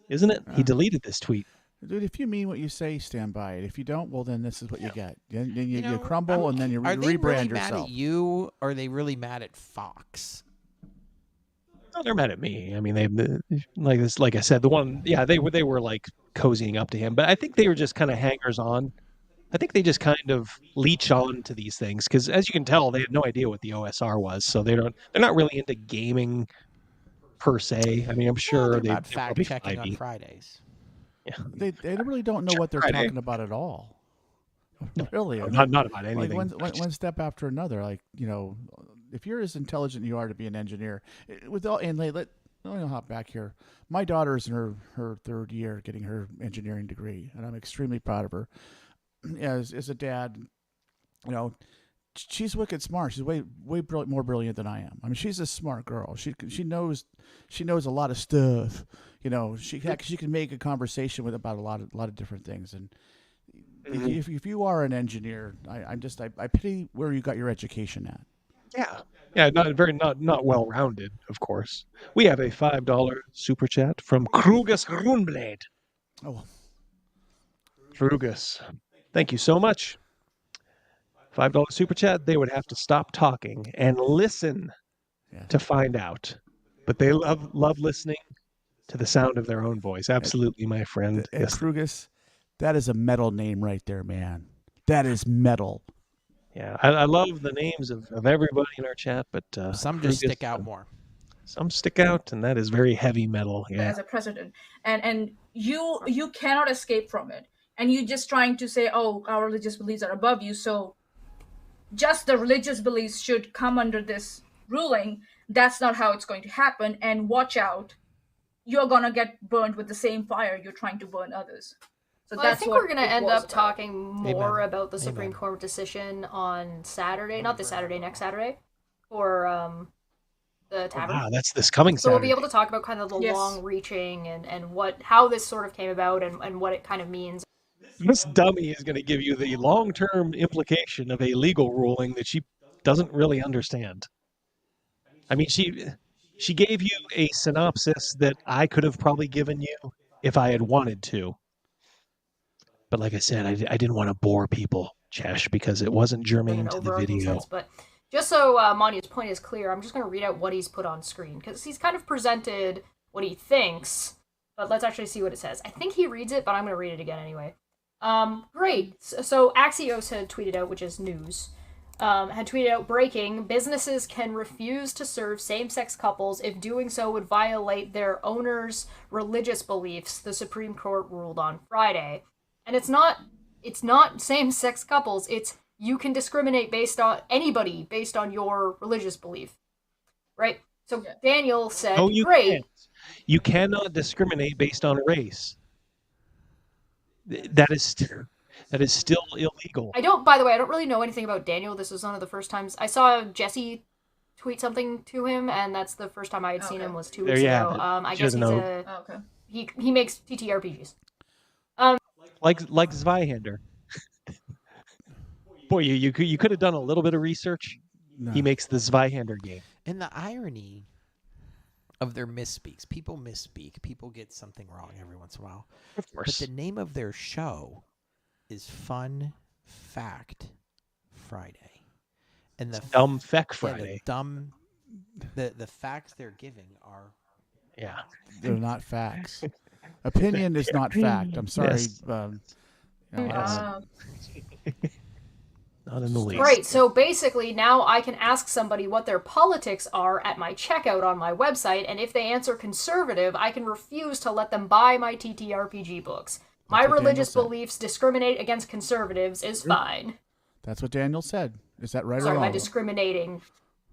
isn't it? He deleted this tweet. Dude, if you mean what you say, stand by it. If you don't, well, then this is what you get. Then you crumble, and then you rebrand yourself. Are they really mad at you, or are they really mad at Fox? Well, they're mad at me. I mean, like I said, the one, yeah, they were like cozying up to him, but I think they were just kind of hangers on. I think they just kind of leech on to these things because, as you can tell, they had no idea what the OSR was, so they're not really into gaming per se. I mean, I'm sure they're about they're probably fact-checking on fivey. Fridays. Yeah, They really don't know what they're Friday. talking about at all. Really, not about like anything. one step after another. Like, you know, if you're as intelligent you are to be an engineer, with all and let me hop back here. My daughter is in her third year getting her engineering degree, and I'm extremely proud of her. As a dad, you know, she's wicked smart. She's way more brilliant than I am. I mean, she's a smart girl. She knows a lot of stuff. You know, she can make a conversation about a lot of different things. And if you are an engineer, I pity where you got your education at. Yeah, not well rounded, of course. We have a $5 super chat from Krugus Runblade. Oh, Krugus, thank you so much. $5 super chat. They would have to stop talking and listen to find out, but they love listening to the sound of their own voice. Absolutely, my friend. Yes. Krugus, that is a metal name right there, man. That is metal. Yeah, I love the names of everybody in our chat, but some just stick out more. Some stick out, and that is very heavy metal. Yeah. As a president, and you cannot escape from it, and you're just trying to say, oh, our religious beliefs are above you, so just the religious beliefs should come under this ruling. That's not how it's going to happen, and watch out, you're gonna get burned with the same fire you're trying to burn others. So well, I think we're going to end up about. talking more about the Supreme Court decision on Saturday, not this Saturday, next Saturday, for the tavern. Wow, that's this coming Saturday. So we'll be able to talk about kind of the long-reaching and how this sort of came about and what it kind of means. This dummy is going to give you the long-term implication of a legal ruling that she doesn't really understand. I mean, she gave you a synopsis that I could have probably given you if I had wanted to. But like I said, I didn't want to bore people, Chesh, because it wasn't germane to the video. Sense, but just so Mania's point is clear, I'm just going to read out what he's put on screen, because he's kind of presented what he thinks, but let's actually see what it says. I think he reads it, but I'm going to read it again anyway. Great. So Axios had tweeted out, which is news, had tweeted out, breaking, businesses can refuse to serve same-sex couples if doing so would violate their owners' religious beliefs, the Supreme Court ruled on Friday. And it's not same-sex couples, it's you can discriminate based on anybody based on your religious belief. Right? So Daniel said, oh, you great. Can't. You cannot discriminate based on race. That is still illegal. By the way, I don't really know anything about Daniel. This was one of the first times I saw Jesse tweet something to him, and that's the first time I had seen him was 2 weeks ago. I guess he makes TTRPGs. Like Zweihander. Boy, you could have done a little bit of research. No. He makes the Zweihander game. And the irony of their misspeaks. People misspeak. People get something wrong every once in a while. Of course. But the name of their show is Fun Fact Friday. And the Dumb Feck Friday. The facts they're giving are... Yeah. They're not facts. Opinion is not fact. I'm sorry. Yes. Not in the least. Right, so basically now I can ask somebody what their politics are at my checkout on my website, and if they answer conservative, I can refuse to let them buy my TTRPG books. My religious beliefs discriminate against conservatives is fine. That's what Daniel said. Is that right or wrong?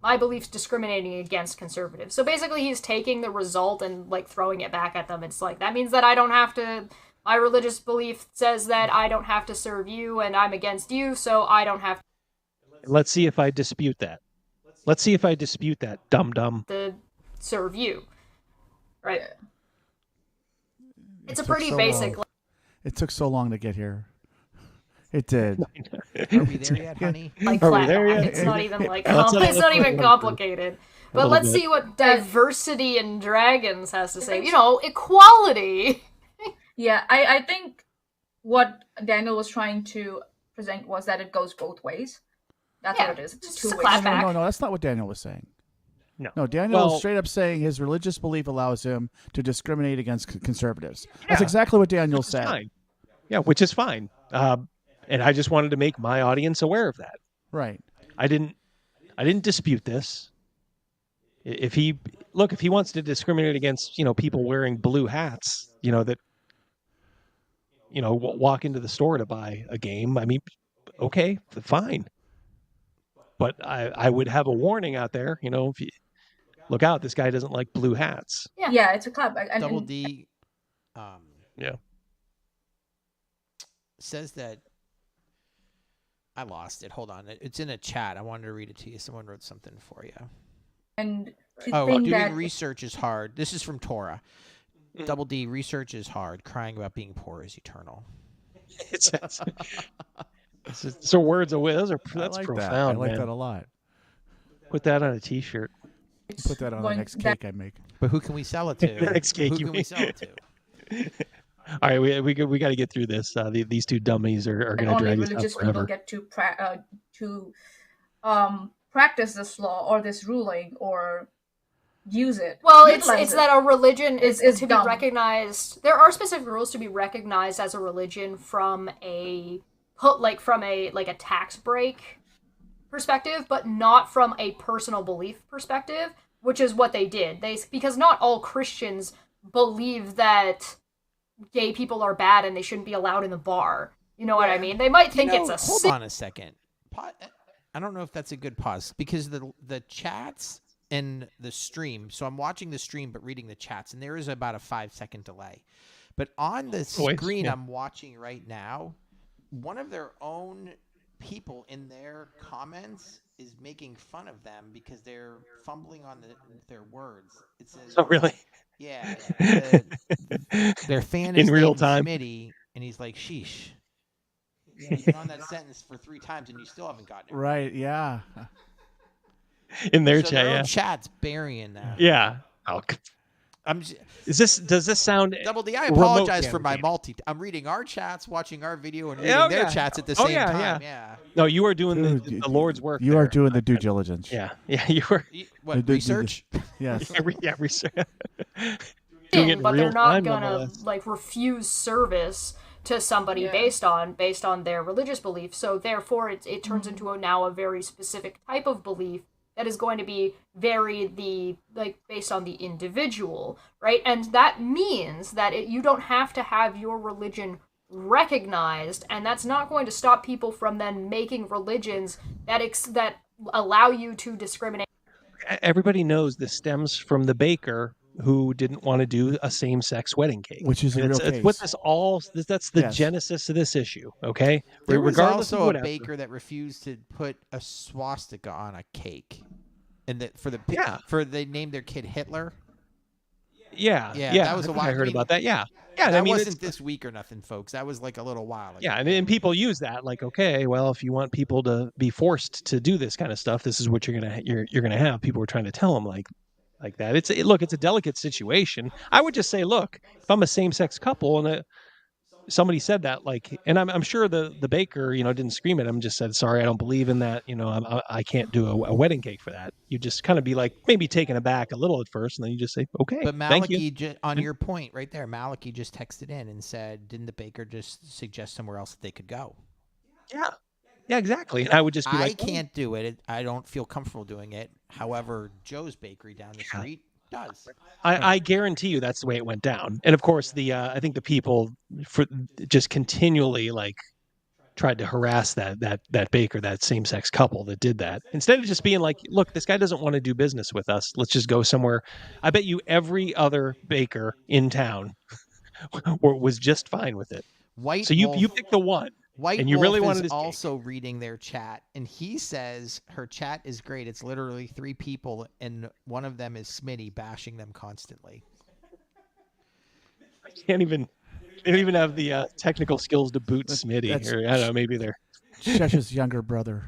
My beliefs discriminating against conservatives. So basically he's taking the result and like throwing it back at them. It's like, that means that I don't have to... My religious belief says that I don't have to serve you and I'm against you, so I don't have to... Let's see if I dispute that. Dum-dum. To serve you. Right. It's a pretty basic... It took so long to get here. It did. Are we there yet, honey? Like flat. It's not even like it's not even complicated. But let's see what Diversity in Dragons has to say. You know, equality. Yeah, I think what Daniel was trying to present was that it goes both ways. That's what it is. It's two ways. No, that's not what Daniel was saying. No, Daniel's straight up saying his religious belief allows him to discriminate against conservatives. That's exactly what Daniel said. Fine. Yeah, which is fine. And I just wanted to make my audience aware of that. Right. I didn't dispute this. If he wants to discriminate against, people wearing blue hats, that, walk into the store to buy a game, I mean, okay, fine. But I would have a warning out there, if you look out, this guy doesn't like blue hats. Yeah, it's a club. Double D says that I lost it. Hold on. It's in a chat. I wanted to read it to you. Someone wrote something for you. And doing research is hard. This is from Torah. Double D, research is hard. Crying about being poor is eternal. So words of wisdom. That's like profound. That. I like man. that a lot. Put that on a T-shirt. Put that on the next cake I make. But who can we sell it to? The next cake who you can we make. sell it to? All right, we got to get through this. These two dummies are going to drag us out religious forever. people get to practice this law or this ruling or use it. Well, utilize it's it. that a religion is to dumb. be recognized. There are specific rules to be recognized as a religion from a tax break perspective, but not from a personal belief perspective, which is what they did. Because not all Christians believe that gay people are bad and they shouldn't be allowed in the bar. You know what I mean? They might think it's a Hold on a second. I don't know if that's a good pause because the chats and the stream. So I'm watching the stream but reading the chats, and there is about a 5-second delay. But on the screen I'm watching right now, one of their own people in their comments is making fun of them because they're fumbling on their words. It says, "Oh, really?" Yeah. Their fan in is real named time, Smitty, and he's like, "Sheesh." You've been on that sentence for 3 times, and you still haven't gotten it. Right? Yeah. In their So chat, their own yeah. chat's burying that. Yeah. Oh, does this sound Double D? I remote apologize for my damaging? I'm reading our chats, watching our video, and reading their chats at the same time. Yeah. No, you are doing the Lord's work. You are doing the due diligence. Yeah, you are. What, research? Yes. Research. Doing it in but real they're not time, gonna nonetheless. refuse service to somebody based on their religious belief. So therefore, it turns into a very specific type of belief that is going to be based on the individual, right? And that means that you don't have to have your religion recognized, and that's not going to stop people from then making religions that allow you to discriminate. Everybody knows this stems from the baker who didn't want to do a same-sex wedding cake, which is a real case. It's what that's the genesis of this issue. Okay, There was regardless also of whatever. a baker that refused to put a swastika on a cake, and that they named their kid Hitler. Yeah. That was a while. I heard about that. Yeah. That wasn't this week or nothing, folks. That was like a little while ago. Yeah, and people use that like, okay, well, if you want people to be forced to do this kind of stuff, this is what you're gonna have. People were trying to tell them like that. It's a delicate situation. I would just say, look, if I'm a same-sex couple and somebody said that, and I'm sure the baker, didn't scream at him, just said, sorry, I don't believe in that. I can't do a wedding cake for that. You just kind of be like, maybe taken aback a little at first, and then you just say, okay, But thank you. Malachi, on your point right there, Malachi just texted in and said, didn't the baker just suggest somewhere else that they could go? Yeah, exactly. And I would just be I like, can't do it. I don't feel comfortable doing it. However, Joe's Bakery down the street does. I guarantee you that's the way it went down. And of course, I think the people just continually tried to harass that baker, that same-sex couple that did that. Instead of just being like, look, this guy doesn't want to do business with us. Let's just go somewhere. I bet you every other baker in town was just fine with it. So you picked the one. White and you Wolf really is wanted to also reading their chat, and he says her chat is great. It's literally 3 people, and one of them is Smitty bashing them constantly. They don't even have the technical skills to boot Smitty. Or, I don't know, maybe they're Shesh's younger brother.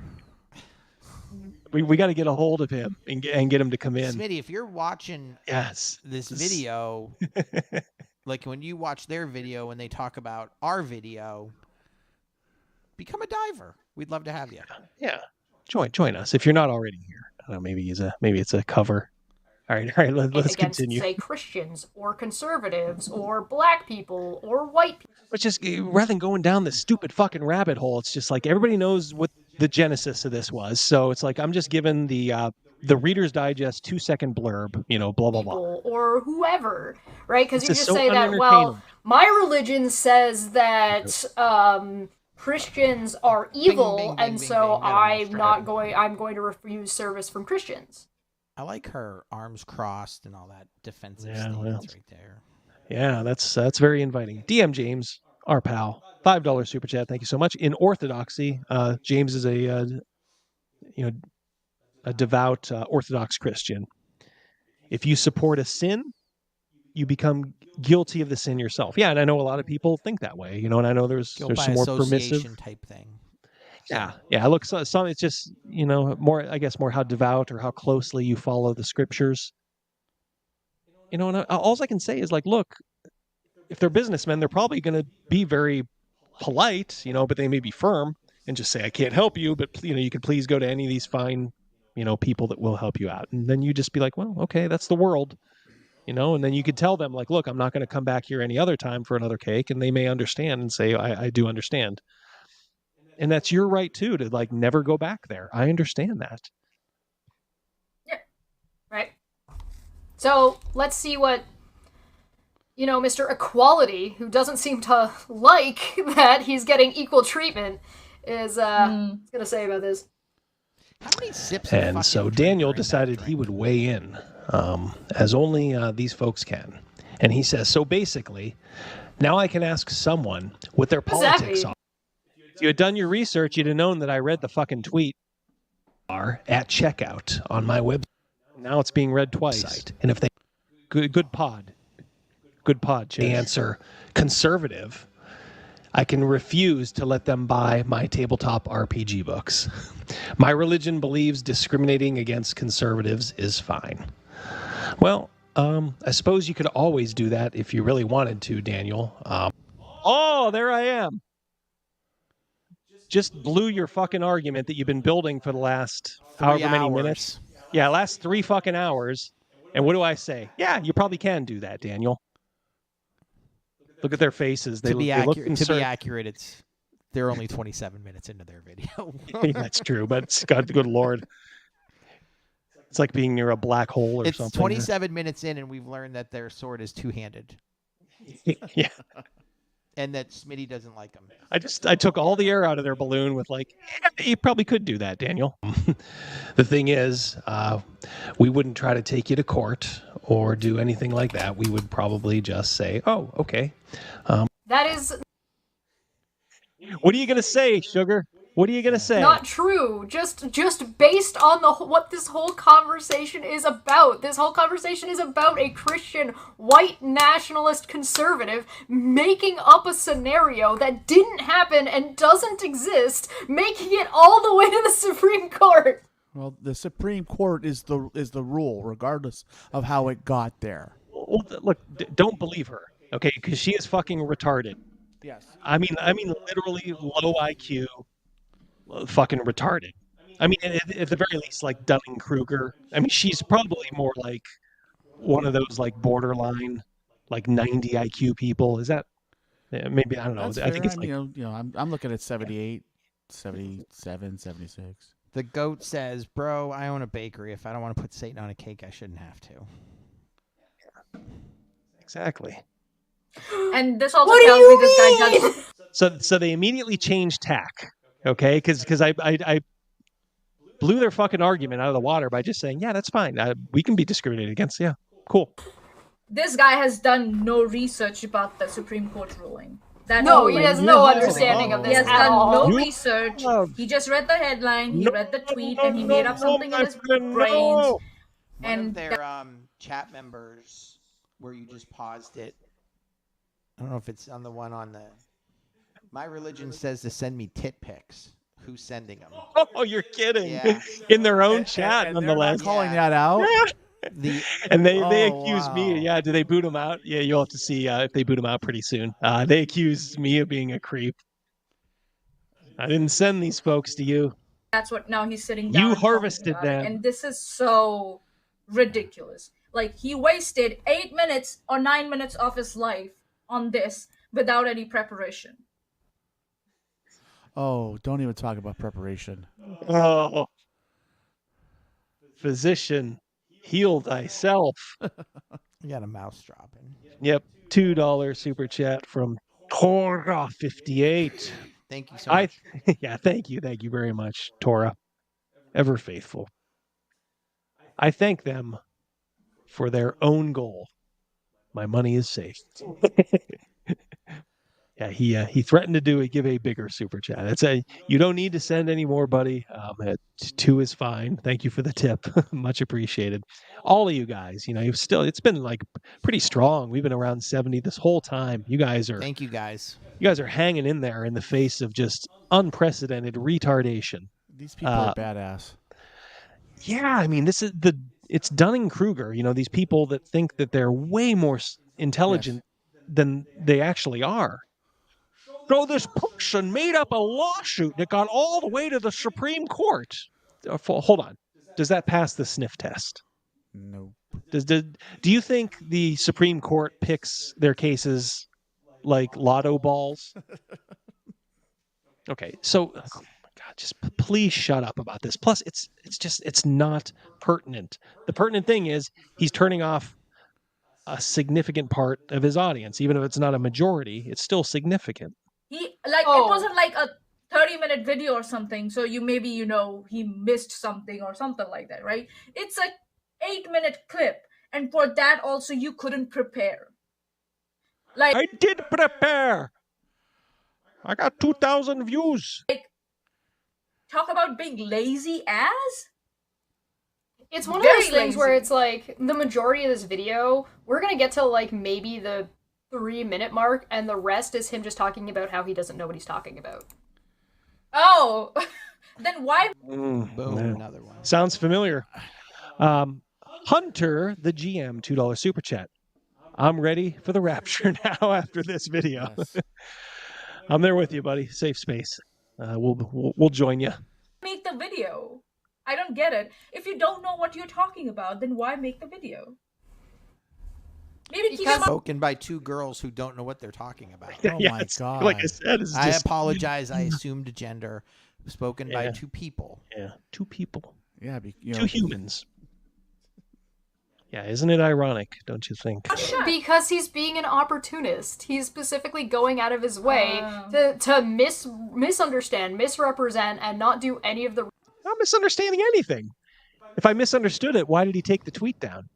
We got to get a hold of him and get him to come in. Smitty, if you're watching this video, like when you watch their video and they talk about our video, become a diver. We'd love to have you. Yeah, join us if you're not already here. I don't know, maybe it's a cover. All right. Let's against, continue. say, Christians or conservatives or black people or white people. But just rather than going down this stupid fucking rabbit hole, it's just like everybody knows what the genesis of this was. So it's like I'm just giving the Reader's Digest 2-second blurb, blah blah blah, or whoever, right? Because you This is just so say that, well, unentertaining. my religion says that Christians are evil, and so I'm going to refuse service from Christians. I like her arms crossed and all that defensive Yeah, stance right there. Yeah, that's very inviting. DM James, our pal, $5 super chat. Thank you so much. In orthodoxy, James is a devout Orthodox Christian. If you support a sin, you become guilty of the sin yourself. Yeah, and I know a lot of people think that way, and I know there's some more permissive type thing. Yeah. Look, some it's just more, I guess, more how devout or how closely you follow the scriptures. And all I can say is like, look, if they're businessmen, they're probably going to be very polite, but they may be firm and just say, I can't help you, but you can please go to any of these fine, people that will help you out. And then you just be like, well, okay, that's the world, and then you could tell them like, look, I'm not going to come back here any other time for another cake. And they may understand and say, I do understand. And that's your right too, to like never go back there. I understand that. Yeah. Right. So let's see what, Mr. Equality, who doesn't seem to like that he's getting equal treatment, is going to say about this. How many sips? And so Daniel decided he would weigh in, as only these folks can. And he says, so basically, now I can ask someone what their politics are. If you had done your research, you'd have known that I read the fucking tweet at checkout on my website. Now it's being read twice. And if they good pod, they answer conservative, I can refuse to let them buy my tabletop RPG books. My religion believes discriminating against conservatives is fine. Well, I suppose you could always do that if you really wanted to, Daniel. Oh, there I am. Just blew your fucking argument that you've been building for the last however many minutes. Yeah, last 3 fucking hours. And what do I say? Yeah, you probably can do that, Daniel. Look at their faces. They To be look accurate, they're only 27 minutes into their video. That's true, but God, good Lord. It's like being near a black hole or something. It's 27 minutes in, and we've learned that their sword is two-handed. Yeah. And that Smitty doesn't like them. I took all the air out of their balloon with like, you probably could do that, Daniel. The thing is, we wouldn't try to take you to court or do anything like that. We would probably just say, oh, okay. That is What are you going to say, Sugar? What are you going to say? not true. Just based on what this whole conversation is about. This whole conversation is about a Christian white nationalist conservative making up a scenario that didn't happen and doesn't exist, making it all the way to the Supreme Court. Well, the Supreme Court is the rule, regardless of how it got there. Well, look, don't believe her, okay? Because she is fucking retarded. Yes. I mean, literally low IQ. Fucking retarded. I mean, at the very least, like Dunning-Kruger. I mean, she's probably more like one of those like borderline, like 90 IQ people. Is that maybe? I don't know. That's I think fair. it's like I'm looking at 78, 77, 76. The goat says, "Bro, I own a bakery. If I don't want to put Satan on a cake, I shouldn't have to." Exactly. And this also tells me this guy does. So they immediately changed tack. Okay, because I blew their fucking argument out of the water by just saying, yeah, that's fine. We can be discriminated against. Yeah, cool. This guy has done no research about the Supreme Court ruling. No, he has no understanding of this He has at done all. no research. He just read the headline, he read the tweet, and he made up something in his brains. One of their chat members, where you just paused it. I don't know if it's on the one on the. My religion says to send me tit pics. Who's sending them? Oh, you're kidding! Yeah. In their own chat, and nonetheless. They're not calling that out. And they accused me. Yeah, do they boot him out? Yeah, you'll have to see if they boot him out pretty soon. They accused me of being a creep. I didn't send these folks to you. That's what now he's sitting down. You and talking harvested about them. it. And this is so ridiculous. Like, he wasted 8 minutes or 9 minutes of his life on this without any preparation. Oh, don't even talk about preparation. Oh, physician, heal thyself. You got a mouse dropping. Yep, $2 super chat from Tora58. Thank you so much. Yeah, thank you very much, Tora. Ever faithful. I thank them for their own goal. My money is safe. Yeah, he threatened to give a bigger super chat. You don't need to send any more, buddy. 2 is fine. Thank you for the tip. Much appreciated. All of you guys, it's been like pretty strong. We've been around 70 this whole time. Thank you guys. You guys are hanging in there in the face of just unprecedented retardation. These people are badass. Yeah, I mean, it's Dunning-Kruger. These people that think that they're way more intelligent than they actually are. So this person made up a lawsuit that got all the way to the Supreme Court. Hold on. Does that pass the sniff test? No. Do you think the Supreme Court picks their cases like lotto balls? Okay, so oh my God, just please shut up about this. Plus, it's not pertinent. The pertinent thing is he's turning off a significant part of his audience, even if it's not a majority. It's still significant. It wasn't like a 30-minute video or something, so he missed something or something like that, right? It's a 8-minute clip, and for that also you couldn't prepare. Like, I did prepare. I got 2,000 views. Talk about being lazy as? It's one of those things where it's like, the majority of this video, we're gonna get to like maybe the 3-minute mark, and the rest is him just talking about how he doesn't know what he's talking about. Oh, then why? Boom, another one. Sounds familiar. Hunter, the GM, $2 super chat. I'm ready for the rapture now after this video. Yes. I'm there with you, buddy. Safe space. We'll join you. Make the video. I don't get it. If you don't know what you're talking about, then why make the video? Maybe keep spoken by 2 girls who don't know what they're talking about. Oh my God. Like I said, I apologize. I assumed gender. Spoken by 2 people. Yeah, 2 people. Yeah, 2 humans. Yeah, isn't it ironic, don't you think? Because he's being an opportunist. He's specifically going out of his way to misunderstand, misrepresent, and not do any of the... I'm not misunderstanding anything. If I misunderstood it, why did he take the tweet down?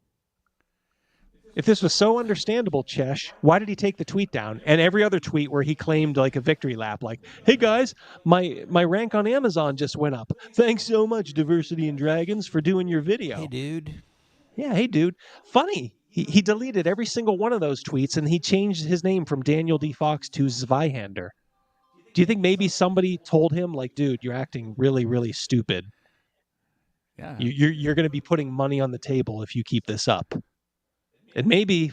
If this was so understandable, Chesh, why did he take the tweet down? And every other tweet where he claimed like a victory lap, like, hey guys, my rank on Amazon just went up. Thanks so much, Diversity and Dragons, for doing your video. Hey, dude. Yeah, hey, dude. Funny. He deleted every single one of those tweets, and he changed his name from Daniel D. Fox to Zweihander. Do you think maybe somebody told him, like, dude, you're acting really, really stupid. Yeah. You're going to be putting money on the table if you keep this up. And maybe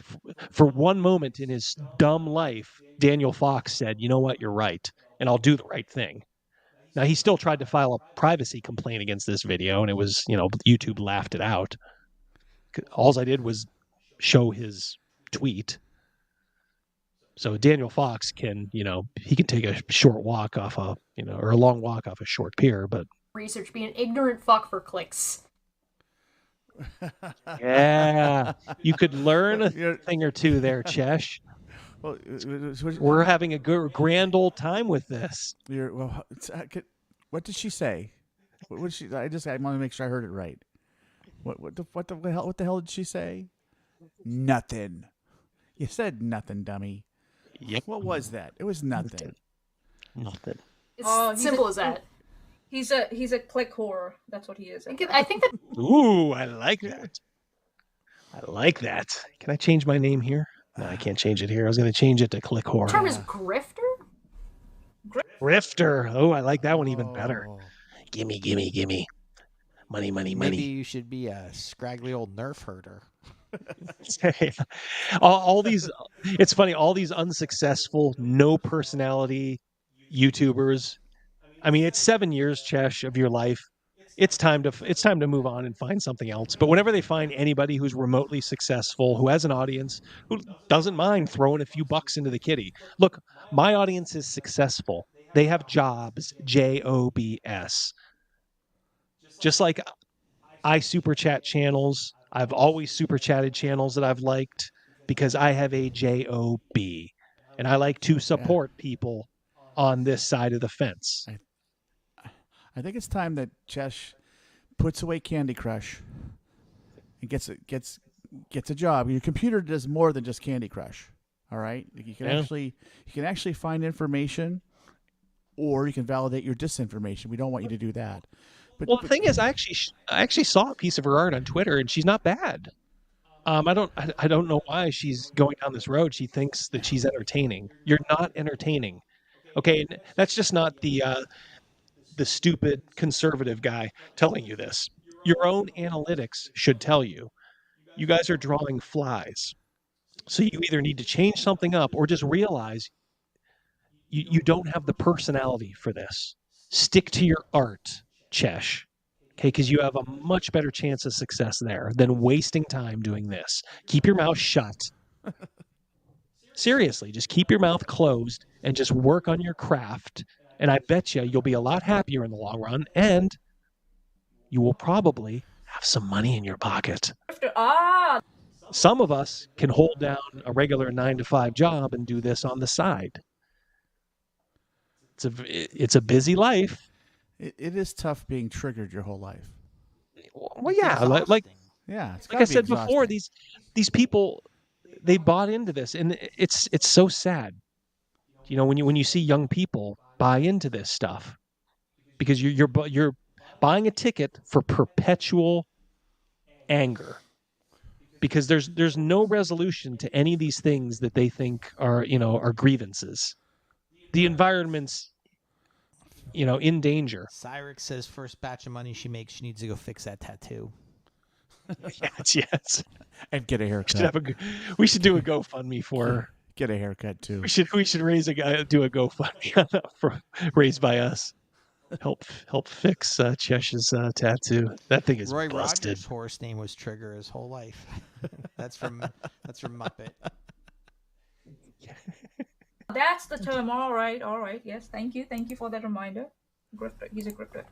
for one moment in his dumb life, Daniel Fox said, you know what, you're right, and I'll do the right thing. Now, he still tried to file a privacy complaint against this video, and it was, YouTube laughed it out. All I did was show his tweet. So Daniel Fox can, he can take a short walk off or a long walk off a short pier, but... Research, be an ignorant fuck for clicks. Yeah, you could learn a thing or two there, Chesh. Well, we're having a grand old time with this. What did she say? What did she? I want to make sure I heard it right. What the hell did she say? Nothing. You said nothing, dummy. Yep. What was that? It was nothing. Nothing. It's simple as that. He's a click whore. That's what he is. I think that. Ooh, I like that. I like that. Can I change my name here? No, I can't change it here. I was going to change it to click whore. The term is grifter? Grifter. Oh, I like that one even better. Gimme, gimme, gimme. Money, money, money. Maybe you should be a scraggly old Nerf herder. all these, it's funny, all these unsuccessful, no personality YouTubers. I mean, it's 7 years, Chesh, of your life. it's time to move on and find something else. But whenever they find anybody who's remotely successful, who has an audience, who doesn't mind throwing a few bucks into the kitty. Look, my audience is successful. They have jobs, jobs. Just like I super chat channels, I've always super chatted channels that I've liked because I have a job, and I like to support people on this side of the fence. I think it's time that Chesh puts away Candy Crush and gets a job. Your computer does more than just Candy Crush. All right, you can actually find information, or you can validate your disinformation. We don't want you to do that. But the thing is, I actually saw a piece of her art on Twitter, and she's not bad. I don't know why she's going down this road. She thinks that she's entertaining. You're not entertaining. Okay, that's just not the stupid conservative guy telling you this. Your own analytics should tell you. You guys are drawing flies. So you either need to change something up or just realize you don't have the personality for this. Stick to your art, Chesh. Okay, because you have a much better chance of success there than wasting time doing this. Keep your mouth shut. Seriously, just keep your mouth closed and just work on your craft. And I bet you'll be a lot happier in the long run, and you will probably have some money in your pocket. Some of us can hold down a regular 9-to-5 job and do this on the side. It's a busy life. It is tough being triggered your whole life. Well, yeah, like I said before, these people, they bought into this, and it's so sad. You know, when you see young people buy into this stuff, because you're buying a ticket for perpetual anger, because there's no resolution to any of these things that they think are grievances. The environment's in danger. Cyrix says first batch of money she makes, she needs to go fix that tattoo. Yes. And get a haircut. We should do a GoFundMe for her. Get a haircut too. We should do a GoFundMe raised by us. Help fix Chesh's tattoo. That thing is Roy busted. Rogers' horse name was Trigger his whole life. That's from Muppet. That's the term. All right. Yes, thank you for that reminder. Grifter. He's a grifter.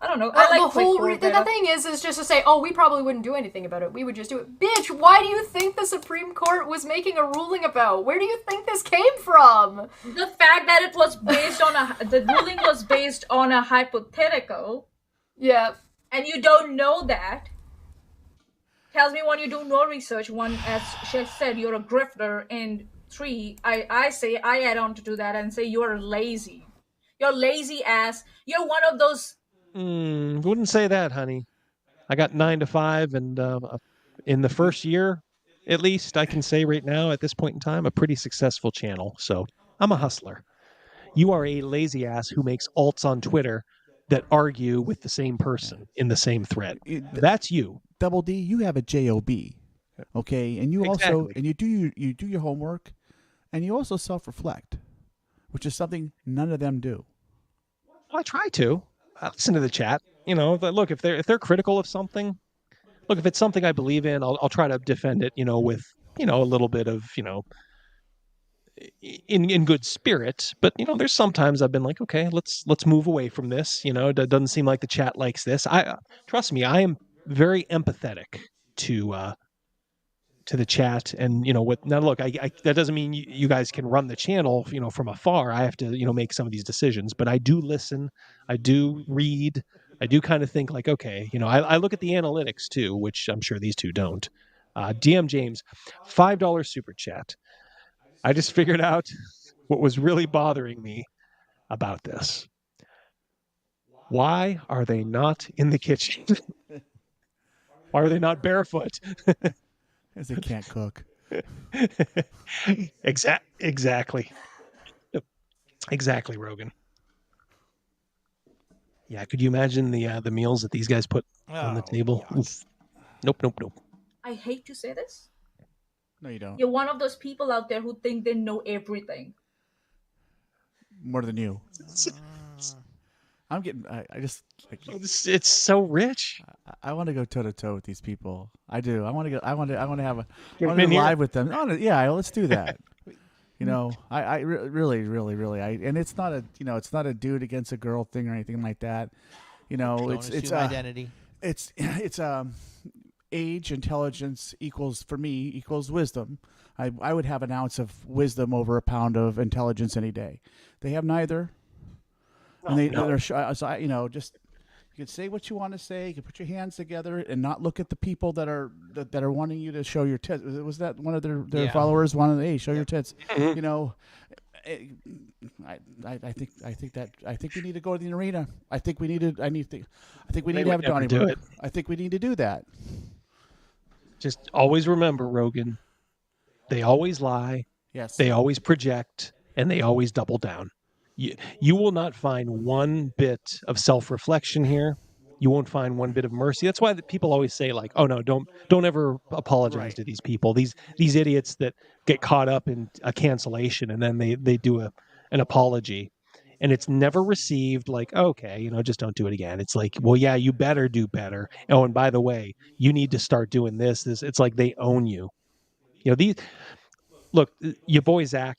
I don't know. I like the thing is just to say, oh, we probably wouldn't do anything about it. We would just do it. Bitch, why do you think the Supreme Court was making a ruling about? Where do you think this came from? The fact that it was based on the ruling was based on a hypothetical. Yeah. And you don't know that. Tells me when you do no research. One, as she said, you're a grifter, and 3, I say I add on to that and say you're lazy. You're lazy ass. You're one of those. Wouldn't say that, honey. I got 9 to 5, and in the first year, at least, I can say right now at this point in time, a pretty successful channel. So I'm a hustler. You are a lazy ass who makes alts on Twitter that argue with the same person in the same thread. That's you. Double D, you have a job, okay, and you also you do your homework, and you also self-reflect, which is something none of them do. Well, I try to. I listen to the chat. Look, if they're critical of something, look, if it's something I believe in, I'll try to defend it. With a little bit of in good spirit. But there's sometimes I've been like, okay, let's move away from this. It doesn't seem like the chat likes this. Trust me, I am very empathetic to the chat, and what now. Look, I that doesn't mean you guys can run the channel from afar. I have to make some of these decisions, but I do listen, I do read, I do kind of think like, okay, I look at the analytics too, which I'm sure these two don't. DM James, $5 super chat. I just figured out what was really bothering me about this. Why are they not in the kitchen? Why are they not barefoot? Because they can't cook. Exactly. Exactly, Rogan. Yeah, could you imagine the meals that these guys put on the table? Oof. Nope. I hate to say this. No, you don't. You're one of those people out there who think they know everything. More than you. I'm getting. I just. It's so rich. I want to go toe to toe with these people. I do. I want to go. I want to have a. Get I want to in go here. live with them. Yeah, let's do that. Really, and it's not a, it's not a dude against a girl thing or anything like that. Don't It's assume identity. It's age, intelligence equals wisdom. I would have an ounce of wisdom over a pound of intelligence any day. They have neither. And they're so just you can say what you want to say. You can put your hands together and not look at the people that are wanting you to show your tits. Was that one of their followers wanted, hey, show your tits? I think we need to go to the arena. I think we need to have Donnybrook. I think we need to do that. Just always remember, Rogan, they always lie. Yes. They always project, and they always double down. You will not find one bit of self-reflection here. You won't find one bit of mercy. That's why people always say, like, "Oh no, don't ever apologize to these people. These idiots that get caught up in a cancellation and then they do an apology, and it's never received like, okay, just don't do it again. It's like, well, yeah, you better do better. Oh, and by the way, you need to start doing this. It's like they own you. Look, your boy Zach.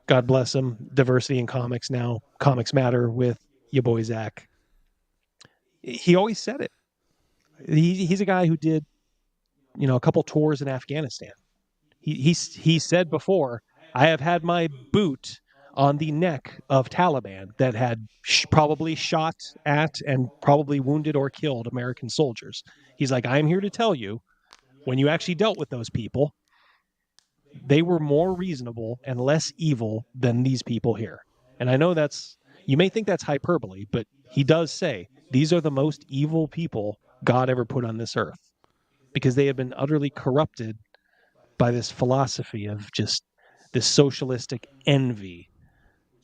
God bless him. Diversity in comics now. Comics matter with your boy Zach. He always said it. He's a guy who did, a couple tours in Afghanistan. He said before, I have had my boot on the neck of Taliban that had probably shot at and probably wounded or killed American soldiers. He's like, I'm here to tell you, when you actually dealt with those people, they were more reasonable and less evil than these people here. And I know you may think that's hyperbole, but he does say these are the most evil people God ever put on this earth, because they have been utterly corrupted by this philosophy of just this socialistic envy,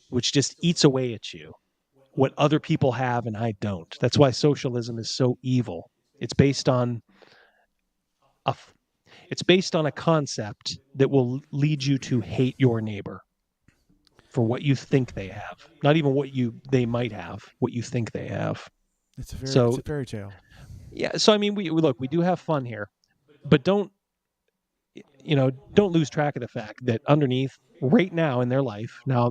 which just eats away at you what other people have and I don't. That's why socialism is so evil. It's based on a concept that will lead you to hate your neighbor for what you think they have, not even what they might have, what you think they have. It's a fairy tale. Yeah. So I mean, we do have fun here, but don't lose track of the fact that underneath, right now in their life, now,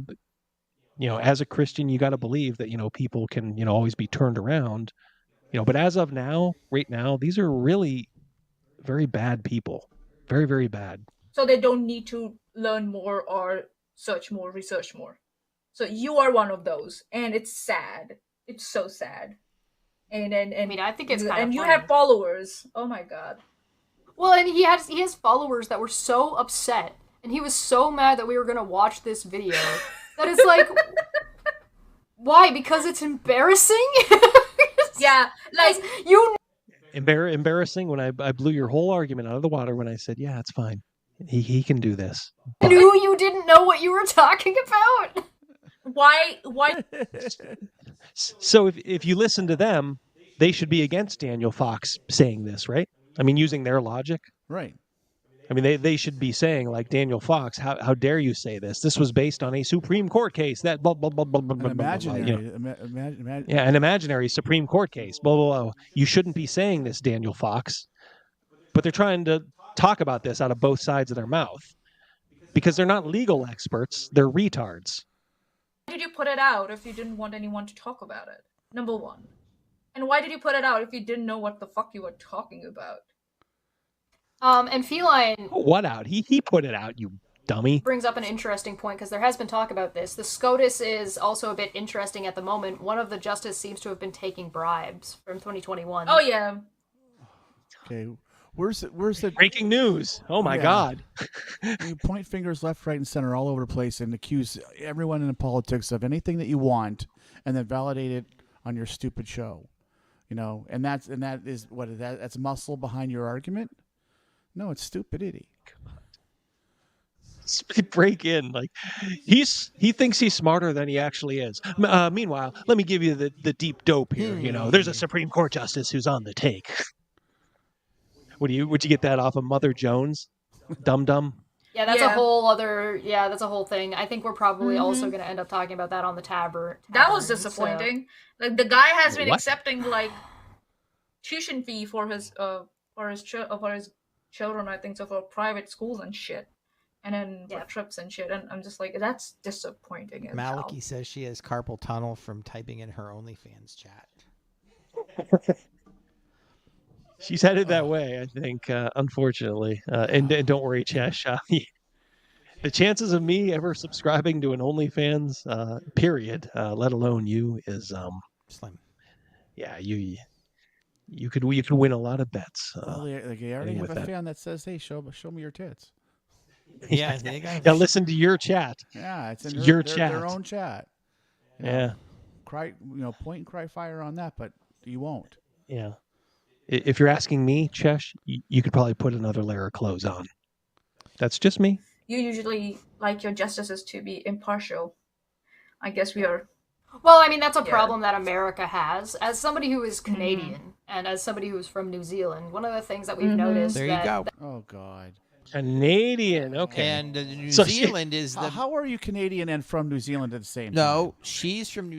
as a Christian, you got to believe that people can always be turned around, but as of now, right now, these are really very bad people. Very, very bad. So they don't need to learn more or search more, research more. So you are one of those, and it's sad. It's so sad. And I mean, I think it's kind of and you funny. have followers. Oh my god. Well, and he has followers that were so upset, and he was so mad that we were gonna watch this video that it's like, why? Because it's embarrassing. Yeah, like you. Embarrassing when I blew your whole argument out of the water when I said, yeah, it's fine. He can do this. But knew you didn't know what you were talking about. Why? So if you listen to them, they should be against Daniel Fox saying this, right? I mean, using their logic. Right. I mean, they should be saying, like, Daniel Fox, how dare you say this? This was based on a Supreme Court case that blah, blah, blah, blah, blah, blah, Imaginary. Yeah, an imaginary Supreme Court case. Blah, blah, blah. You shouldn't be saying this, Daniel Fox. But they're trying to talk about this out of both sides of their mouth because they're not legal experts. They're retards. Why did you put it out if you didn't want anyone to talk about it? Number one. And why did you put it out if you didn't know what the fuck you were talking about? And Feline... What out? He put it out, you dummy. Brings up an interesting point, because there has been talk about this. The SCOTUS is also a bit interesting at the moment. One of the justices seems to have been taking bribes from 2021. Oh, yeah. Okay. Where's the breaking news? Oh my God! You point fingers left, right, and center all over the place and accuse everyone in the politics of anything that you want, and then validate it on your stupid show. And that is what that's muscle behind your argument. No, it's stupidity. Break in, like he thinks he's smarter than he actually is. Meanwhile, let me give you the deep dope here. There's a Supreme Court justice who's on the take. Would you get that off of Mother Jones? Dum Dum. Yeah, that's a Yeah. whole other. Yeah, that's a whole thing. I think we're probably also Mhm. going to end up talking about that on the tavern. That was so- disappointing. Like the guy has been What? accepting like tuition fee for his children, I think so, for private schools and shit, and then for trips and shit. And I'm just like, that's disappointing. As hell. Maliki says she has carpal tunnel from typing in her OnlyFans chat. She's headed that way, I think, unfortunately. And don't worry, Chesh. The chances of me ever subscribing to an OnlyFans, period, let alone you, is slim. Yeah, you could win a lot of bets. Well, they already have with a that. fan that says, "Hey, show me your tits." Yeah, they got. Yeah, listen to your chat. Yeah, it's in your their, chat. their own chat. You know, Yeah. Cry, point and cry fire on that, but you won't. Yeah. If you're asking me, Chesh, you could probably put another layer of clothes on. That's just me. You usually like your justices to be impartial. I guess we are. Well, I mean, that's a Yeah. problem that America has. As somebody who is Mm-hmm. Canadian and as somebody who's from New Zealand, one of the things that we've Mhm. noticed There you that, go. Oh God. Canadian, okay. And New So Zealand is the. How are you Canadian and from New Zealand at the same time? No, she's from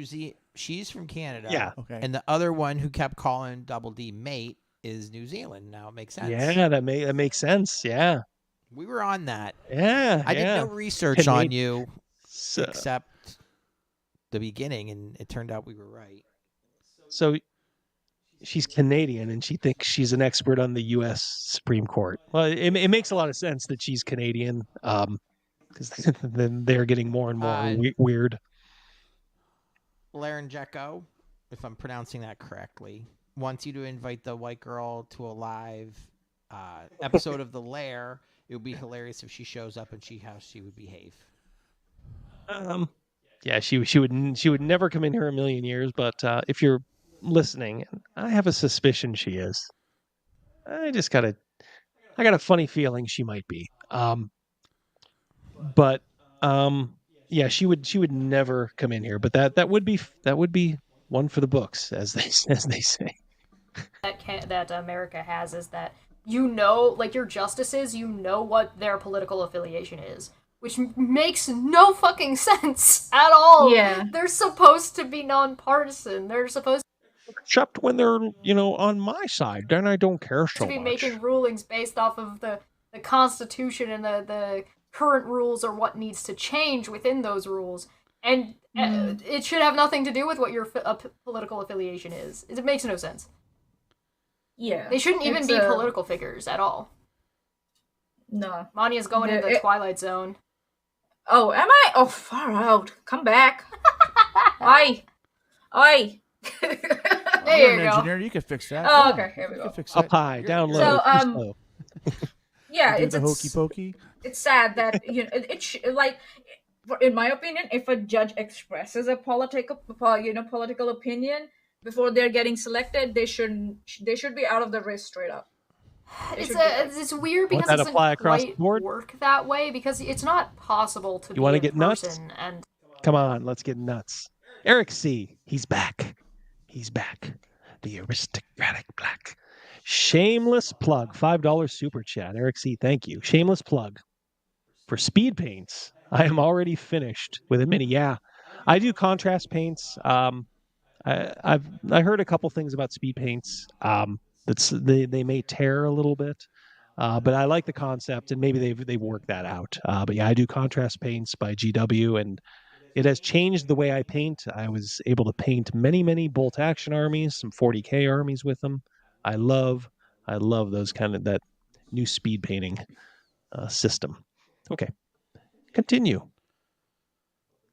She's from Canada. Yeah. Okay. And the other one who kept calling Double D mate is New Zealand. Now it makes sense. Yeah, that makes sense. Yeah. We were on that. Yeah. I did yeah. no research on Canadi- you So- except the beginning, and it turned out we were right. So she's Canadian and she thinks she's an expert on the U.S. Supreme Court. Well, it makes a lot of sense that she's Canadian, because then they're getting more and more weird. Lair, if I'm pronouncing that correctly, wants you to invite the white girl to a live episode of the Lair. It would be hilarious if she shows up and how she would behave. Yeah, she would never come in here a million years. But if you're listening, I have a suspicion she is. I got a funny feeling she might be. But yeah, she would never come in here. But that would be one for the books, as they say. that America has is that like your justices, what their political affiliation is, which makes no fucking sense at all. Yeah. They're supposed to be nonpartisan. They're supposed Except when they're on my side, then I don't care so to be much. making rulings based off of the Constitution and the current rules or what needs to change within those rules. And it should have nothing to do with what your political affiliation is. It makes no sense. Yeah. They shouldn't even It's be a- political figures at all. No. Mania's going into the Twilight Zone. Oh, am I? Oh, far out. Come back. Oi. Oi. There You're you an go. engineer. You can fix that. Oh, Yeah, okay, here we you go. can fix Up that. high, down low. So, too slow. Yeah, Do it's the hokey pokey. It's sad that like, in my opinion, if a judge expresses a political opinion before they're getting selected, they should be out of the race straight up. They should be out. It's weird Won't because that it apply doesn't across the quite board? work that way because it's not possible to You want to be get in nuts? person and Come on, let's get nuts. Eric C. He's back. He's back. The aristocratic black. Shameless plug. $5 super chat. Eric C. Thank you. Shameless plug for speed paints. I am already finished with a mini. Yeah, I do contrast paints. I heard a couple things about speed paints. They may tear a little bit, but I like the concept, and maybe they've worked that out. But yeah, I do contrast paints by GW, and it has changed the way I paint. I was able to paint many bolt action armies, some 40K armies with them. I love those that new speed painting system. Okay, continue.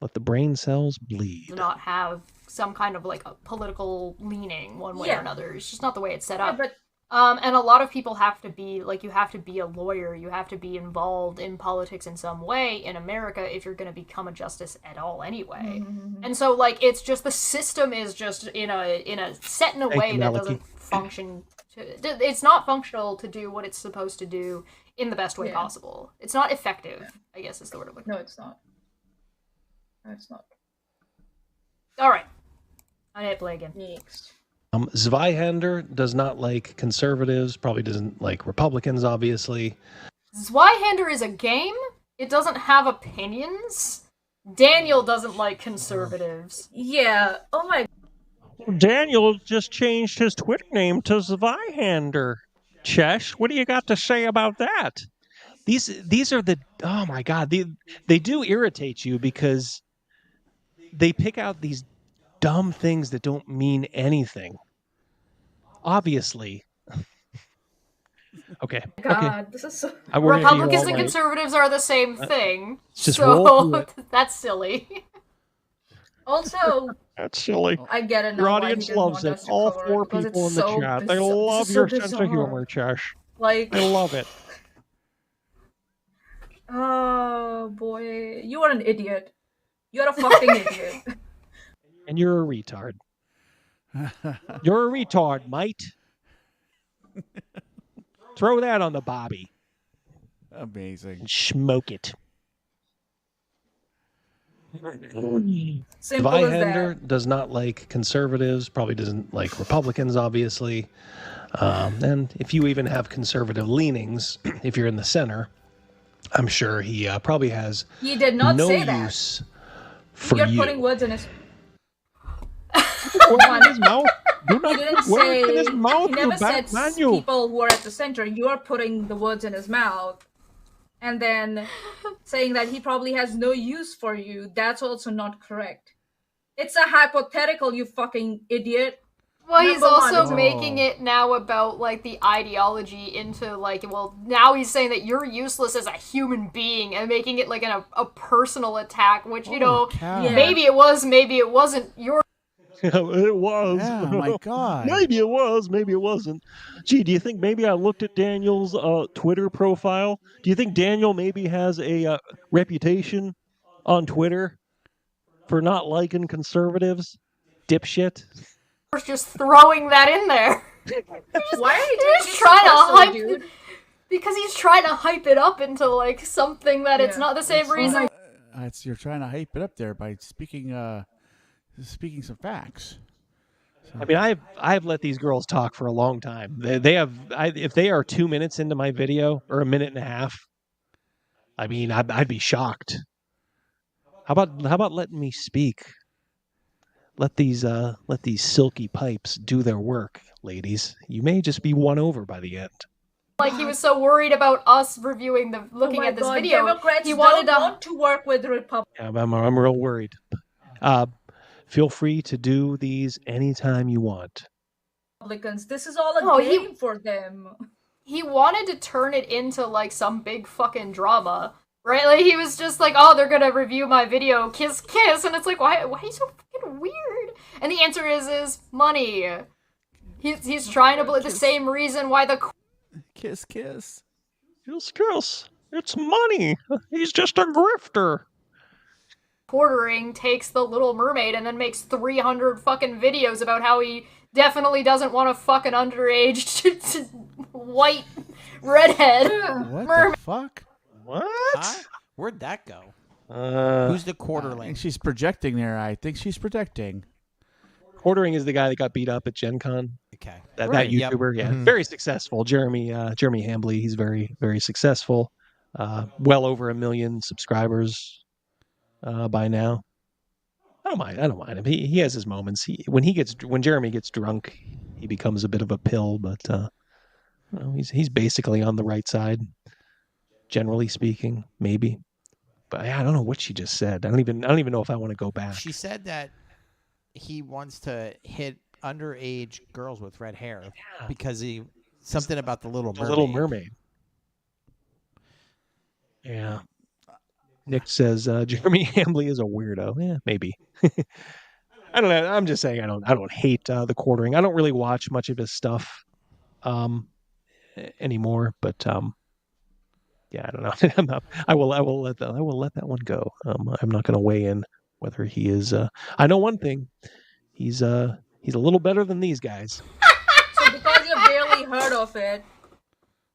Let the brain cells bleed. not have some kind of like a political leaning one way or Yeah. another. It's just not the way it's set Yeah, up. but And a lot of people have to be like, you have to be a lawyer, you have to be involved in politics in some way in America if you're going to become a justice at all anyway. Mm-hmm. And so like it's just the system is just in a set in a Thank way you, that Maliki. doesn't function. It's not functional to do what it's supposed to do in the best way Yeah. possible. It's not effective, I guess is the word I'm looking No, it's not. No, it's not. for. All right. I need to play again. Next. Zweihander does not like conservatives, probably doesn't like Republicans, obviously. Zweihander is a game? it doesn't have opinions. Daniel doesn't like conservatives. Yeah. Oh my. Daniel just changed his Twitter name to Zweihander. Chesh, what do you got to say about that? These are the, oh my god, they do irritate you because they pick out these dumb things that don't mean anything. Obviously. Okay. God, okay. this is so. Republicans and conservatives are the same thing. Just roll through it. That's silly. Also, that's silly. I get it now. Your why audience he didn't loves want it. us to All cover four it, because people in it's the so chat. They bizarre. love This is your so sense of bizarre. humor, Chesh. Like, They love it. Oh boy, you are an idiot. You're a fucking idiot. And you're a retard. You're a retard, mate. Throw that on the bobby. Amazing. And smoke it. Simple as Zweihander does not like conservatives, probably doesn't like Republicans, obviously. And if you even have conservative leanings, if you're in the center, I'm sure he probably has He did not no say that. use for You're you. putting words in his. Words in his mouth? Do not He didn't put words say. in his mouth, He you never said bad manual. people who are at the center. You are putting the words in his mouth, and then saying that he probably has no use for you. That's also not correct. It's a hypothetical, you fucking idiot. Well, he's Number one, also it's- making it now about, like, the ideology into, like, well, now he's saying that you're useless as a human being and making it, like, a personal attack, which, you know, cow. maybe it was, maybe it wasn't. Your It was. Yeah, my God. Maybe it was, maybe it wasn't. Gee, do you think maybe I looked at Daniel's Twitter profile? Do you think Daniel maybe has a reputation on Twitter for not liking conservatives? Dipshit. just throwing that in there. Why are you He's taking it trying to so hype, dude? because he's trying to hype it up into, like, something that it's not the same reason. You're trying to hype it up there by speaking some facts. I mean, I've let these girls talk for a long time. They have, if they are 2 minutes into my video or a minute and a half, I mean, I'd be shocked. How about letting me speak? Let these silky pipes do their work, ladies. You may just be won over by the end. Like, he was so worried about us reviewing looking at this video. Democrats He wanted don't to want to work with the Republicans. Yeah, I'm real worried. Feel free to do these anytime you want. This is all a No, game for them. He wanted to turn it into, like, some big fucking drama, right? Like, he was just like, oh, they're gonna review my video, kiss, kiss, and it's like, why are you so fucking weird? And the answer is money. He's trying to the same reason why the kiss. Kiss. It's money. He's just a grifter. Quartering takes the Little Mermaid and then makes 300 fucking videos about how he definitely doesn't want to fuck an underage white redhead What mermaid. the fuck? What? Huh? Where'd that go? Who's the quarterling? She's projecting there. I think she's projecting. Quartering is the guy that got beat up at Gen Con. Okay. That Right, yep. YouTuber, yeah. Mhm. Very successful. Jeremy Hambley, he's very, very successful. Well over 1 million subscribers by now. I don't mind him. He has his moments. When Jeremy gets drunk, he becomes a bit of a pill, but he's basically on the right side, generally speaking, maybe. But I don't know what she just said. I don't even know if I want to go back. She said that he wants to hit underage girls with red hair because something about the Little Mermaid. The Little Mermaid. Yeah. Nick says Jeremy Hambley is a weirdo. Yeah, maybe. I don't know. I'm just saying I don't hate the quartering. I don't really watch much of his stuff anymore, but yeah, I don't know. I will let that one go. I'm not going to weigh in whether he is I know one thing. He's a little better than these guys. So because you barely heard of it,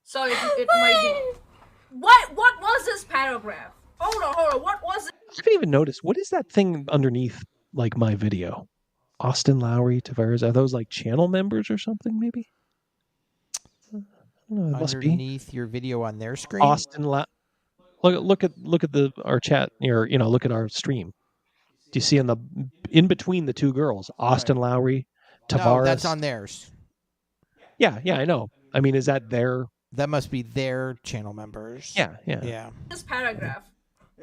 so it might be. What was this paragraph? Hold on. What was it? I haven't even noticed. What is that thing underneath, like, my video? Austin Lowry, Tavares, are those like channel members or something? Maybe. I don't know, it must be Underneath your video on their screen. Austin look at our chat, or look at our stream. Do you see in between the two girls, Austin Lowry, Tavares? No, that's on theirs. Yeah, I know. I mean, is that their? That must be their channel members. Yeah. This paragraph.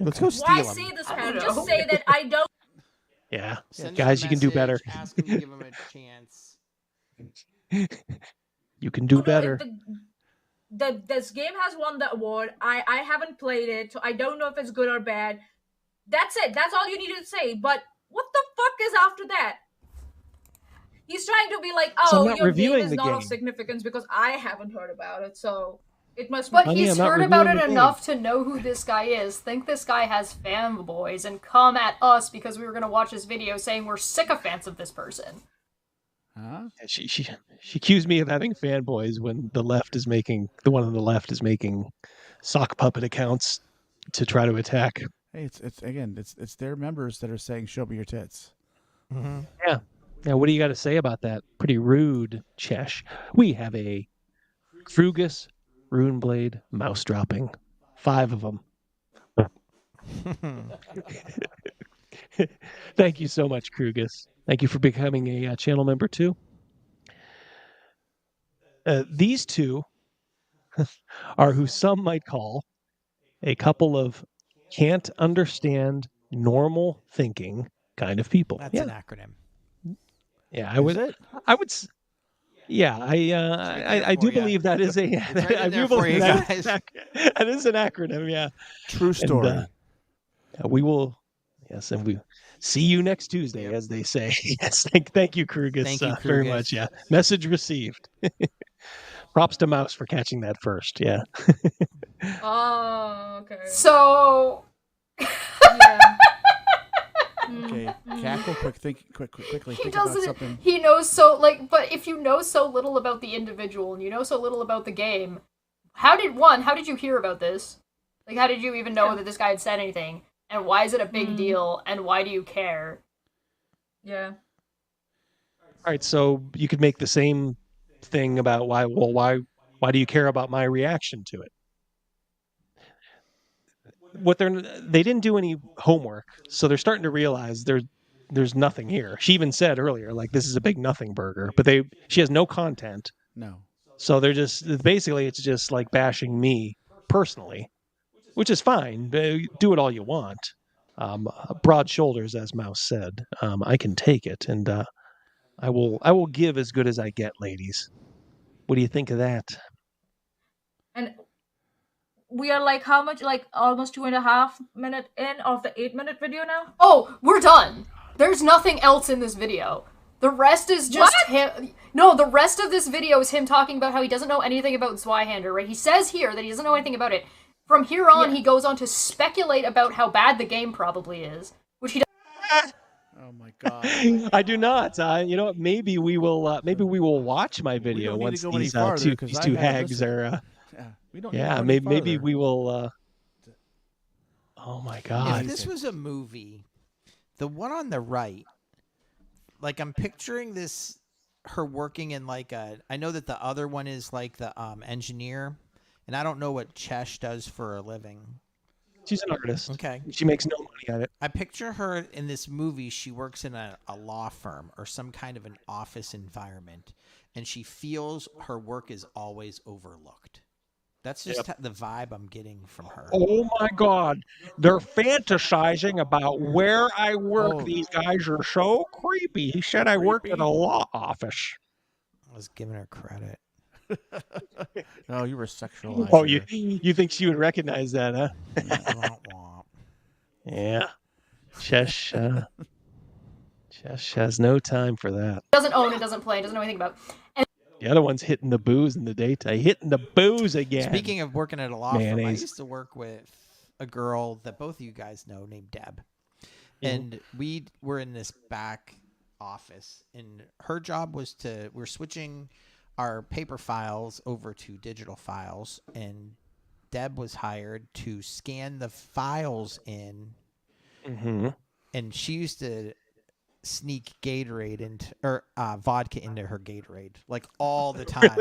Let's go steal Why them. say this paragraph? Just say that I don't. Yeah, Send guys, them you can do better. message, Ask them to give them a chance. You can do better. This game has won the award. I haven't played it, so I don't know if it's good or bad. That's it. That's all you needed to say. But what the fuck is after that? He's trying to be like, So I'm oh, not your game reviewing is the not of game. significance because I haven't heard about it. So it must be. But Honey, he's I'm not heard about reviewing it the game. enough to know who this guy is, think this guy has fanboys, and come at us because we were going to watch his video saying we're sycophants of this person. Huh? She accused me of having fanboys when the one on the left is making sock puppet accounts to try to attack. Hey, it's their members that are saying, "Show me your tits." Mm-hmm. Yeah. Now, what do you got to say about that? Pretty rude, Chesh. We have a Krugus Runeblade mouse dropping. 5 of them. Thank you so much, Krugus. Thank you for becoming a channel member too. These two are who some might call a couple of can't understand normal thinking kind of people. That's an acronym. Yeah, I would. Yeah, I do believe that is a. I do believe that is an acronym. Yeah, true story. And, we will. Yes, and we see you next Tuesday, as they say. Yes, thank you, Krugus, Thank you, very Krugus. much. Yeah, message received. Props to Mouse for catching that first. Yeah. Oh, okay. So. Yeah. Okay, cackle, quickly He think about doesn't. something. He knows but if you know so little about the individual and you know so little about the game, how did you hear about this? Like, how did you even know that this guy had said anything? And why is it a big deal? And why do you care? Yeah. All right, so you could make the same thing about why do you care about my reaction to it? They didn't do any homework, so they're starting to realize there's nothing here. She even said earlier, like, this is a big nothing burger, but she has no content. No. So they're just basically it's just like bashing me personally, which is fine. Do it all you want. Broad shoulders, as Mouse said. I can take it, and I will give as good as I get, ladies. What do you think of that? And we are like how much? Like almost 2.5 minutes in of the 8-minute video now. Oh, we're done. There's nothing else in this video. The rest is just him. No, the rest of this video is him talking about how he doesn't know anything about Zweihander, right? He says here that he doesn't know anything about it. From here on, he goes on to speculate about how bad the game probably is, which he does. Oh my god! I do not. You know what? Maybe we will watch my video once these two hags are. Maybe we will. Oh my god! If this was a movie, the one on the right, like I'm picturing this, her working in like a. I know that the other one is like the engineer, and I don't know what Chesh does for a living. She's an artist. Okay. She makes no money at it. I picture her in this movie. She works in a law firm or some kind of an office environment, and she feels her work is always overlooked. That's just the vibe I'm getting from her. Oh my god. They're fantasizing about where I work. Oh. These guys are so creepy. He said I work in a law office. I was giving her credit. Oh, you were sexualized. Oh, you think she would recognize that, huh? Yeah. Chesh has no time for that. Doesn't own it, doesn't play, doesn't know anything about it. And the other one's hitting the booze in the daytime. Hitting the booze again. Speaking of working at a law firm, I used to work with a girl that both of you guys know named Deb. And we were in this back office, and her job was we're switching our paper files over to digital files, and Deb was hired to scan the files in, and she used to sneak Gatorade or vodka into her Gatorade like all the time.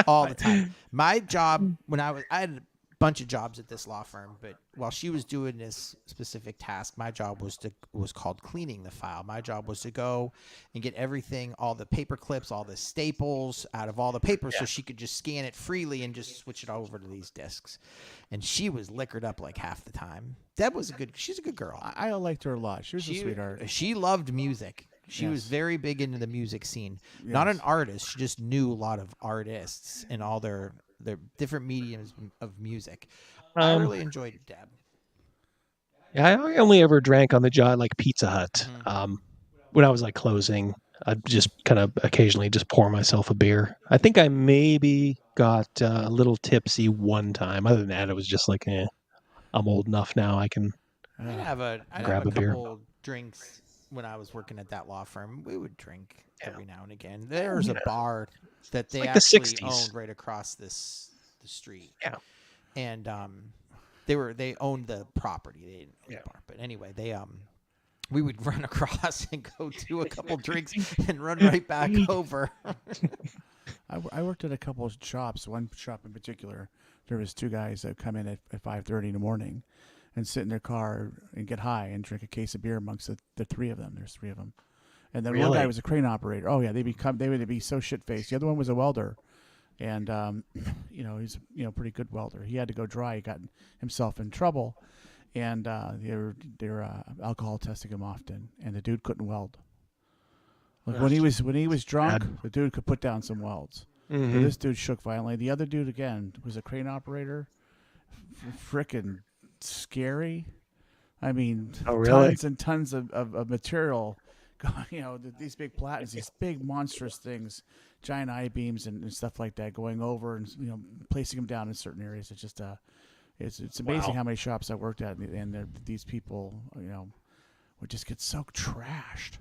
All the time. My job when I had bunch of jobs at this law firm, but while she was doing this specific task, my job was called cleaning the file. My job was to go and get everything, all the paper clips, all the staples out of all the papers, so she could just scan it freely and just switch it over to these discs. And she was liquored up like half the time. Deb was she's a good girl. I liked her a lot. She was a sweetheart. She loved music. She was very big into the music scene. Not an artist. She just knew a lot of artists and all their different mediums of music. I really enjoyed Deb. Yeah, I only ever drank on the job like Pizza Hut. When I was like closing, I'd just kind of occasionally just pour myself a beer. I think I maybe got a little tipsy one time. Other than that, it was just like, I'm old enough now. I can grab a beer. Couple drinks when I was working at that law firm. We would drink every now and again. There's a bar that they like actually the 60s. owned right across the street. Yeah, and they owned the property. They didn't own the bar, but anyway, we would run across and go do a couple drinks and run right back over. I worked at a couple of shops. One shop in particular, there was two guys that come in at 5:30 in the morning and sit in their car and get high and drink a case of beer amongst the three of them. There's three of them. And then one guy was a crane operator. Oh yeah, they would be so shit faced. The other one was a welder, and he's pretty good welder. He had to go dry. He got himself in trouble, and they were alcohol testing him often, and the dude couldn't weld. Like when he was drunk, the dude could put down some welds. Mm-hmm. But this dude shook violently. The other dude again was a crane operator. Frickin' scary. I mean, tons and tons of material. These big platens, these big monstrous things, giant I-beams and stuff like that going over and placing them down in certain areas. It's just it's amazing how many shops I worked at, and these people would just get so trashed.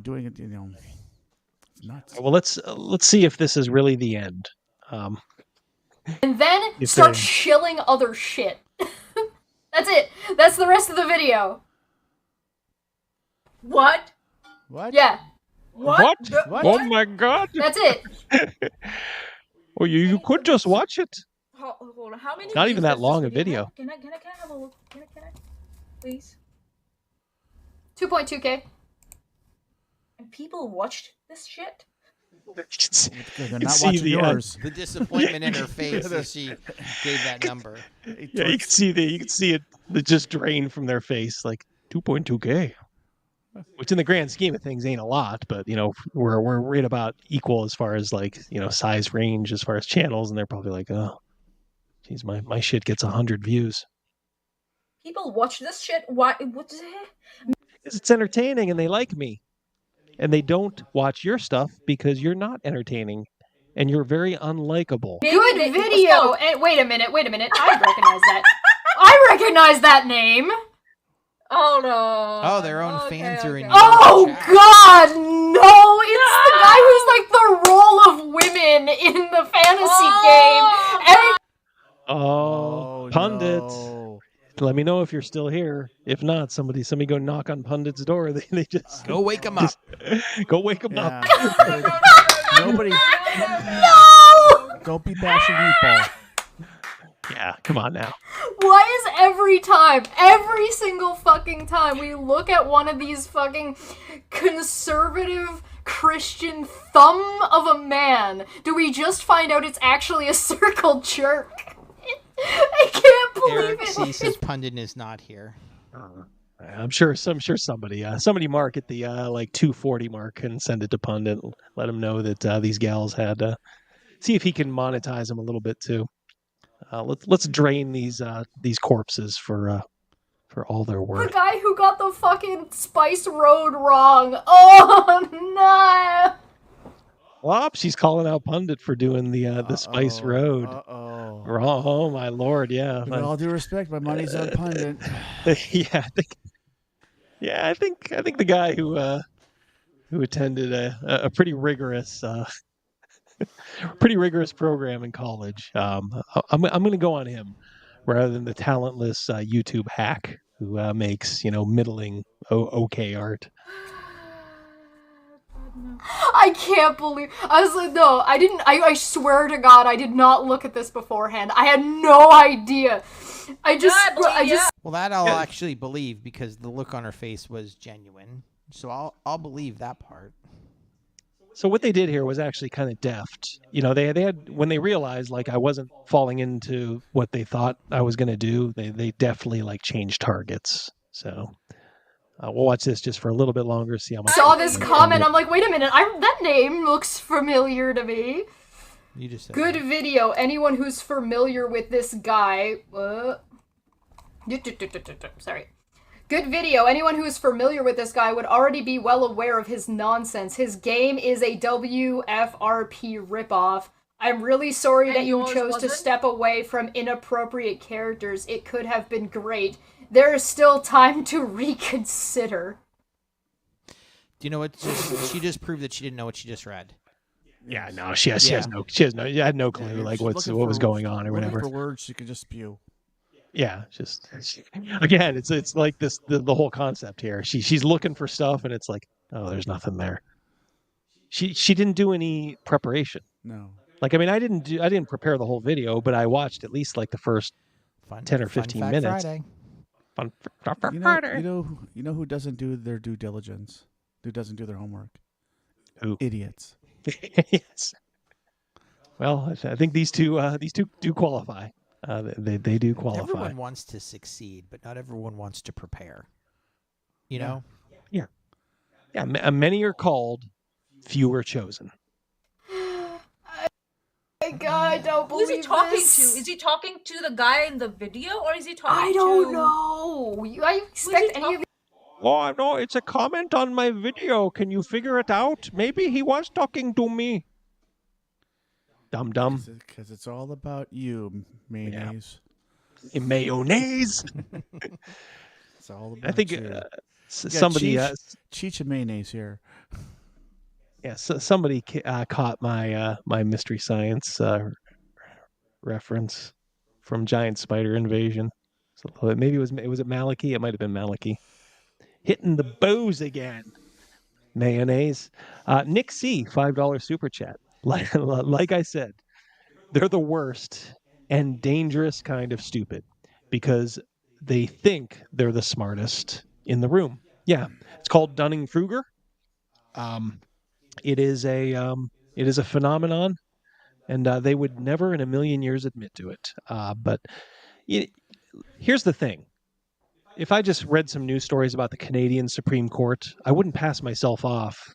Doing it. It's nuts. Well, let's see if this is really the end. And then start shilling other shit. That's it. That's the rest of the video. What? What? Yeah. What? Oh my god. That's it. Well, you could just watch it. Hold on. How many? Not even views that does long this a video. Can I have a look? Can I? Please. 2.2K. And people watched this shit. They're not watching yours. The disappointment in her face as she gave that number. Yeah, you can see it just drain from their face, like 2.2K. Which in the grand scheme of things ain't a lot, but we're right about equal as far as size range as far as channels, and they're probably like, oh, geez, my shit gets 100 views. People watch this shit. Why? What is it? Because it's entertaining and they like me. And they don't watch your stuff because you're not entertaining and you're very unlikable. Good video. And wait a minute. I recognize that. I recognize that name. Oh no. Oh, their own fans are in. Oh God, no! It's the guy who's like the role of women in the fantasy game. Oh, Pundit. No. Let me know if you're still here. If not, somebody go knock on Pundit's door. They just go wake him up. Go wake him up. Nobody. No! Don't be bashing people. Yeah, come on now. Why is every single fucking time we look at one of these fucking conservative Christian thumb of a man, do we just find out it's actually a circle jerk? I can't believe Eric it. C says Pundit is not here. I'm sure somebody mark at the 240 mark and send it to Pundit. Let him know that these gals had. See if he can monetize them a little bit too. Let's drain these corpses for all their The worth. guy who got the fucking Spice Road wrong. Oh no! Whoops, she's calling out Pundit for doing the Spice Road. Wrong. Oh my lord, yeah. With all due respect, my money's on Pundit. I think the guy who attended a pretty rigorous program in college. I'm going to go on him rather than the talentless YouTube hack who makes middling okay art. I can't believe. I was like, no, I didn't. I swear to God, I did not look at this beforehand. I had no idea. I just. Well, that I'll actually believe because the look on her face was genuine. So I'll believe that part. So what they did here was actually kind of deft. You know, they had when they realized like I wasn't falling into what they thought I was going to do. They definitely like changed targets. So we'll watch this just for a little bit longer. See how much. Saw this comment. I'm like, wait a minute. That name looks familiar to me. You just said Good video. Anyone who's familiar with this guy. Sorry. Good video. Anyone who is familiar with this guy would already be well aware of his nonsense. His game is a WFRP ripoff. I'm really sorry that you chose to step away from inappropriate characters. It could have been great. There is still time to reconsider. Do you know what? She just proved that she didn't know what she just read. Yeah, no, she had no clue like what was going on or whatever. For words she could just spew. Yeah, just again, it's like this the whole concept here. She's looking for stuff, and it's like, oh, there's nothing there. She didn't do any preparation. No. Like, I mean, I didn't prepare the whole video, but I watched at least like the first 10 or 15 minutes. Friday. Fun Friday. You know who doesn't do their due diligence? Who doesn't do their homework? Who? Idiots. Yes. Well, I think these two do qualify. They do qualify. Everyone wants to succeed, but not everyone wants to prepare. You know? Yeah. Many are called, few are chosen. My God, I don't believe Who is he talking this. to? Is he talking to the guy in the video, or is he talking to... I don't know. I expect any of you... Oh, no, it's a comment on my video. Can you figure it out? Maybe he was talking to me. Dum-dum. Because it's all about you, mayonnaise. Yeah. Mayonnaise. It's all about I think you. somebody... Cheech and mayonnaise here. Yeah, so somebody caught my my Mystery Science reference from Giant Spider Invasion. So maybe was it Malachi? It might have been Malachi. Hitting the bows again. Mayonnaise. Nick C, $5 super chat. Like I said, they're the worst and dangerous kind of stupid because they think they're the smartest in the room. Yeah, it's called Dunning-Kruger. It is a phenomenon, and they would never in a million years admit to it. But here's the thing. If I just read some news stories about the Canadian Supreme Court, I wouldn't pass myself off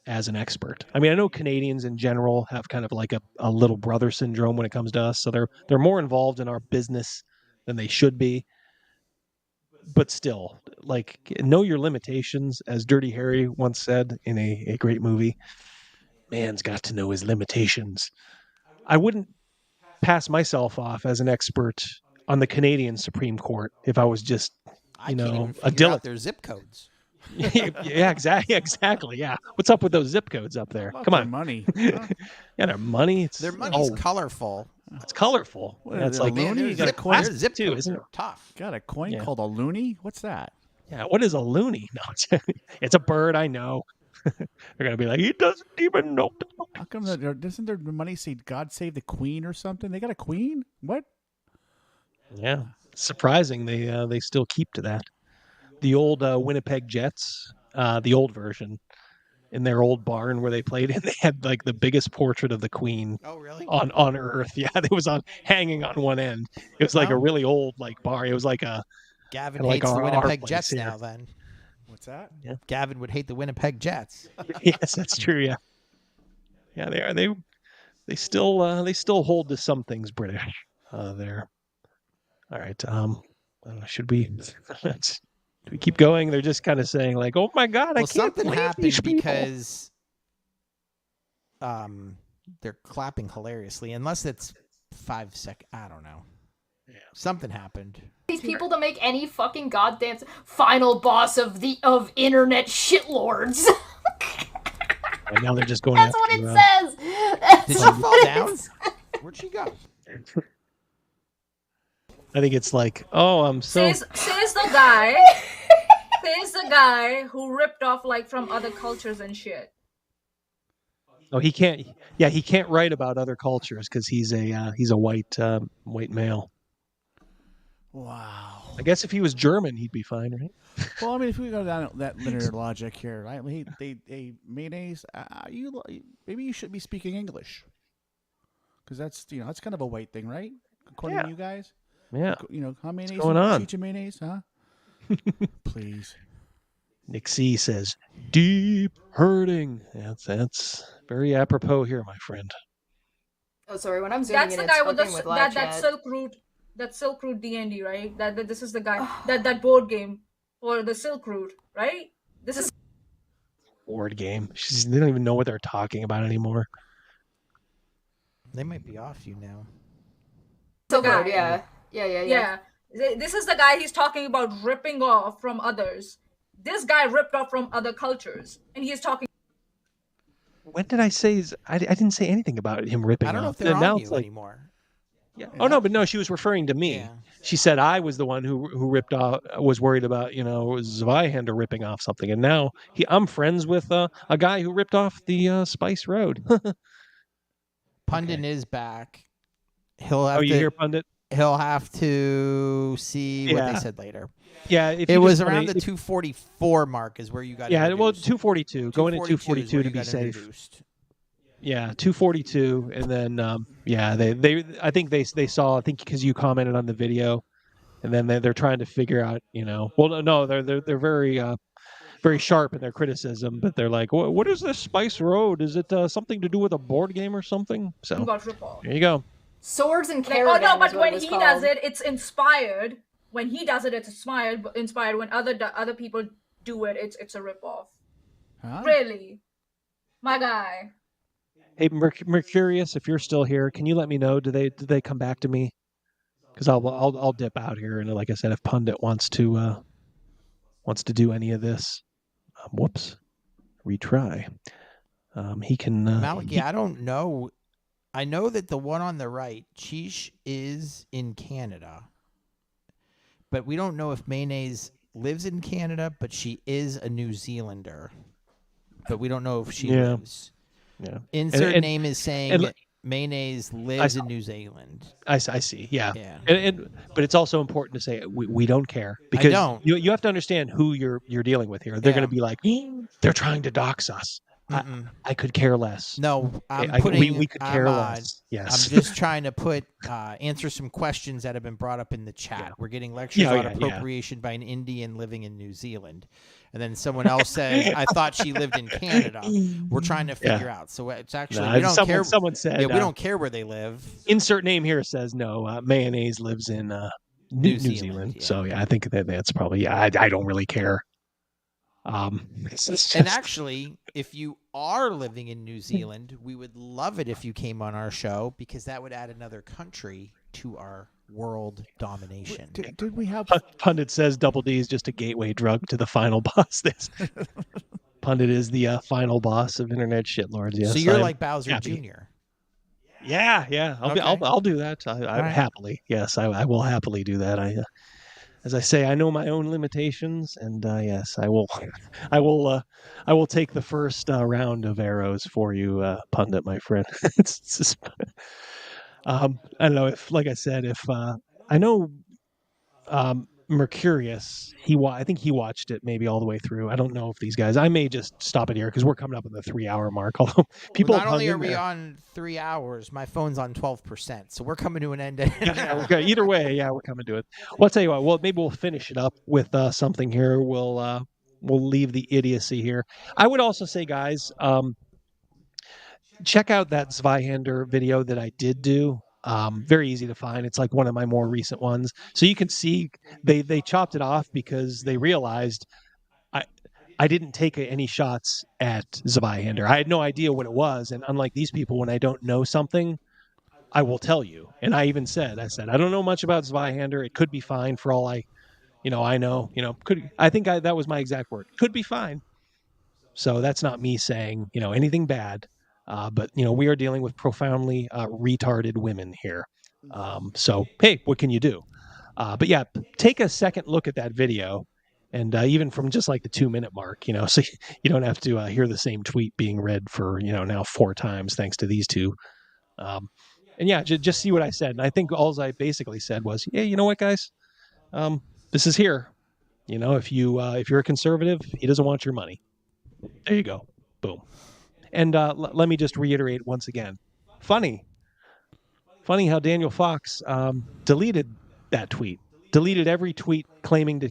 as an expert. I mean, I know Canadians in general have kind of like a little brother syndrome when it comes to us, so they're more involved in our business than they should be. But still, like, know your limitations, as Dirty Harry once said in a great movie. Man's got to know his limitations. I wouldn't pass myself off as an expert on the Canadian Supreme Court if I was just, a dilettante. Their zip codes. Yeah, exactly. Yeah, what's up with those zip codes up there? Come on, money. Yeah, their money. Their money's colorful. It's colorful. What, It's a like loony? You got a coin? Their zip too, codes isn't it? are tough. Got a coin Yeah. called a loony? What's that? Yeah, what is a loony? No, it's a bird. I know. They're gonna be like, he doesn't even know. How come doesn't their money say "God save the Queen" or something? They got a queen? What? Yeah, surprising. They still keep to that. The old Winnipeg Jets, the old version, in their old barn where they played in, they had like the biggest portrait of the Queen. Oh, really? On Earth, yeah, it was hanging on one end. It was like a really old bar. It was like a Gavin like hates the our Winnipeg place Jets here. now. Then What's that? Yeah. Gavin would hate the Winnipeg Jets. Yes, that's true. Yeah, yeah, they are. They still hold to some things British. There. All right. Should we keep going? They're just kind of saying like, "Oh my God, I can't something believe happened these people." because they're clapping hilariously. Unless it's 5 seconds. I don't know. Yeah. Something happened. These people to make any fucking goddamn final boss of internet shitlords. And now they're just going. That's after, what it says. Did she fall down? Where'd she go? I think it's like, oh, I'm so. Says the guy who ripped off like from other cultures and shit. Oh, he can't. Yeah, he can't write about other cultures because he's a white male. Wow. I guess if he was German, he'd be fine, right? Well, I mean, if we go down that linear logic here, right? I mean, mayonnaise. Maybe you should be speaking English, because that's that's kind of a white thing, right? According to you guys. Yeah. How mayonnaise? What's going on? Teach mayonnaise, huh? Please. Nick C says, "Deep hurting." That's very apropos here, my friend. Oh, sorry. When I'm zooming That's in, the it's guy with fucking with live that chat. Silk Route D&D, right? That this is the guy that board game for the Silk Route, right? This is Board game. They don't even know what they're talking about anymore. They might be off you now. Silk guy. Road, yeah. This is the guy he's talking about ripping off from others. This guy ripped off from other cultures, and he's talking. When did I say? I didn't say anything about him ripping off. I don't know if they're now on it's you like, anymore. yeah. Oh no, but no, she was referring to me. Yeah. She said I was the one who ripped off. Was worried about Zweihander ripping off something, and now I'm friends with a guy who ripped off the Spice Road. Pundit is back. He'll have Oh, to. you hear Pundit? He'll have to see what they Yeah. said later. Yeah, if it you was just around wanna- the 244 mark is where you got. Yeah, well, introduced. 242. Going at 242 is to where be you got safe. introduced. Yeah, 242, and then they I think they saw, I think because you commented on the video, and then they're trying to figure out, well, no, they're very very sharp in their criticism, but they're like, what is this Spice Road? Is it something to do with a board game or something? So got rip off. there you go. Swords and Like, Caravan. oh no, is but what when it was he called. does it, it's inspired. When he does it, it's inspired. When other people do it, it's a rip off. Huh? Really, my guy. Hey, Mercurius, if you're still here, can you let me know? Do they come back to me? Because I'll dip out here, and like I said, if Pundit wants to do any of this, whoops, retry. He can. Maliki, I don't know. I know that the one on the right, Cheesh, is in Canada, but we don't know if Mayonnaise lives in Canada. But she is a New Zealander, but we don't know if she lives. Yeah. Insert name is saying and, Mayonnaise lives in New Zealand. I see. Yeah. Yeah. But it's also important to say we don't care, because don't. you have to understand who you're dealing with here. They're going to be like, they're trying to dox us. I could care less. No, we could care less. Yes. I'm just trying to answer some questions that have been brought up in the chat. Yeah. We're getting lectures on appropriation by an Indian living in New Zealand. And then someone else says, I thought she lived in Canada. We're trying to figure out. So it's actually, we don't care. Someone said, we don't care where they live. Insert name here says, no, Mayonnaise lives in New Zealand. Yeah. So, I think that's probably, I don't really care. And actually, if you are living in New Zealand, we would love it if you came on our show, because that would add another country to our world domination. Did we have Pundit says Double D is just a gateway drug to the final boss. Pundit is the final boss of internet shitlords. Yes, so you're like Bowser Jr. Yeah. I'll do that. I happily. Yes, I will happily do that. As I say, I know my own limitations, and yes, I will. I will take the first round of arrows for you, Pundit, my friend. It's just, I don't know if, like I said, if I know Mercurius, I think he watched it maybe all the way through. I don't know if these guys. I may just stop it here because we're coming up on the 3-hour mark. Although people, not only are we on 3 hours, my phone's on 12%, so we're coming to an end. Okay, either way, we're coming to it. Well, I'll tell you what. Well, maybe we'll finish it up with something here. We'll leave the idiocy here. I would also say, guys, check out that Zweihander video that I did do. Very easy to find. It's like one of my more recent ones. So you can see they chopped it off because they realized I didn't take any shots at Zweihander. I had no idea what it was. And unlike these people, when I don't know something, I will tell you. And I even said, I don't know much about Zweihander. It could be fine for all I know, that was my exact word. Could be fine. So that's not me saying, anything bad. But we are dealing with profoundly retarded women here. So, hey, what can you do? But yeah, take a second look at that video And even from just like the 2-minute mark, so you don't have to hear the same tweet being read for, now 4 times thanks to these two. And yeah, just see what I said. And I think all I basically said was, yeah, you know what, guys? This is here. If you're a conservative, he doesn't want your money. There you go. Boom. And let me just reiterate once again. Funny how Daniel Fox deleted that tweet. Deleted every tweet claiming to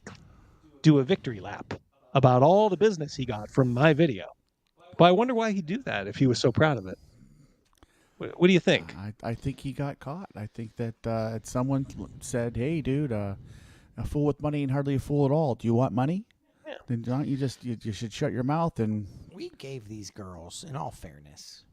do a victory lap about all the business he got from my video. But I wonder why he'd do that if he was so proud of it. What do you think? I think he got caught. I think that someone said, "Hey, dude, a fool with money ain't hardly a fool at all. Do you want money? Yeah. Then don't you you should shut your mouth." And we gave these girls, in all fairness,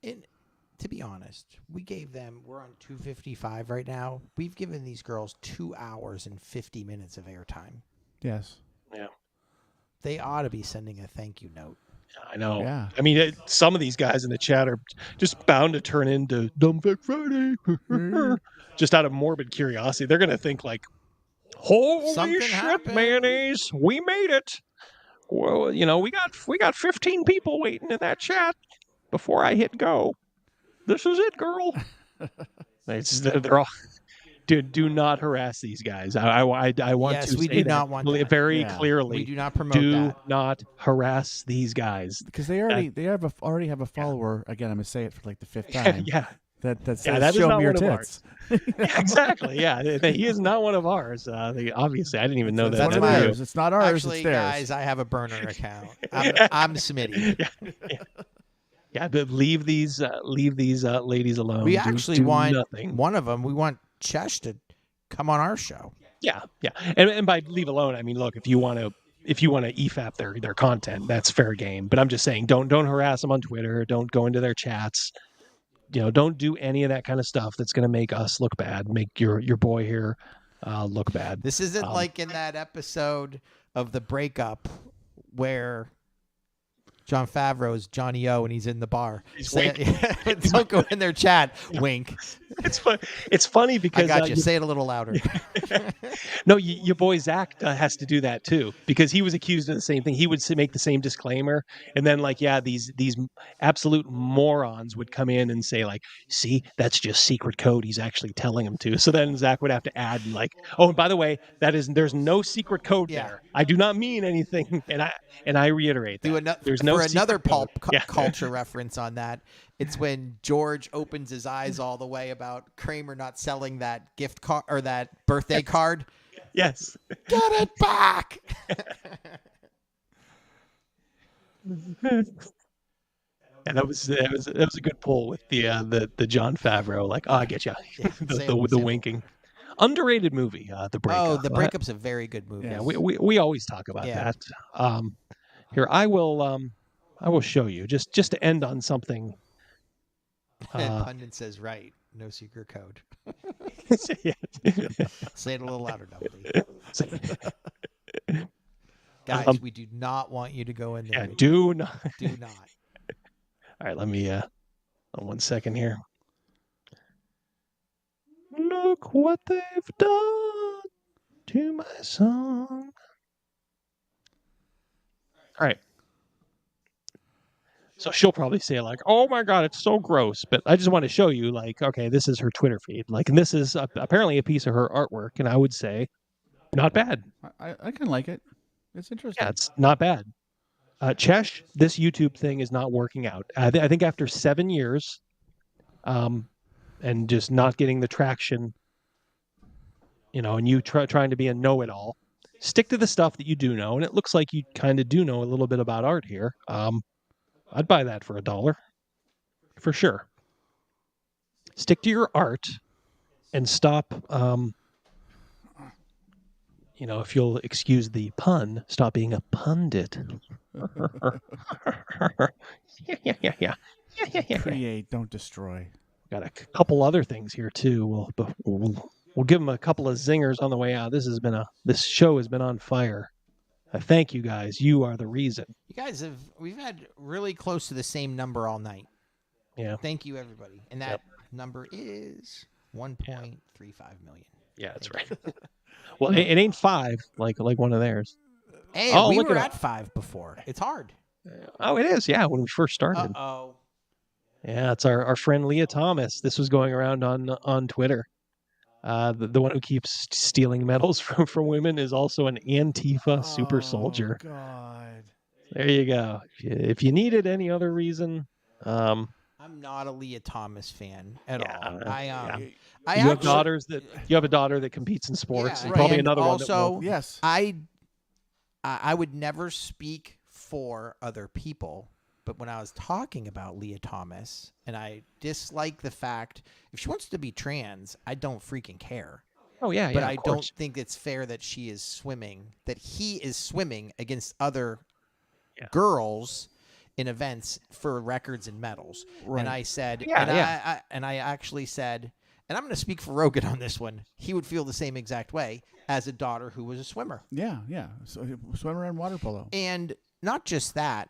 to be honest, we're on 255 right now. We've given these girls 2 hours and 50 minutes of airtime. Yes. Yeah. They ought to be sending a thank you note. I know. Yeah. I mean, some of these guys in the chat are just bound to turn into Dumb Fact Friday. Just out of morbid curiosity. They're going to think like, holy Something shit, happened. mayonnaise, we made it. Well, we got 15 people waiting in that chat before I hit go. This is it, girl. They're all... Dude, do not harass these guys. I want yes, to we say do that not want that. very clearly. We do not promote do that. not harass these guys because they already have a follower. Again, I'm gonna say it for like the 5th time. Yeah. That says, that show is not me your one of tits. Yeah, exactly. Yeah, he is not one of ours. Obviously, I didn't even know that. That's ours. It's not ours. Actually, it's theirs. guys, I have a burner account. I'm Smitty. Yeah, but leave these ladies alone. We actually want nothing. One of them. We want Chesh to come on our show. Yeah. And by leave alone, I mean, look, if you want to EFAP their content, that's fair game. But I'm just saying, don't harass them on Twitter. Don't go into their chats. Don't do any of that kind of stuff that's going to make us look bad, make your boy here look bad. This isn't like in that episode of The Breakup where Jon Favreau's Johnny O and he's in the bar. Don't go in their chat. Wink. It's funny because I got you. Say it a little louder. No, your boy Zach has to do that too because he was accused of the same thing. He would make the same disclaimer, and then these absolute morons would come in and say like, "See, that's just secret code. He's actually telling him to." So then Zach would have to add "Oh, and by the way, there's no secret code there. I do not mean anything." And I reiterate that there's no for another pulp code. culture reference on that. It's when George opens his eyes all the way about Kramer not selling that gift card or that birthday card. Yes. Get it back. And that was a good pull with the Jon Favreau. Like, I get you. The winking. Underrated movie, The Breakup. Oh, The Breakup's a very good movie. Yeah, we always talk about that. Here, I will show you just to end on something. Pundit says right. No secret code. Say it a little louder, Dumbly. Guys, we do not want you to go in there. Yeah, do not. Do not. All right, let me 1 second here. Look what they've done to my song. All right. So she'll probably say like, "Oh my God, it's so gross." But I just want to show you like, okay, this is her Twitter feed. Like, and this is apparently a piece of her artwork. And I would say not bad. I kind of like it. It's interesting. Yeah, it's not bad. Chesh, this YouTube thing is not working out. I think after 7 years, and just not getting the traction, and you trying to be a know-it-all, stick to the stuff that you do know. And it looks like you kind of do know a little bit about art here. I'd buy that for $1 for sure. Stick to your art and stop. If you'll excuse the pun, stop being a pundit. Yeah. Create, don't destroy. Got a couple other things here too. We'll give them a couple of zingers on the way out. This show has been on fire. Thank you guys. You are the reason. You guys we've had really close to the same number all night. Yeah. Thank you, everybody. And that number is 1.35 million. Yeah, that's right. Well, it ain't 5 like one of theirs. Hey, Oh, we look were at at 5 before. It's hard. Oh, it is. Yeah, when we first started. Uh-oh. Yeah, it's our friend Leah Thomas. This was going around on Twitter. The one who keeps stealing medals from women is also an Antifa super soldier. God. There you go. If you needed any other reason, I'm not a Leah Thomas fan at all. I you have actually, daughters that you have a daughter that competes in sports, Yeah, and probably and another also, one that will. Yes. I would never speak for other people, but when I was talking about Leah Thomas, and I dislike the fact if she wants to be trans, I don't freaking care. Oh yeah, but yeah. I of don't course. think it's fair that he is swimming against other girls in events for records and medals. Right. And I said, Yeah, I actually said, and I'm going to speak for Rogan on this one. He would feel the same exact way as a daughter who was a swimmer. Yeah. So, swimmer and water polo. And not just that.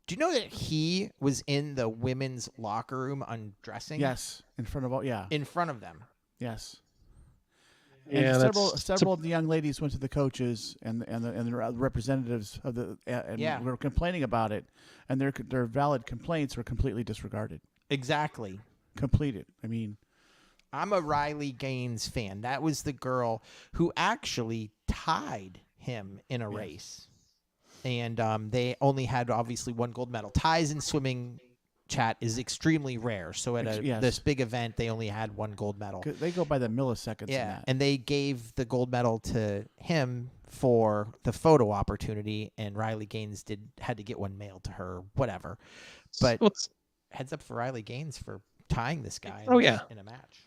Do you know that he was in the women's locker room undressing? Yes, in front of all. Yeah, in front of them. Yes. Yeah, And several of the young ladies went to the coaches and the representatives of the and were complaining about it, and their valid complaints were completely disregarded. Exactly. Completed. I mean, I'm a Riley Gaines fan. That was the girl who actually tied him in a race. And they only had, obviously, one gold medal. Ties in swimming, chat, is extremely rare. So at this big event, they only had one gold medal. They go by the milliseconds in that. And they gave the gold medal to him for the photo opportunity, and Riley Gaines had to get one mailed to her, whatever. But heads up for Riley Gaines for tying this guy in a match.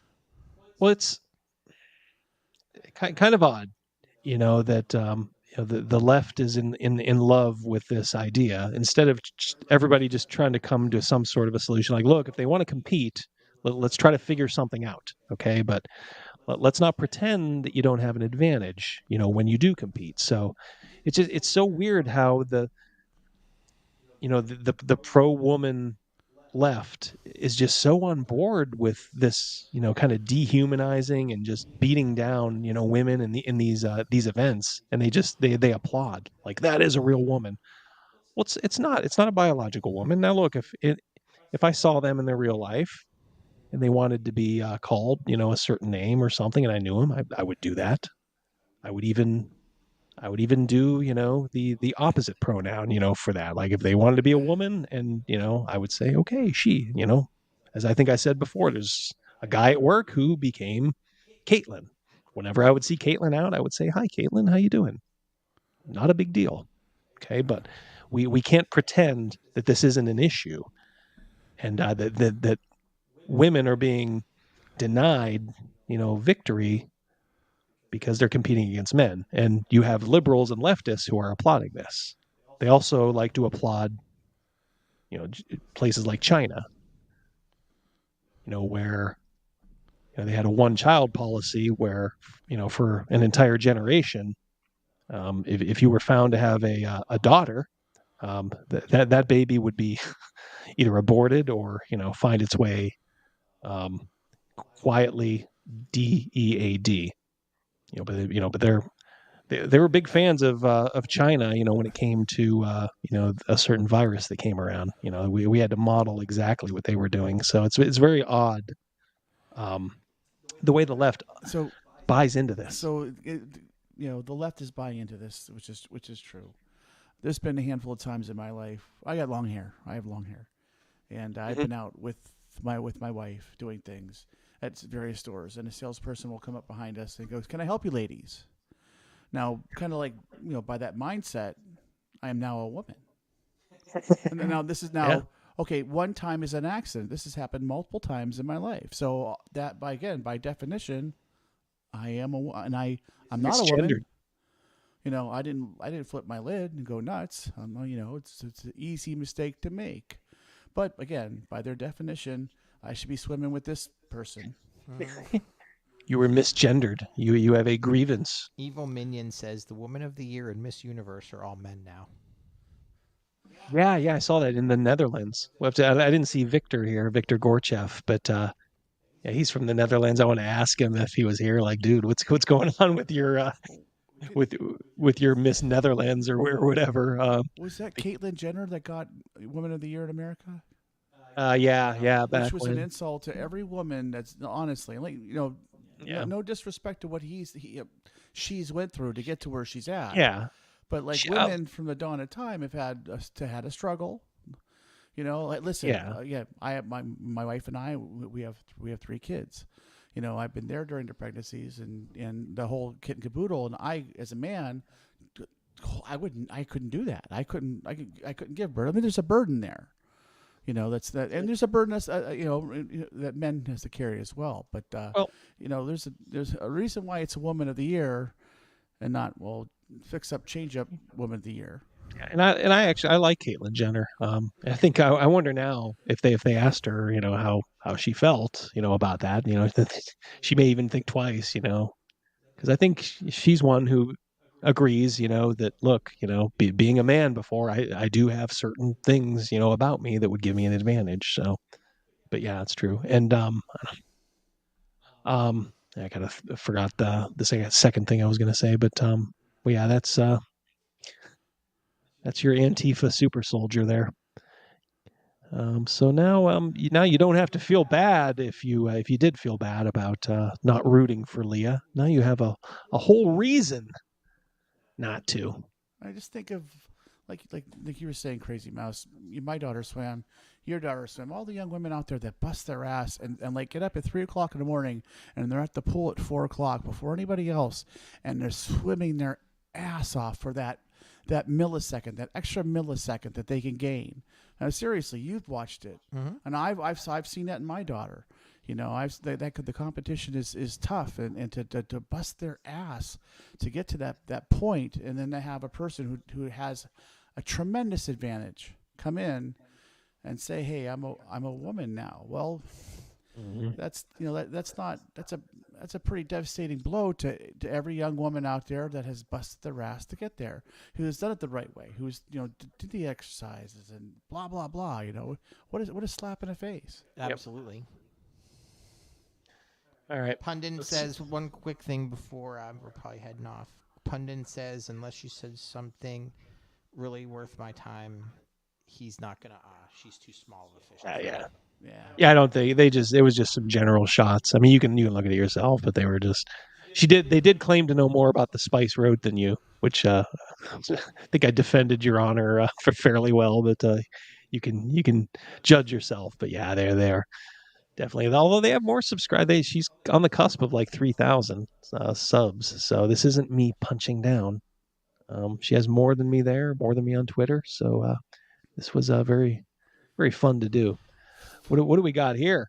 Well, it's kind of odd, that the left is in love with this idea instead of everybody just trying to come to some sort of a solution. Like, look, if they want to compete, let's try to figure something out, okay? But let's not pretend that you don't have an advantage, when you do compete. So it's so weird how the pro-woman left is just so on board with this, kind of dehumanizing and just beating down, women in these events, and they applaud like that is a real woman. Well, it's not a biological woman. Now look, if I saw them in their real life and they wanted to be called, a certain name or something, and I knew them, I would do that. I would even do, the opposite pronoun, for that. Like if they wanted to be a woman, and, I would say, okay, she, as I think I said before, there's a guy at work who became Caitlin. Whenever I would see Caitlin out, I would say, hi, Caitlin, how you doing? Not a big deal. Okay. But we can't pretend that this isn't an issue, and that women are being denied, victory because they're competing against men. And you have liberals and leftists who are applauding this. They also like to applaud, places like China, where they had a one-child policy where, for an entire generation, if you were found to have a daughter, that baby would be either aborted or, find its way quietly DEAD. But they were big fans of China, when it came to a certain virus that came around. We had to model exactly what they were doing. So it's very odd, the way the left buys into this. So the left is buying into this, which is true. There's been a handful of times in my life. I got long hair. I have long hair, and I've been out with my wife doing things at various stores, and a salesperson will come up behind us and goes, "Can I help you, ladies?" Now, kind of like, by that mindset, I am now a woman. And then now this is now, okay, one time is an accident. This has happened multiple times in my life. So that, by definition, I am I'm not a woman. I didn't flip my lid and go nuts. It's an easy mistake to make. But again, by their definition, I should be swimming with this person. You were misgendered. You have a grievance. Evil Minion says the Woman of the Year and Miss Universe are all men now. Yeah, I saw that in the Netherlands. I didn't see Victor here, Victor Gorchev, but he's from the Netherlands. I want to ask him if he was here. Like, dude, what's going on with your with your Miss Netherlands or whatever. Was that Caitlyn Jenner that got Woman of the Year in America? Yeah, back Which was when. an insult to every woman. That's honestly, like, no disrespect to what she's went through to get to where she's at. Yeah, but like women from the dawn of time have had a struggle. Like, listen, I have my wife and I, we have 3 kids. I've been there during the pregnancies and the whole kit and caboodle. And I, as a man, I couldn't do that. I couldn't give birth. I mean, there's a burden there. That's that, and there's a burden that's that men has to carry as well. But there's a reason why it's a Woman of the Year, and not change up Woman of the Year. And I actually like Caitlyn Jenner. I think I wonder now if they asked her, how she felt, about that. She may even think twice, because I think she's one who agrees, that look, being a man before, I do have certain things, about me that would give me an advantage. So, but yeah, it's true. And I kind of forgot the second thing I was going to say, but well, yeah, that's your Antifa super soldier there. So now you don't have to feel bad if you did feel bad about not rooting for Leah. Now you have a whole reason not to. I just think of like you were saying, Crazy Mouse. My daughter swam, your daughter swam. All the young women out there that bust their ass and like get up at 3 o'clock in the morning and they're at the pool at 4 o'clock before anybody else, and they're swimming their ass off for that millisecond, that extra millisecond that they can gain. Now, seriously, you've watched it, and I've seen that in my daughter. The competition is tough, and to bust their ass to get to that point, and then to have a person who has a tremendous advantage come in and say, "Hey, I'm a woman now." Well, that's a pretty devastating blow to every young woman out there that has busted their ass to get there, who has done it the right way, who's did the exercises and blah blah blah. What a slap in the face. Absolutely. All right. Pundit says one quick thing before we're probably heading off. Pundit says, unless you said something really worth my time, he's not gonna. She's too small of a fish. Yeah, I don't think it was just some general shots. I mean, you can look at it yourself, but they were just. They did claim to know more about the Spice Road than you, which I think I defended your honor for fairly well, but you can judge yourself. But yeah, they're there. Definitely. Although they have more subscribers, she's on the cusp of like 3,000 subs. So this isn't me punching down. She has more than me there, more than me on Twitter. So this was very, very fun to do. What do we got here?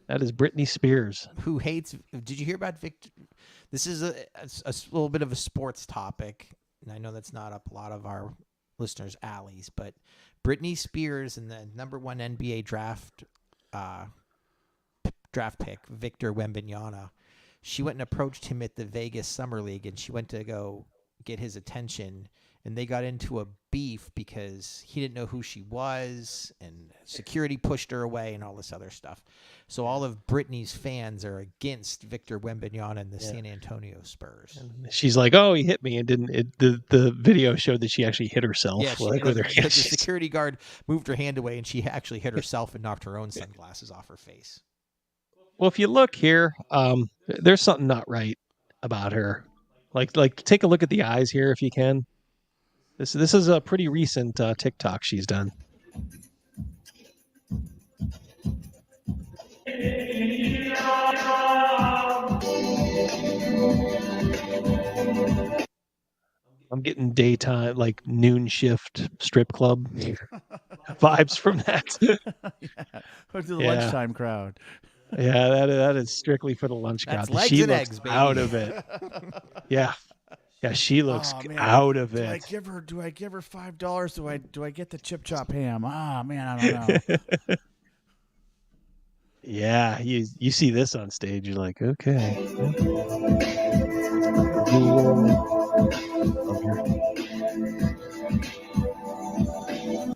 That is Britney Spears. Who hates... Did you hear about Victor? This is a little bit of a sports topic, and I know that's not up a lot of our listeners' alleys, but Britney Spears and the number 1 NBA draft pick, Victor Wembanyama, she went and approached him at the Vegas Summer League, and she went to go get his attention, and they got into a beef because he didn't know who she was, and security pushed her away and all this other stuff. So all of Britney's fans are against Victor Wembanyama and the San Antonio Spurs. And she's like, "Oh, he hit me," and didn't. The video showed that she actually hit herself. Yeah, the security guard moved her hand away, and she actually hit herself and knocked her own sunglasses off her face. Well, if you look here, there's something not right about her. Like take a look at the eyes here if you can. This is a pretty recent TikTok she's done. I'm getting daytime, like noon shift strip club vibes from that. Or to the lunchtime crowd. Yeah, that is strictly for the lunch crowd. That's She legs and looks eggs, baby. out of it. Yeah, she looks out of it. Do I give her $5? Do I get the chip chop ham? Man, I don't know. Yeah, you see this on stage, you're like, okay.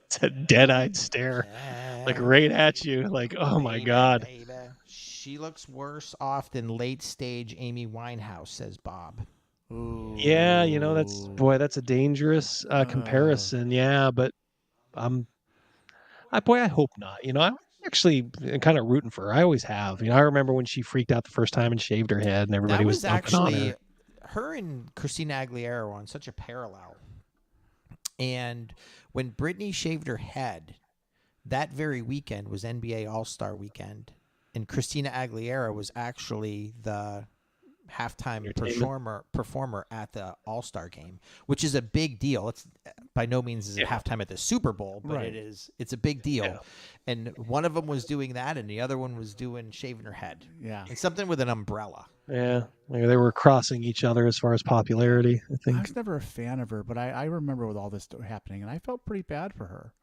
It's a dead-eyed stare, like right at you, like, oh my God. She looks worse off than late-stage Amy Winehouse, says Bob. Yeah, that's a dangerous comparison. Yeah, but I hope not. I'm actually kind of rooting for her. I always have. I remember when she freaked out the first time and shaved her head, and everybody That was was dumping on actually her. her and Christina Aguilera were on such a parallel. And when Britney shaved her head, that very weekend was NBA All-Star weekend, and Christina Aguilera was actually the halftime performer at the All-Star game, which is a big deal. It's by no means is it halftime at the Super Bowl, but Right. it's a big deal. And one of them was doing that, and the other one was doing shaving her head. Yeah, and something with an umbrella. Yeah, they were crossing each other as far as popularity, I I think. was never a fan of her, but I remember with all this happening, and I felt pretty bad for her.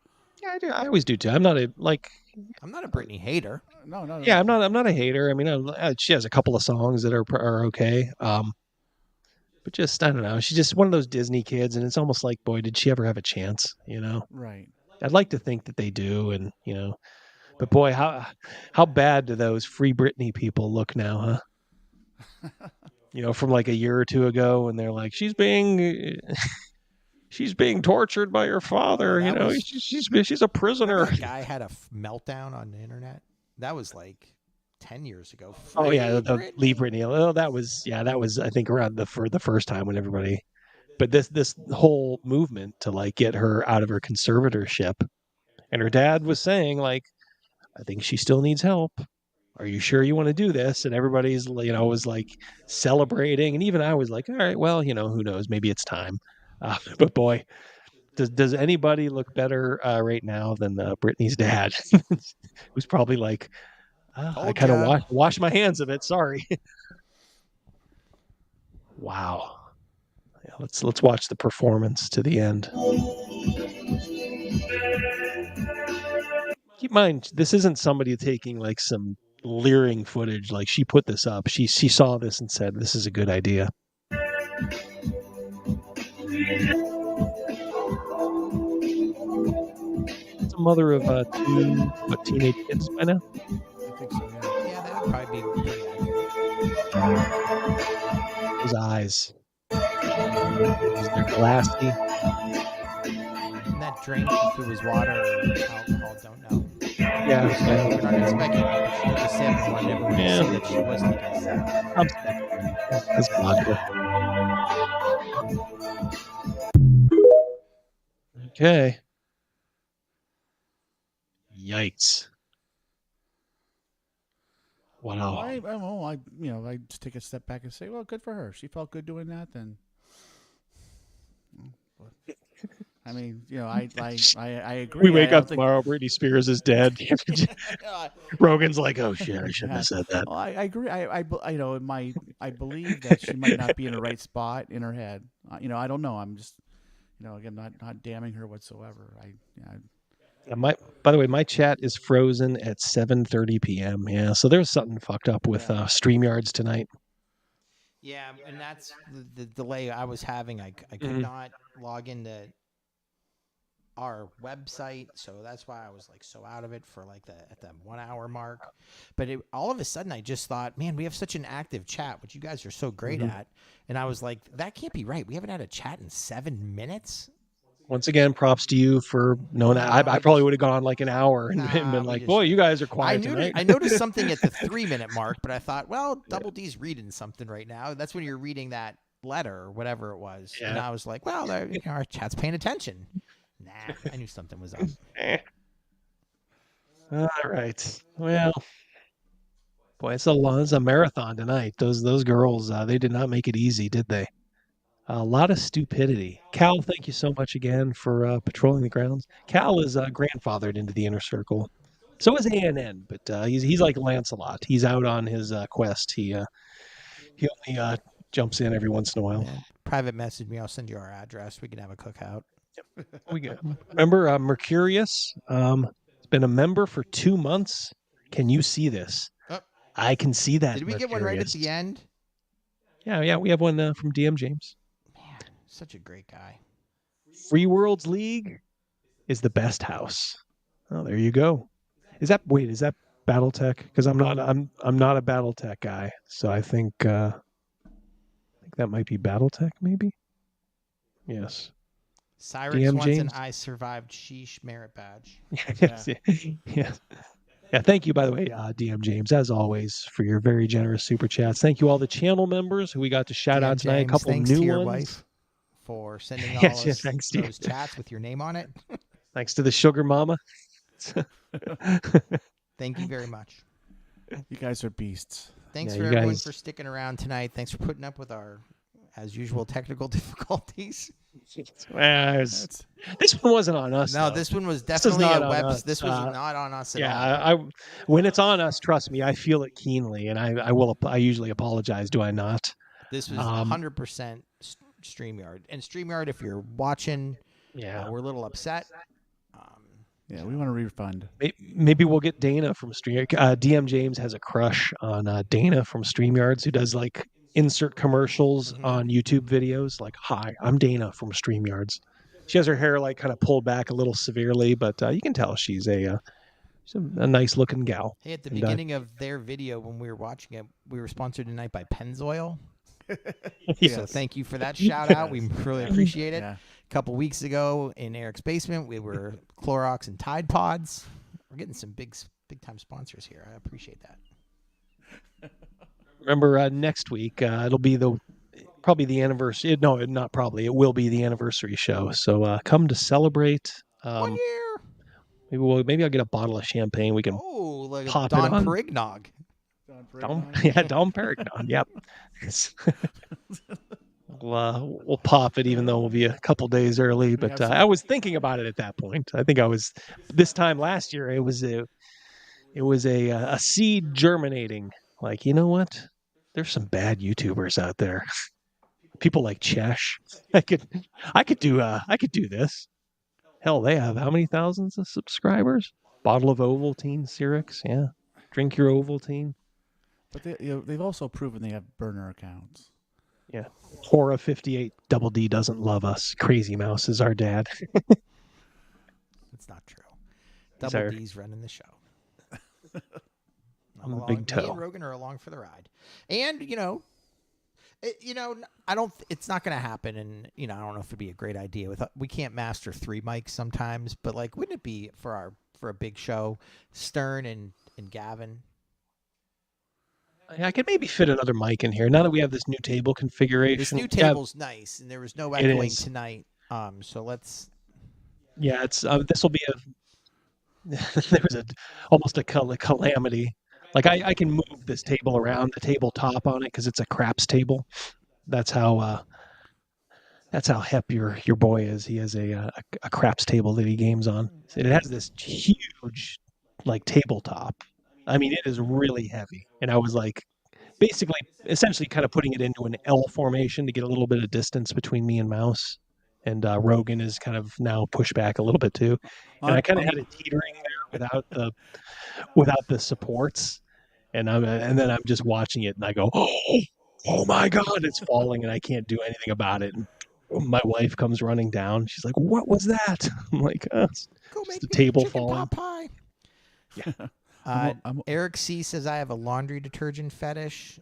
Yeah, I do. I always do too. I'm not a Britney hater. No. Yeah, I'm not a hater. I mean, she has a couple of songs that are okay. But just I don't know. She's just one of those Disney kids, and it's almost like, boy, did she ever have a chance? Right. I'd like to think that they do, and but boy, how bad do those Free Britney people look now, huh? From like a year or two ago, when they're like, she's being tortured by her father. She's a prisoner. Remember that guy had a meltdown on the internet. That was like 10 years ago. Oh yeah, Leave Britney. Oh, that was I think around the first time when everybody. But this whole movement to like get her out of her conservatorship, and her dad was saying like, I think she still needs help. Are you sure you want to do this? And everybody's was like celebrating, and even I was like, all right, well, who knows? Maybe it's time. But boy, does anybody look better right now than Britney's dad? Who's probably like, I kind of wash my hands of it. Sorry. Wow. Yeah, let's watch the performance to the end. Keep in mind, this isn't somebody taking like some leering footage. Like she put this up. She saw this and said, "This is a good idea." It's a mother of two teenage kids by now. I think so. Yeah, that would probably be pretty accurate. Those eyes. They're glassy. And that drink, if it was water or alcohol, don't know. Yeah. We're not going to speculate, but she took a sip and wanted everyone to see that she was taking a sip. I'm speculating. That's vodka. Okay. Yikes. Wow. I just take a step back and say, well, good for her. She felt good doing that. Then, I mean, I agree. We wake up tomorrow. Britney Spears is dead. Rogan's like, oh shit, I shouldn't have said that. Well, I agree. I believe that she might not be in the right spot in her head. I don't know. I'm just, again, not damning her whatsoever. By the way, my chat is frozen at 7:30 p.m. Yeah, so there's something fucked up with StreamYards tonight. Yeah, and that's the delay I was having. I could not log into our website, so that's why I was like so out of it for like at the 1 hour mark. But all of a sudden, I just thought, man, we have such an active chat, which you guys are so great at, and I was like, that can't be right. We haven't had a chat in 7 minutes. Once again, props to you for knowing that. I probably would have gone like an hour and been like, boy, you guys are quiet tonight. I noticed something at the 3 minute mark, but I thought, well, Double D's reading something right now. That's when you're reading that letter or whatever it was. Yeah. And I was like, well, our chat's paying attention. Nah, I knew something was up. All right. Well, boy, it's a marathon tonight. Those girls, they did not make it easy, did they? A lot of stupidity. Cal, thank you so much again for patrolling the grounds. Cal is grandfathered into the inner circle. So is ANN, but he's like Lancelot. He's out on his quest. He only jumps in every once in a while. Yeah. Private message me. I'll send you our address. We can have a cookout. We go. Remember Mercurius? It's been a member for 2 months. Can you see this? I can see that. Did we get one right at the end? Yeah. We have one from DM James. Man, such a great guy. Free Worlds League is the best house. Oh, there you go. Is that BattleTech? Because I'm not a BattleTech guy, so I think think that might be BattleTech, maybe. Yes. Cyrix DM wants an James. I survived sheesh merit badge. Yes. Yes. Yeah, thank you, by the way, DM James, as always, for your very generous super chats. Thank you, all the channel members who we got to shout DM out tonight. A James, couple thanks new to your ones. wife for sending all Yes, us thanks to you. those chats with your name on it. Thanks to the sugar mama. Thank you very much. You guys are beasts. Thanks Yeah, for you everyone guys- for sticking around tonight. Thanks for putting up with our, as usual, technical difficulties. This one wasn't on us. No, though. this one was This is definitely not a on web. us. This was not on us at all. Yeah, when it's on us, trust me, I feel it keenly, and I usually apologize. Do I not? This was 100% StreamYard. And StreamYard, if you're watching, we're a little upset. Yeah, we want a refund. Maybe we'll get Dana from StreamYard. DM James has a crush on Dana from StreamYards, who does like insert commercials on YouTube videos. Like, hi, I'm Dana from StreamYards. She has her hair like kind of pulled back a little severely, but you can tell she's a nice looking gal. Hey, at the And, beginning of their video when we were watching it, we were sponsored tonight by Pennzoil. Yes. So thank you for that shout out. We really appreciate it. Yeah. A couple weeks ago in Eric's basement, we were Clorox and Tide Pods. We're getting some big time sponsors here. I appreciate that. Remember, next week it'll be probably the anniversary. No, not probably. It will be the anniversary show. So come to celebrate. 1 year. Maybe I'll get a bottle of champagne. We can like pop Don it on. Perignog. Dom Perignon. Yep. We'll pop it, even though we'll be a couple days early. But I was thinking about it at that point. I think I was this time last year. It was a seed germinating. Like, you know what? There's some bad YouTubers out there. People like Chesh. I could do this. Hell, they have how many thousands of subscribers? Bottle of Ovaltine, Cyrix. Yeah, drink your Ovaltine. But they've also proven they have burner accounts. Yeah. Hora 58 Double D doesn't love us. Crazy Mouse is our dad. That's not true. He's Double our- D's running the show. I'm the along, big Me toe. and Rogan are along for the ride. And, I don't, it's not going to happen. And, I don't know if it'd be a great idea. We can't master 3 mics sometimes, but like, wouldn't it be for a big show, Stern and Gavin? I could maybe fit another mic in here now that we have this new table configuration. This new table's nice, and there was no It echoing is. tonight. So let's. Yeah, it's this will be there was almost a calamity. Like I can move this table around, the tabletop on it, because it's a craps table. That's how hep your boy is. He has a craps table that he games on. It has this huge like tabletop. I mean, it is really heavy. And I was like, essentially kind of putting it into an L formation to get a little bit of distance between me and Mouse. And Rogan is kind of now pushed back a little bit too. And I kind of had it teetering there without the supports. And then I'm just watching it and I go, oh my God, it's falling and I can't do anything about it. And my wife comes running down. She's like, what was that? I'm like, it's just a table falling. Pie. Yeah. Eric C says I have a laundry detergent fetish.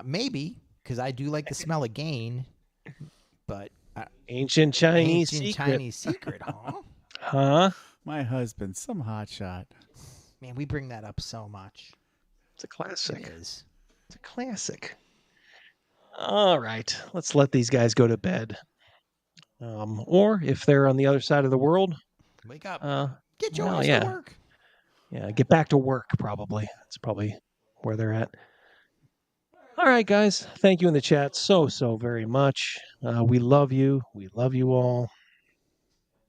Maybe, because I do like the smell of Gain. But ancient Chinese secret, huh? Huh? My husband, some hotshot. Man, we bring that up so much. It's a classic. It is. It's a classic. All right, let's let these guys go to bed. Or if they're on the other side of the world, wake up. Get your ass yeah. to work. Yeah, get back to work, probably. That's probably where they're at. All right, guys. Thank you in the chat so very much. We love you. We love you all.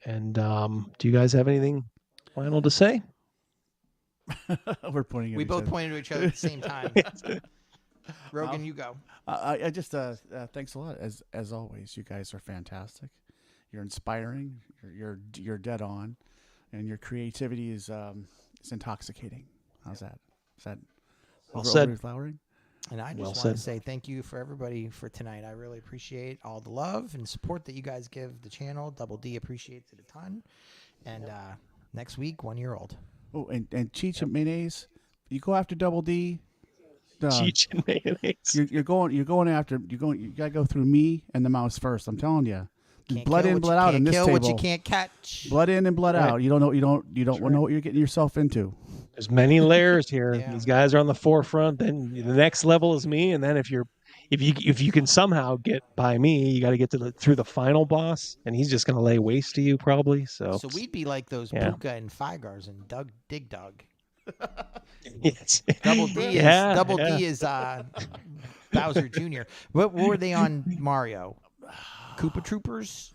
And do you guys have anything final to say? We're pointing at We each both other. pointed to each other at the same time. Rogan, you go. I just thanks a lot as always. You guys are fantastic. You're inspiring. You're dead on, and your creativity is intoxicating. How's that? Is that Well said. flowering? And I just want to say thank you for everybody for tonight. I really appreciate all the love and support that you guys give the channel. Double D appreciates it a ton. And next week, 1 year old. Oh, and Cheech and Mayonnaise, you go after Double D. Cheech and mayonnaise. You gotta go through me and the mouse first. I'm telling you. Blood in, blood out in this table. What you can't catch. Blood in and blood out. You don't know what you're getting yourself into. There's many layers here. These guys are on the forefront. Then the next level is me, and then if you can somehow get by me, you got to get through the final boss, and he's just going to lay waste to you probably. So we'd be like those Puka and Figars and Dig Dug. Yes. Double D is Bowser Jr. What were they on Mario? Koopa Troopers?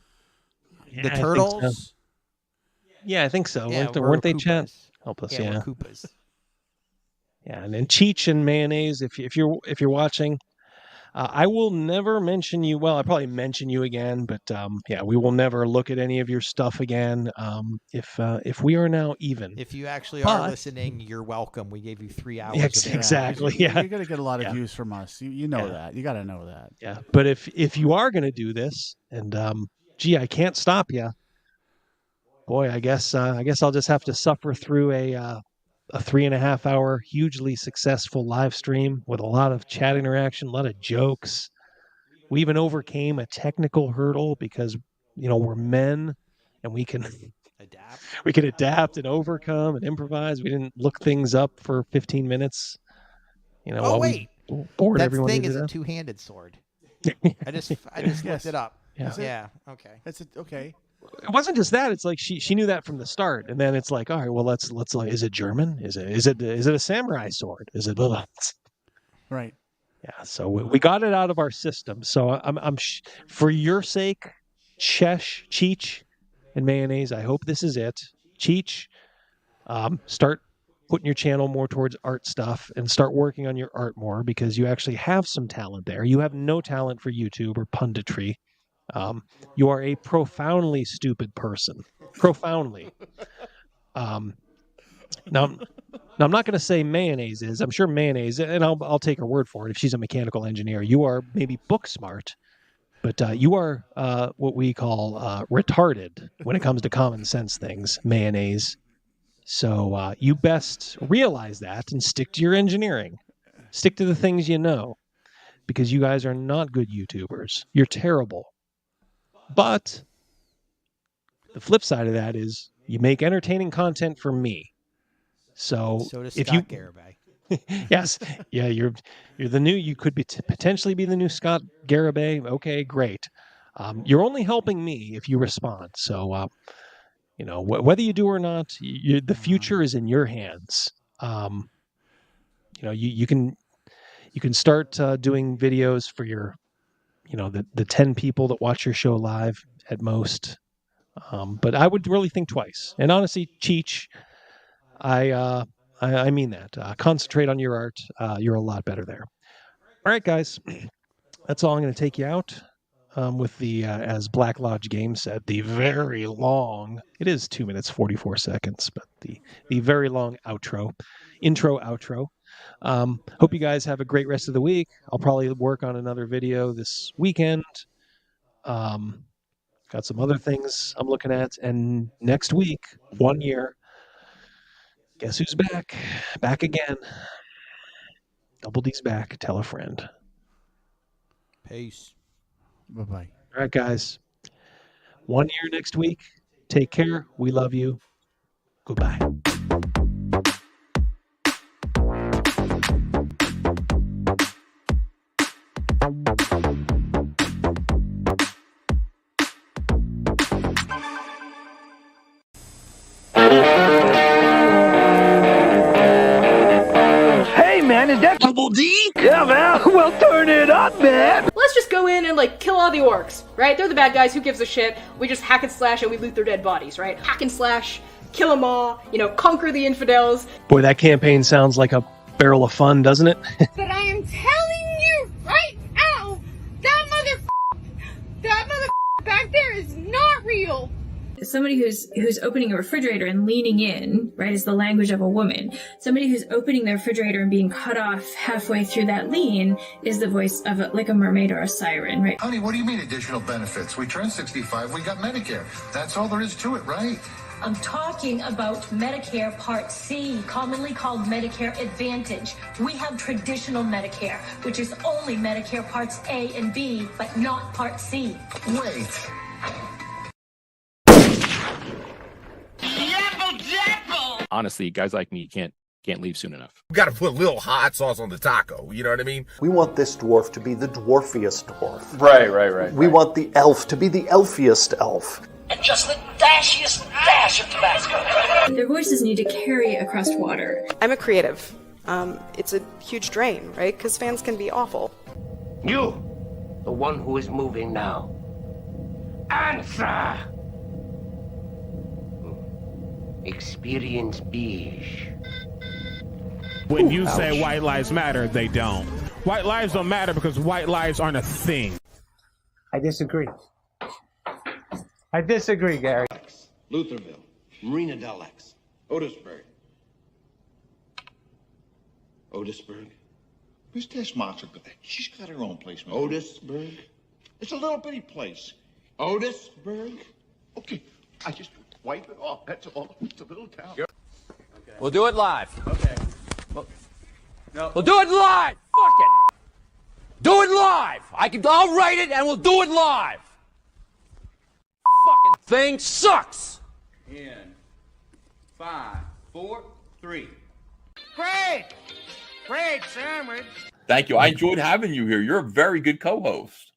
The Turtles? Yeah, I think so. Yeah, weren't they, Chet? Help us, we're Koopas. Yeah, and then Cheech and mayonnaise. If you're watching, I will never mention you. Well, I'll probably mention you again, but we will never look at any of your stuff again. If we are now even. If you actually are listening, you're welcome. We gave you 3 hours. Exactly. You're gonna get a lot of views from us. You know that. You got to know that. Yeah, but if you are gonna do this, and I can't stop you. Boy, I guess I'll just have to suffer through a 3.5 hour, hugely successful live stream with a lot of chat interaction, a lot of jokes. We even overcame a technical hurdle because, we're men and we can adapt. We can adapt and overcome and improvise. We didn't look things up for 15 minutes. While we bored everyone. That thing is a two-handed sword. I just looked it up. Yeah. Okay. That's it. Okay. It wasn't just that. It's like she knew that from the start, and then it's like, all right, well, let's like, is it German? Is it a samurai sword? Is it right? Yeah. So we got it out of our system. So I'm for your sake, Cheech and mayonnaise. I hope this is it. Cheech, start putting your channel more towards art stuff and start working on your art more because you actually have some talent there. You have no talent for YouTube or punditry. You are a profoundly stupid person. Profoundly. Now I'm not going to say mayonnaise is. I'm sure mayonnaise, and I'll take her word for it. If she's a mechanical engineer, you are maybe book smart, but you are what we call retarded when it comes to common sense things. Mayonnaise. So you best realize that and stick to your engineering. Stick to the things you know, because you guys are not good YouTubers. You're terrible. But the flip side of that is you make entertaining content for me. So does if Scott Garibay. Yes, yeah, you're the new. You could potentially be the new Scott Garibay. Okay, great. You're only helping me if you respond. So whether you do or not, the future is in your hands. You can start doing videos for your. The 10 people that watch your show live at most. But I would really think twice. And honestly, Cheech, I mean that. Concentrate on your art. You're a lot better there. All right, guys. That's all. I'm going to take you out with the, as Black Lodge Games said, the very long, it is 2 minutes, 44 seconds, but the very long intro, outro. Hope you guys have a great rest of the week. I'll probably work on another video this weekend. Got some other things I'm looking at. And next week, 1 year, guess who's back? Back again. Double D's back. Tell a friend. Peace. Bye-bye. All right, guys. 1 year next week. Take care. We love you. Goodbye. Hey, man, is that Double D? Yeah, man. Well, turn it up, man. Let's just go in and, kill all the orcs, right? They're the bad guys. Who gives a shit? We just hack and slash and we loot their dead bodies, right? Hack and slash, kill them all, conquer the infidels. Boy, that campaign sounds like a barrel of fun, doesn't it? But I am telling you right now, that mother back there is not real. Somebody who's opening a refrigerator and leaning in, right, is the language of a woman. Somebody who's opening the refrigerator and being cut off halfway through that lean is the voice of a mermaid or a siren, right? Honey, what do you mean additional benefits? We turned 65, we got Medicare. That's all there is to it, right? I'm talking about Medicare Part C, commonly called Medicare Advantage. We have traditional Medicare, which is only Medicare Parts A and B, but not Part C. Wait. Honestly, guys like me can't leave soon enough. We gotta put a little hot sauce on the taco, you know what I mean? We want this dwarf to be the dwarfiest dwarf. Right. We want the elf to be the elfiest elf. And just the dashiest dash of Tabasco. Their voices need to carry across water. I'm a creative. It's a huge drain, right? Because fans can be awful. You, the one who is moving now. Answer! Experience beige. When you say white lives matter, they don't. White lives don't matter because white lives aren't a thing. I disagree. I disagree, Gary. Lutherville, Marina Del X, Otisburg. Otisburg? Where's this monster? She's got her own place. Man. Otisburg? It's a little bitty place. Otisburg? Okay, I just wipe it off. That's all. It's a little town. We'll do it live. Okay. We'll do it live. Fuck it. Do it live. I'll write it and we'll do it live. Fucking thing sucks. In 5, 4, 3. Great sandwich. Thank you. I enjoyed having you here. You're a very good co-host.